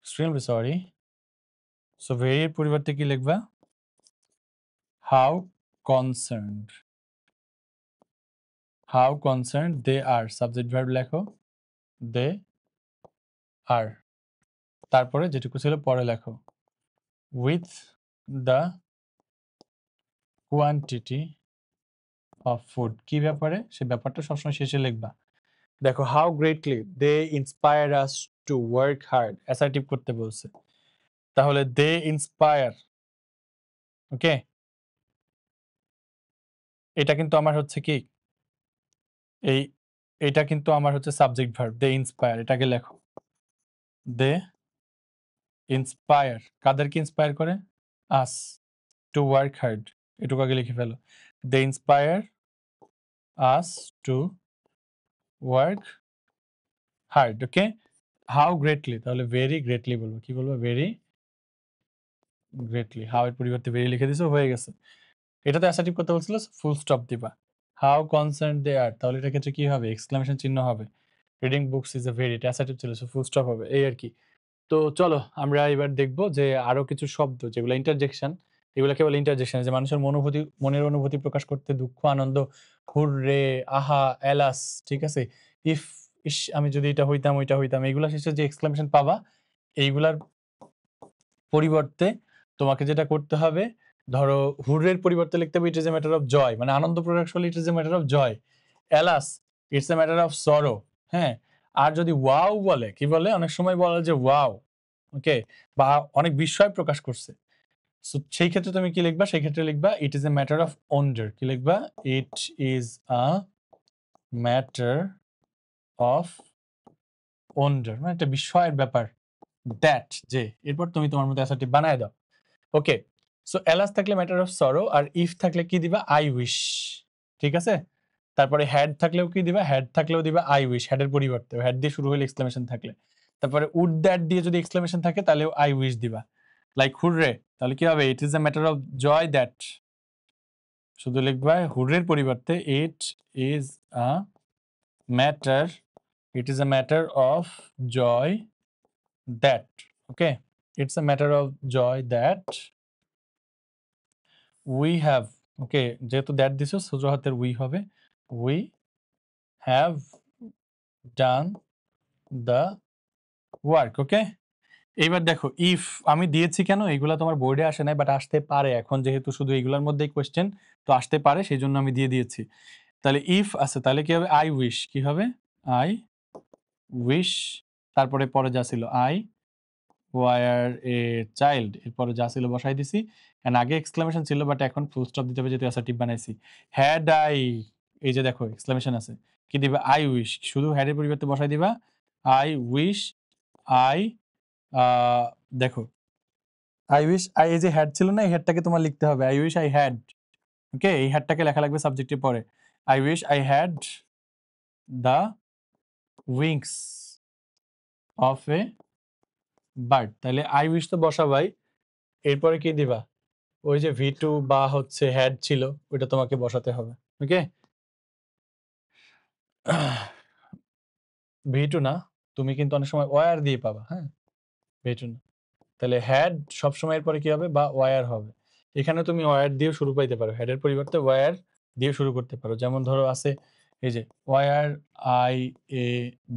extremely sorry, so very এর পরিবর্তে কি লিখবা? how concerned, how concerned they are, subject verb লেখো, they আর তারপরে যেটুকু ছিল পরে লেখো with the quantity of food. কি ব্যাপারে, সে ব্যাপারটা সবসময় শেষে লিখবা। দেখো how greatly they inspire us to work hard, assertive করতে বলছে, তাহলে দে ইন্সপায়ার, ওকে, এটা কিন্তু আমার হচ্ছে কি, এই এটা কিন্তু আমার হচ্ছে সাবজেক্ট ভার্ব, দে ইন্সপায়ার, এটাকে লেখো দে ইন্সপায়ার, কাদেরকে ইন্সপায়ার করে, আস টু ওয়ার্ক হার্ড, এটুকু আগে লিখে ফেলো, they inspire us to work hard, okay. How greatly, তাহলে ভেরি গ্রেটলি বলবো, কি বলবো, ভেরি গ্রেটলি, হাউ এর পরিবর্তে ভেরি লিখে দিছো, হয়ে গেছে। এটাতে অ্যাসার্টিভ করতে বলছিল, ফুল স্টপ দিবা। হাউ কনসার্ন দে আর, তাহলে এটার ক্ষেত্রে কি হবে, এক্সক্লামেশন চিহ্ন হবে। Reading books is a very, এটা অ্যাসার্টিভ ছিল, ফুল স্টপ হবে, এই আর কি। তো চলো আমরা এবার দেখব যে আরো কিছু শব্দ যেগুলো ইন্টারজেকশন, এগুলো কেবল ইন্টারজেকশন, যে মানুষের মনের অনুভূতি প্রকাশ করতে, দুঃখ, আনন্দ, হুররে, আহা, এলাস, ঠিক আছে, ইফ, ইস, আমি যদি এটা হইতাম, ওইটা হইতাম, এইগুলা শেষে যে এক্সক্লামেশন পাবা, এইগুলার পরিবর্তে তোমাকে যেটা করতে হবে, ধরো হুররের পরিবর্তে লিখতে হবে it is a matter of joy, মানে আনন্দ প্রকাশ করলে it is a matter of joy. Alas, it's a matter of sorrow, হ্যাঁ। আর যদি ওয়াও বলে, কি বলে, অনেক সময় বলে যে ওয়াও, ওকে, বা অনেক বিস্ময় প্রকাশ করছে, সো সেই ক্ষেত্রে তুমি কি লিখবা, সেই ক্ষেত্রে লিখবা ইট is a matter of wonder, কি লিখবা, ইট is a matter of wonder, মানে একটা বিস্ময়ের ব্যাপার, দ্যাট, যে, এরপর তুমি তোমার মতো অ্যাসার্টিভ বানায় দাও, ওকে। সো এলাস থাকলে ম্যাটার অফ সরো, আর ইফ থাকলে কি দিবা, আই উইশ, ঠিক আছে। তারপরে হ্যাড থাকলেও কি দিবা, হ্যাড থাকলেও দিবা আই উইশ, হ্যাডের পরিবর্তে, হ্যাড দিয়ে শুরু হলে এক্সক্লেমেশন থাকলে। তারপরে উড দ্যাট দিয়ে যদি এক্সক্লেমেশন থাকে তাহলেও আই উইশ দিবা, লাইক হুররে, তাহলে কি হবে, it is a matter of joy that, শুধু লিখবা হুররের পরিবর্তে it is a matter, it is a matter of joy that, okay, it's a matter of joy that we have, okay, যেহেতু দ্যাট দিছো ছোট হাতের উই হবে, we have done the work, okay. এইবার দেখো ইফ আমি দিয়েছি কেন, এগুলা তোমার বোর্ডে আসে নাই, বাট আসতে পারে, এখন যেহেতু শুধু এইগুলোর মধ্যেই কোয়েশ্চেন, তো আসতে পারে, সেই জন্য আমি দিয়ে দিয়েছি। তাহলে ইফ আছে, তাহলে কি হবে, আই উইশ, কি হবে, আই উইশ, তারপরে পরে যা ছিল, আই ওয়ার এ চাইল্ড, এরপরে যা ছিল বসাই দিছি, এন্ড আগে এক্সক্লেমেশন ছিল, বাট এখন ফুল স্টপ দিতে হবে যেহেতু অ্যাসার্টিভ বানাইছি। হ্যাড আই, এই যে দেখো এক্সক্লেমেশন আছে, কি দিবা, আই উইশ, শুধু হ্যাডের পরিবর্তে বসাই দিবা আই উইশ, আই, দেখো আই উইশ, আই, এই যে হ্যাড ছিল না, এই হ্যাডটাকে তোমার লিখতে হবে, আই উইশ আই হ্যাড, ওকে, এই হ্যাডটাকে লেখা লাগবে সাবজেক্টের পরে, I wish I had the wings of a bird, তাহলে আই উইশ তো বসাবাই, এরপরে কি দিবা, ওই যে ভি2 বা হচ্ছে হ্যাড ছিল, ওইটা তোমাকে বসাতে হবে, ওকে। ভি2 না, তুমি কিন্তু অনেক সময় ওয়ার দিয়ে পাবা, হ্যাঁ, ভি2 না, তাহলে হ্যাড সবসময় এর পরে কি হবে, বা ওয়ার হবে, এখানে তুমি ওয়ার দিয়ে শুরু পাইতে পারো, হেডের পরিবর্তে ওয়ার দিয়ে শুরু করতে পারো, যেমন ধরো আছে এই যে ওয়ার আই এ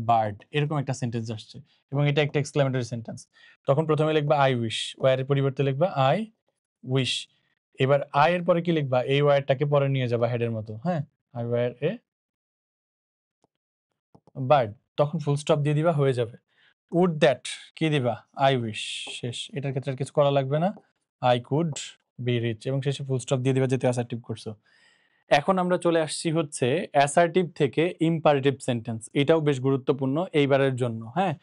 বার্ড, এরকম একটা সেন্টেন্স আসছে এবং এটা একটা এক্সক্লেমেটরি সেন্টেন্স, তখন প্রথমে লিখবা আই উইশ, ওয়ারের পরিবর্তে লিখবা আই উইশ, এবার আই এর পরে কি লিখবা, এই ওয়ারটাকে পরে নিয়ে যাবা হেডের মতো, হ্যাঁ, আই ওয়ার এ বার্ড, তখন ফুল স্টপ দিয়ে দিবা, হয়ে যাবে। উড দ্যাট, কি দিবা, আই উইশ, শেষ, এটার ক্ষেত্রে আর কিছু করা লাগবে না, আই কুড বি রিচ, এবং শেষে ফুল স্টপ দিয়ে দিবা যেহেতু অ্যাসার্টিভ করছো। এখন আমরা চলে আসছি হচ্ছে অ্যাসার্টিভ থেকে ইম্পারেটিভ সেন্টেন্স, এটাও বেশ গুরুত্বপূর্ণ এইবারের জন্য, হ্যাঁ।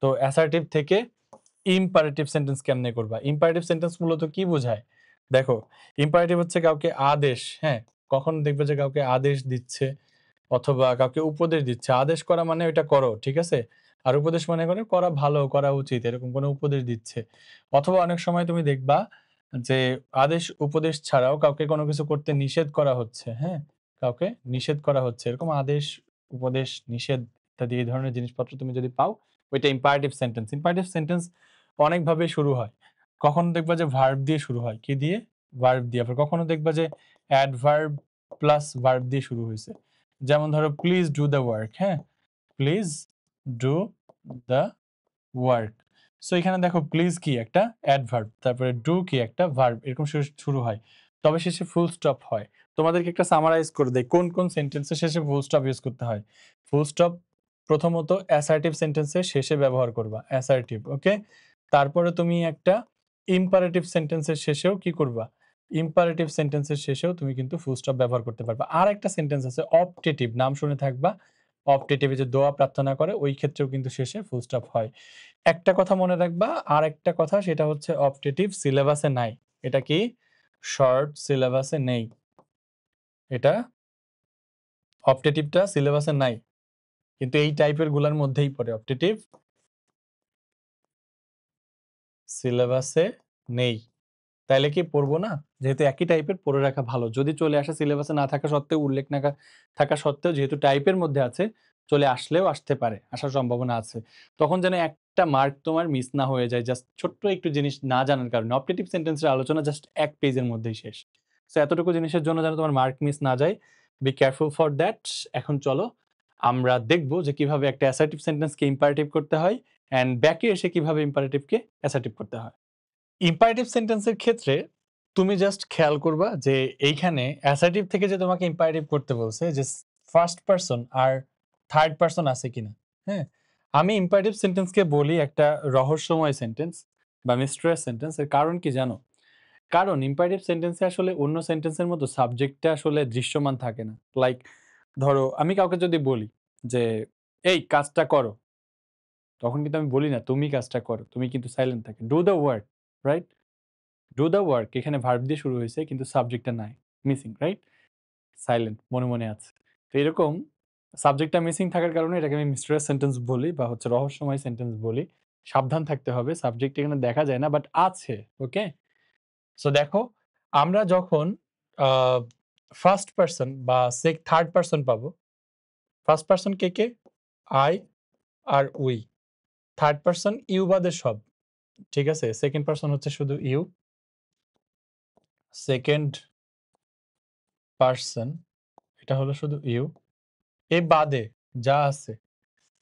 তো অ্যাসার্টিভ থেকে ইম্পারেটিভ সেন্টেন্স কেমনে করবা, ইম্পারেটিভ সেন্টেন্স মূলত কি বোঝায়, দেখো ইম্পারেটিভ হচ্ছে কাউকে আদেশ, হ্যাঁ, কখন দেখবে যে কাউকে আদেশ দিচ্ছে অথবা কাউকে উপদেশ দিচ্ছে, আদেশ করা মানে ওইটা করো, ঠিক আছে, আর উপদেশ মানে করে করা ভালো, করা উচিত, এরকম কোনো উপদেশ দিচ্ছে। অথবা অনেক সময় তুমি দেখবা যে আদেশ উপদেশ ছাড়াও কাউকে কোনো কিছু করতে নিষেধ করা হচ্ছে, হ্যাঁ, কাউকে নিষেধ করা হচ্ছে, এরকম আদেশ উপদেশ নিষেধ ইত্যাদি এই ধরনের জিনিসপত্র তুমি যদি পাও, ওইটা ইম্পারেটিভ সেন্টেন্স। ইম্পারেটিভ সেন্টেন্স অনেকভাবে শুরু হয়, কখনো দেখবা যে ভার্ব দিয়ে শুরু হয়, কি দিয়ে, ভার্ব দিয়ে, আবার কখনো দেখবা যে অ্যাডভার্ব প্লাস ভার্ব দিয়ে শুরু হয়েছে, যেমন ধরো প্লিজ ডু দ্য ওয়ার্ক, হ্যাঁ, please do the work. So এখানে দেখো প্লিজ কি একটা অ্যাডভার্ব, তারপরে ডু কি একটা ভার্ব, এরকম শুরু হয়, তবে শেষে ফুল স্টপ হয়। তোমাদেরকে একটা সামারাইজ করে দেয় কোন কোন সেন্টেন্সের শেষে ফুল স্টপ ইউজ করতে হয়। ফুল স্টপ প্রথমত অ্যাসার্টিভ সেন্টেন্সের শেষে ব্যবহার করবা, অ্যাসার্টিভ, ওকে। তারপরে তুমি একটা ইম্পারেটিভ সেন্টেন্সের শেষেও কি করবা, ইম্পারেটিভ সেন্টেন্সের শেষেও তুমি কিন্তু ফুল স্টপ ব্যবহার করতে পারবা। আর একটা সেন্টেন্স আছে অপটেটিভ, নাম শুনে থাকবা, অপটেটিভে যে দোয়া প্রার্থনা করে ওই ক্ষেত্রেও কিন্তু শেষে ফুল স্টপ হয়। একটা কথা মনে রাখবা, আর একটা কথা সেটা হচ্ছে অপটেটিভ সিলেবাসে নাই। এটা কি শর্ট সিলেবাসে নেই, এটা অপটেটিভটা সিলেবাসে নাই, কিন্তু এই টাইপের গুলার মধ্যেই পড়ে। অপটেটিভ সিলেবাসে নেই, তাইলে কি পড়বো না? যেহেতু একই টাইপের পড়ে রাখা ভালো। যদি চলে আসে সিলেবাসে না থাকা সত্ত্বেও, উল্লেখ না থাকা সত্ত্বেও, যেহেতু টাইপের মধ্যে আছে, চলে আসলেও আসতে পারে, আসার সম্ভাবনা আছে। তখন যেন একটা মার্ক তোমার মিস না হয়ে যায় জাস্ট ছোট্ট একটু জিনিস না জানার কারণে। অপটেটিভ সেন্টেন্সের আলোচনা জাস্ট এক পেজের মধ্যেই শেষ। সো এতটুকু জিনিসের জন্য যেন তোমার মার্ক মিস না যায়, বি কেয়ারফুল ফর দ্যাট। এখন চলো আমরা দেখব যে কিভাবে একটা অ্যাসার্টিভ সেন্টেন্সকে ইম্পারেটিভ করতে হয়, অ্যান্ড ব্যাকে এসে কিভাবে ইম্পারেটিভকে অ্যাসার্টিভ করতে হয়। ইম্পারেটিভ সেন্টেন্সের ক্ষেত্রে তুমি জাস্ট খেয়াল করবা যে এইখানে অ্যাসার্টিভ থেকে যে তোমাকে ইম্পারেটিভ করতে বলছে, যে ফার্স্ট পারসন আর থার্ড পারসন আছে কিনা। হ্যাঁ, আমি ইম্পারেটিভ সেন্টেন্সকে বলি একটা রহস্যময় সেন্টেন্স বা মিস্টেরিয়াস সেন্টেন্স। এর কারণ কি জানো? কারণ ইম্পারেটিভ সেন্টেন্সে আসলে অন্য সেন্টেন্সের মতো সাবজেক্টটা আসলে দৃশ্যমান থাকে না। লাইক ধরো আমি কাউকে যদি বলি যে এই কাজটা করো, তখন কিন্তু আমি বলি না তুমি কাজটা করো, তুমি কিন্তু সাইলেন্ট থাকে। Do the work, right? Do the work এখানে ভার্ব দিয়ে শুরু হয়েছে কিন্তু সাবজেক্টটা নাই, মিসিং, রাইট? সাইলেন্ট, মনে মনে আছে। তো এরকম সাবজেক্টটা মিসিং থাকার কারণে এটাকে আমি মিস্টেরিয়াস সেন্টেন্স বলি বা হচ্ছে রহস্যময় সেন্টেন্স বলি। সাবধান থাকতে হবে, সাবজেক্ট এখানে দেখা যায় না বাট আছে, ওকে। সো দেখো, আমরা যখন ফার্স্ট পারসন বা থার্ড পারসন পাবো, ফার্স্ট পারসন কে কে? আই আর উই। থার্ড পারসন ইউ বাদে সব, ঠিক আছে। সেকেন্ড পারসন হচ্ছে শুধু ইউ, সেকেন্ড পারসন এটা হলো শুধু ইউ। এ বাদে যা আছে,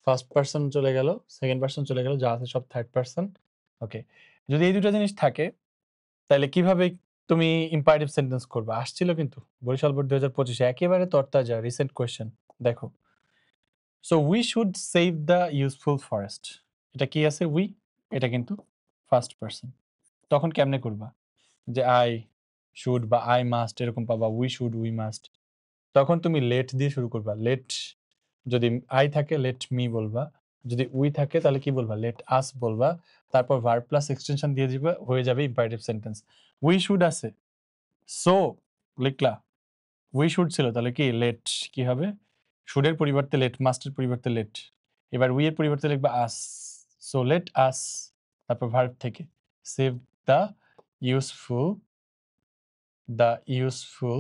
ফার্স্ট পারসন চলে গেল, সেকেন্ড পারসন চলে গেল, যা আছে সব থার্ড পারসন, ওকে। যদি এই দুটো জিনিস থাকে তাহলে কিভাবে তুমি ইম্পারেটিভ সেন্টেন্স করবে? আসছিল কিন্তু বরিশাল বোর্ড 2025 একেবারে তরতাজা রিসেন্ট কোয়েশ্চেন, দেখো। So we should save the useful forest, এটা কি আছে? উই, এটা কিন্তু ফার্স্ট পারসন। তখন কেমনে করবা? যে আই শুড বা আই মাস্ট এরকম পাবা, উই শুড, উই মাস্ট। তখন তুমি লেট দিয়ে শুরু করবা। লেট, যদি আই থাকে লেট মি বলবা, যদি উই থাকে তাহলে কি বলবা? লেট আস বলবা। তারপর ভার্ব প্লাস এক্সটেনশন দিয়ে দিবা, হয়ে যাবে ইম্পারেটিভ সেন্টেন্স। উই শুড আছে, সো লিখলা, উই শুড ছিল, তাহলে কি লেট কি হবে? শুডের পরিবর্তে লেট, মাস্টের পরিবর্তে লেট। এবার উই এর পরিবর্তে লিখবা আস, সো লেট আস, তারপর ভার্ব থেকে save the useful, the useful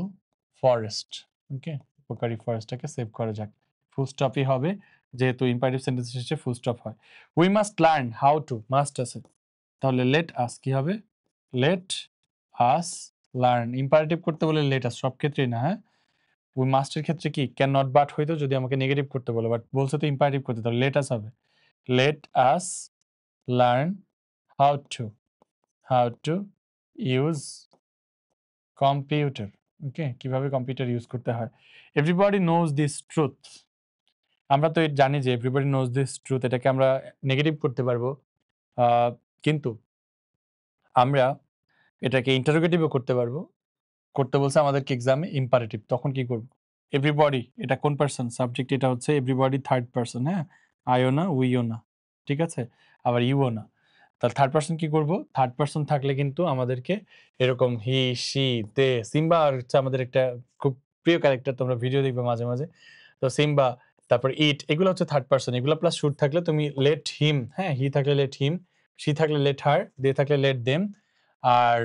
forest, okay. উপকারী ফরেস্টটাকে সেভ করা যাক। ফুল স্টপই হবে, যেহেতু ইম্পারেটিভ সেন্টেন্স শেষে ফুল স্টপ হয়। We must learn how two, must আছে, তাহলে লেট আস কি হবে? Let us learn. ইম্পারেটিভ করতে বলে লেট আস, সব ক্ষেত্রেই না, হ্যাঁ। উই মাস্টের ক্ষেত্রে কি ক্যান নট বাট হইতো যদি আমাকে নেগেটিভ করতে বলে, বাট বলছে তো ইম্পারেটিভ করতে, তাহলে লেট আস হবে। Let us learn how to, how to use computer, okay. কিভাবে কম্পিউটার ইউজ করতে হয়। এভরিবডি নোজ দিস ট্রুথ, আমরা তো জানি যে এভরিবডি নোজ দিস ট্রুথ এটাকে আমরা নেগেটিভ করতে পারবো, কিন্তু আমরা এটাকে ইন্টারোগেটিভও করতে পারবো। করতে বলছে আমাদেরকে এক্সামে ইম্পারেটিভ, তখন কি করব? এভরিবডি এটা কোন পারসন? সাবজেক্ট এটা হচ্ছে এভরিবডি থার্ড পারসন, হ্যাঁ। আইও না, উইও না, ঠিক আছে, আবার ইউও না। তাহলে থার্ড পারসন কি করব? থার্ড পারসন থাকলে কিন্তু আমাদেরকে এরকম হি, শি, দে, সিম্বা আর হচ্ছে আমাদের একটা খুব প্রিয় ক্যারেক্টার, তোমরা ভিডিও দেখবে মাঝে মাঝে, তো সিম্বা, তারপর ইট, এগুলো হচ্ছে থার্ড পারসন। এগুলো প্লাস শুড থাকলে তুমি লেট হিম, হ্যাঁ, হি থাকলে লেট হিম, শি থাকলে লেট হার, দে থাকলে লেট দেম, আর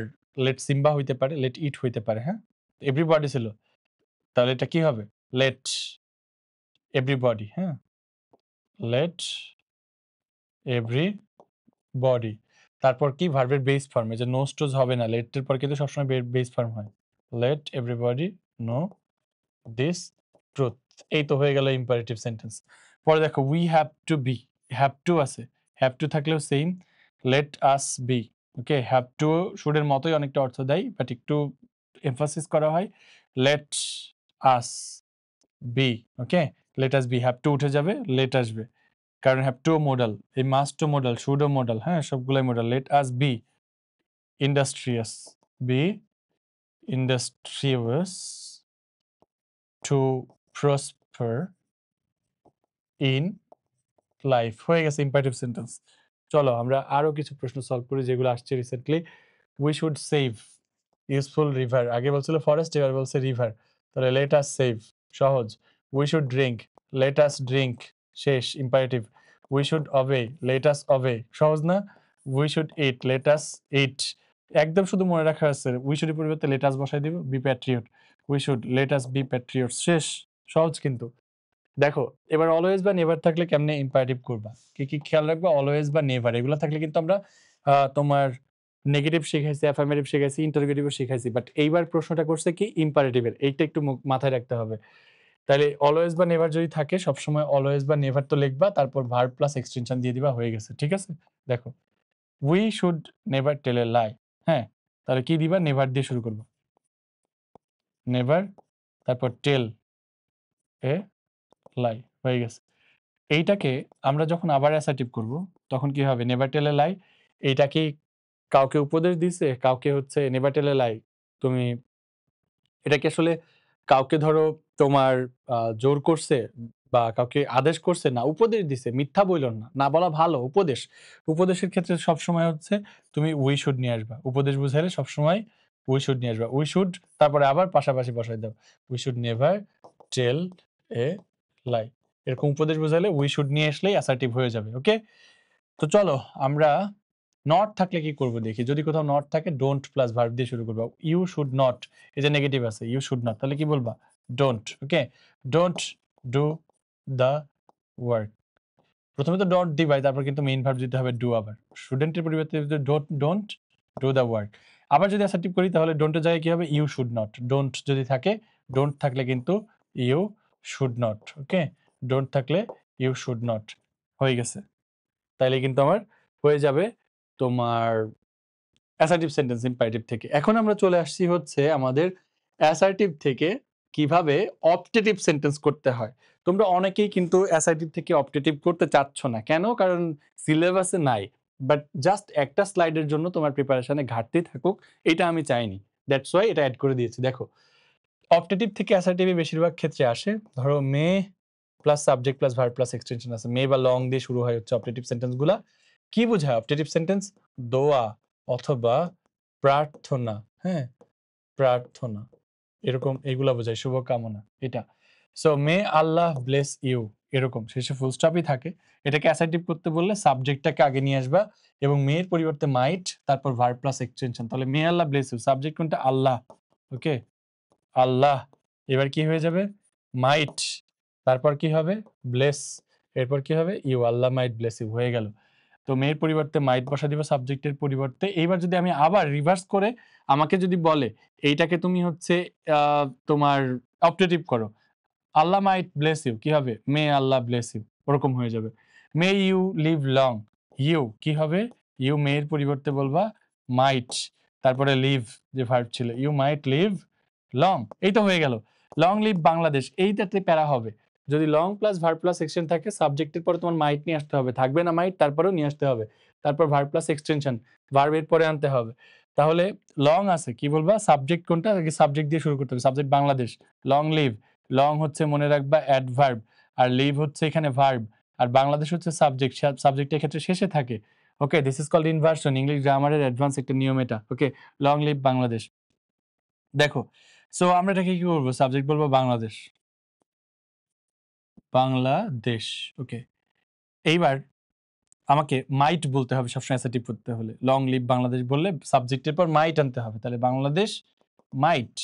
লেট সিম্বা হইতে পারে, লেট ইট হইতে পারে, হ্যাঁ। এভরিবডি ছিল, তাহলে এটা কি হবে? লেট এভরিবডি, হ্যাঁ, লেট এভরিবডি। তারপর কি? ভার্বের বেস ফর্ম, এই যে নোজ টোজ হবে না, লেটের পর কিন্তু সবসময় বেস ফর্ম হয়। Let everybody know this truth, এই তো হয়ে গেল ইম্পারেটিভ সেন্টেন্স। পরে দেখো we have to be, have to আছে, হ্যাভ টু থাকলেও same, let us be. Okay, have to শুডের মতোই অনেকটা অর্থ দেয়, বাট একটু এমফাসিস করা হয়, let us be. Okay, let us be, have to উঠে যাবে, লেট আসবে, কারণ হ্যাভ টু মডাল, এই মাস্টও মডাল, শুডও মডাল, হ্যাঁ সবগুলোই modal. Let us be industrious, be industrious to prosper in life. হয়ে গেছে ইম্পারেটিভ সেন্টেন্স। চলো আমরা আরো কিছু প্রশ্ন সলভ করি যেগুলো আসছে recently. We should save useful river, আগে বলছিল ফরেস্ট, এবার বলছে রিভার, তাহলে লেট আস সেভ, সহজ। We should drink, let us drink, শেষ imperative. We should obey, let us obey, সহজ না? We should eat, let us eat, একদম শুধু মনে রাখা আছে, উই শুডের পরিবর্তে লেট আস বসাই দিব, be patriot, we should let us be patriot, শেষ, সহজ কিন্তু। দেখো এবার অলওয়েজ বা নেভার থাকলে কেমনে ইম্পারেটিভ করবা, কি কি খেয়াল রাখবা, অলওয়েজ বা নেভার এগুলো থাকলে কিন্তু আমরা তোমার নেগেটিভ শিখাইছি, অ্যাফার্মেটিভ শিখাইছি, ইন্টারোগেটিভও শিখাইছি, বাট এইবার প্রশ্নটা করছে কি ইম্পারেটিভের, এইটা একটু মাথায় রাখতে হবে। তাহলে অলওয়েজ বা নেভার যদি থাকে সবসময় অলওয়েজ বা নেভার তো লিখবা, তারপর ভার্ব প্লাস এক্সটেনশন দিয়ে দিবা, হয়ে গেছে, ঠিক আছে। দেখো উই শুড নেভার টেল এ লাই, হ্যাঁ তাহলে কি দিবা, নেভার দিয়ে শুরু করবো, নেভার, তারপর টেল এ লাই, হয়ে গেছে। এইটাকে আমরা যখন আবার অ্যাসার্টিভ করব তখন কি হবে, নেভার টেল এ লাই, এইটা কি কাউকে উপদেশ দিছে, কাউকে হচ্ছে নেভার টেল এ লাই, তুমি এটা কি আসলে কাউকে ধরো তোমার জোর করছে বা কাউকে আদেশ করছে, না উপদেশ দিছে, মিথ্যা বইল না, না বলা ভালো, উপদেশ। উপদেশের ক্ষেত্রে সবসময় হচ্ছে তুমি উই শুড নিয়ে আসবা, উপদেশ বুঝাইলে সবসময় উই শুড নিয়ে আসবা, উই শুড, তারপরে আবার পাশাপাশি বসাই দাও, উই শুড নেভার টেল এ লাই, এরকম উপদেশ বুঝাইলে উই শুড নিয়ে আসলেই অ্যাসার্টিভ হয়ে যাবে। ওকে, তো চলো আমরা নট থাকলে কি করব দেখি, যদি কোথাও নট থাকে ডোন্ট প্লাস ভার্ব দিয়ে শুরু করবো, ইউ শুড নট, এই যে নেগেটিভ আছে ইউ শুড নট, তাহলে কি বলবা, don't. Okay, don't do the work, প্রথমে তো ডোন্ট দিবাই, তারপর কিন্তু মেইন ভার্ব দিতে হবে ডু, আবার স্টুডেন্টের পরিবর্তে ডোন্ট ডু দ্য ওয়ার্ক। আবার যদি অ্যাসার্টিভ করি তাহলে ডোন্টের জায়গায় কি হবে, ইউ শুড নট, ডোন্ট যদি থাকে, ডোন্ট থাকলে কিন্তু you should not. Okay, don't থাকলে ইউ শুড নট, হয়ে গেছে, তাইলে কিন্তু আমার হয়ে যাবে তোমার অ্যাসার্টিভ সেন্টেন্স ইম্পারেটিভ থেকে। এখন আমরা চলে আসছি হচ্ছে আমাদের অ্যাসার্টিভ থেকে কিভাবে অপটেটিভ সেন্টেন্স করতে হয়। তোমরা অনেকেই কিন্তু অ্যাসার্টিভ থেকে অপটেটিভ করতে চাচ্ছ না, কেন? কারণ সিলেবাসে নাই, বাট জাস্ট একটা স্লাইডের জন্য তোমার প্রিপারেশনে ঘাটতি থাকুক, এটা আমি চাইনি, দ্যাটস ওয়াই এটা অ্যাড করে দিয়েছি। দেখো অপটেটিভ থেকে অ্যাসার্টিভে বেশিরভাগ ক্ষেত্রে আসে, ধরো may plus subject plus verb plus extension আছে, মে বা লং দিয়ে শুরু হয় হচ্ছে অপটেটিভ সেন্টেন্সগুলা। কি বোঝায় অপটেটিভ সেন্টেন্স? দোয়া অথবা প্রার্থনা, হ্যাঁ প্রার্থনা, এরকম এগুলা বোঝায়, শুভকামনা, এটা। So may Allah bless you, এরকম শেষে ফুল স্টপই থাকে। এটাকে অ্যাসার্টিভ করতে বললে সাবজেক্টটাকে আগে নিয়ে আসবা এবং মেয়ের পরিবর্তে মাইট, তারপর ভার্ব প্লাস এক্সটেনশন, তাহলে মে আল্লাহ ব্লেস ইউ, সাবজেক্ট কোনটা, আল্লাহ। ওকে, আল্লাহ, এবার কি হয়ে যাবে, মাইট, তারপর কি হবে, ব্লেস, এরপর কি হবে, you, Allah might bless you, হয়ে গেল। তো মেয়ের পরিবর্তে মাইট বসা দিব সাবজেক্টের পরিবর্তে। এইবার যদি আমি আবার রিভার্স করে আমাকে যদি বলে এইটাকে তুমি হচ্ছে তোমার অপটেটিভ করো, আল্লাহ মাইট ব্লেস ইউ, কি হবে, মে আল্লাহ ব্লেস ইউ, ওরকম হয়ে যাবে। May you live long, you কি হবে, ইউ মেয়ের পরিবর্তে বলবা মাইট, তারপরে লিভ যে ভার্ব ছিল, ইউ মাইট লিভ লং, এই তো হয়ে গেল। লং লিভ বাংলাদেশ, এইটাতে প্যারা হবে, যদি long plus verb plus extension থাকে সাবজেক্টের পরে তোমার মাইট নিয়ে আসতে হবে, থাকবে না মাইট, তারপরেও নিয়ে আসতে হবে, তারপর ভার্ব প্লাস এক্সটেনশন, ভার্বের পরে আনতে হবে। তাহলে লং আছে, কি বলবা, সাবজেক্ট কোনটা, সাবজেক্ট দিয়ে শুরু করতে হবে, subject Bangladesh, long live, long হচ্ছে মনে রাখবা অ্যাডভার্ব, আর লিভ হচ্ছে এখানে ভার্ব, আর বাংলাদেশ হচ্ছে সাবজেক্ট, সাবজেক্টের ক্ষেত্রে শেষে থাকে। Okay, this is called inversion, English গ্রামারের অ্যাডভান্স একটা নিয়ম এটা। Okay, long live Bangladesh. দেখো সো আমরা এটাকে কি করবো, সাবজেক্ট বলবো বাংলাদেশ, বাংলাদেশ। ওকে, এইবার আমাকে মাইট বলতে হবে সবসময় অ্যাসার্টিভ করতে হলে, লং লিভ বাংলাদেশ বললে সাবজেক্টের পর মাইট আনতে হবে, তাহলে বাংলাদেশ মাইট।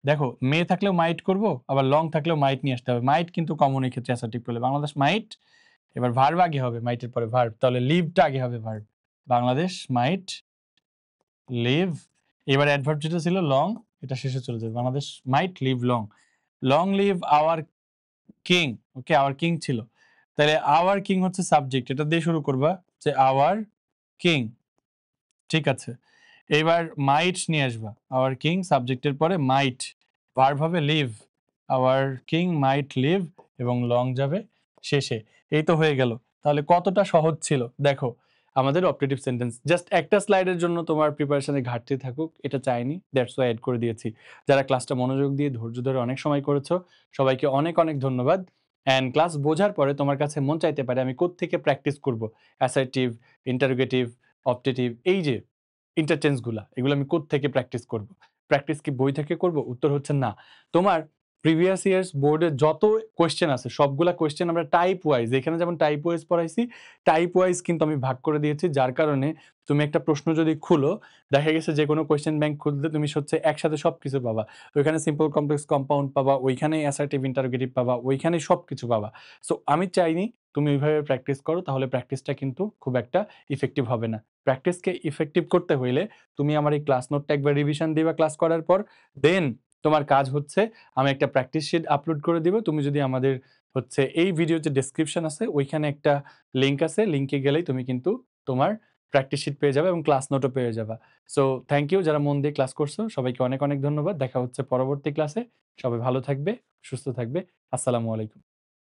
দেখো মে থাকলেও মাইট করব, আবার লং থাকলেও মাইট নিয়ে আসতে হবে, মাইট কিন্তু কমন এই ক্ষেত্রে অ্যাসার্টিভ করলে, বাংলাদেশ মাইট, এবার ভার্ব আগে হবে মাইটের পরে ভার্ব, তাহলে লিভটা আগে হবে ভার্ব, বাংলাদেশ মাইট লিভ। এবার অ্যাডভার্ব যেটা ছিল লং, এটা শেষে চলে যাবে, Bangladesh might live long, long live our king. Okay, our king ছিল, তাহলে আওয়ার কিং হচ্ছে সাবজেক্ট, এটা দিয়ে শুরু করবা, যে আওয়ার কিং, ঠিক আছে। এইবার মাইট নিয়ে আসবা, আওয়ার কিং সাবজেক্টের পরে মাইট, ভার্ব হবে leave, our king mite leave এবং লং যাবে শেষে। এই তো হয়ে গেল। তাহলে কতটা সহজ ছিল দেখো আমাদের অপটেটিভ সেন্টেন্স। জাস্ট একটা স্লাইডের জন্য তোমার প্রিপারেশনে ঘাটতি থাকুক এটা চাইনি, দ্যাটস ওয়াই অ্যাড করে দিয়েছি। যারা ক্লাসটা মনোযোগ দিয়ে ধৈর্য ধরে অনেক সময় করেছো সবাইকে অনেক অনেক ধন্যবাদ। অ্যান্ড ক্লাস বোঝার পরে তোমার কাছে মন চাইতে পারে আমি কোত্থেকে প্র্যাকটিস করব, অ্যাসার্টিভ, ইন্টারোগেটিভ, অপটেটিভ, এই যে ইন্টারচেঞ্জগুলা এগুলো আমি কোত্থেকে প্র্যাকটিস করব? প্র্যাকটিস কি বই থেকে করব? উত্তর হচ্ছে না। তোমার প্রিভিয়াস ইয়ার্স বোর্ডে যত কোয়েশ্চেন আছে সবগুলা কোয়েশ্চেন আমরা টাইপ ওয়াইজ, এখানে যেমন টাইপ ওয়াইজ পড়াইছি টাইপ ওয়াইজ কিন্তু আমি ভাগ করে দিয়েছি, যার কারণে তুমি একটা প্রশ্ন যদি খুলো দেখা গেছে যে কোনো কোয়েশ্চেন ব্যাংক খুললে তুমি হচ্ছে একসাথে সবকিছু পাবা। ওইখানে সিম্পল কমপ্লেক্স কম্পাউন্ড পাবা, ওইখানে অ্যাসার্টিভ ইন্টারোগেটিভ পাবা, ওইখানে সবকিছু পাবা। সো আমি চাইনি তুমি ওইভাবে প্র্যাকটিস করো, তাহলে প্র্যাকটিসটা কিন্তু খুব একটা ইফেক্টিভ হবে না। প্র্যাকটিসকে ইফেক্টিভ করতে হইলে তুমি আমার এই ক্লাস নোটটা একবার রিভিশন দিবা ক্লাস করার পর, দেন তোমার কাজ হচ্ছে আমি একটা প্র্যাকটিস শিট আপলোড করে দিব। তুমি যদি আমাদের হচ্ছে এই ভিডিওর যে ডেসক্রিপশন আছে ওইখানে একটা লিংক আছে, লিংকে গেলেই তুমি কিন্তু তোমার প্র্যাকটিস শিট পেয়ে যাবে এবং ক্লাস নোটও পেয়ে যাবা। সো থ্যাংক ইউ যারা মন দিয়ে ক্লাস করছো, সবাইকে অনেক অনেক ধন্যবাদ। দেখা হচ্ছে পরবর্তী ক্লাসে। সবাই ভালো থাকবে, সুস্থ থাকবে। আসসালামু আলাইকুম।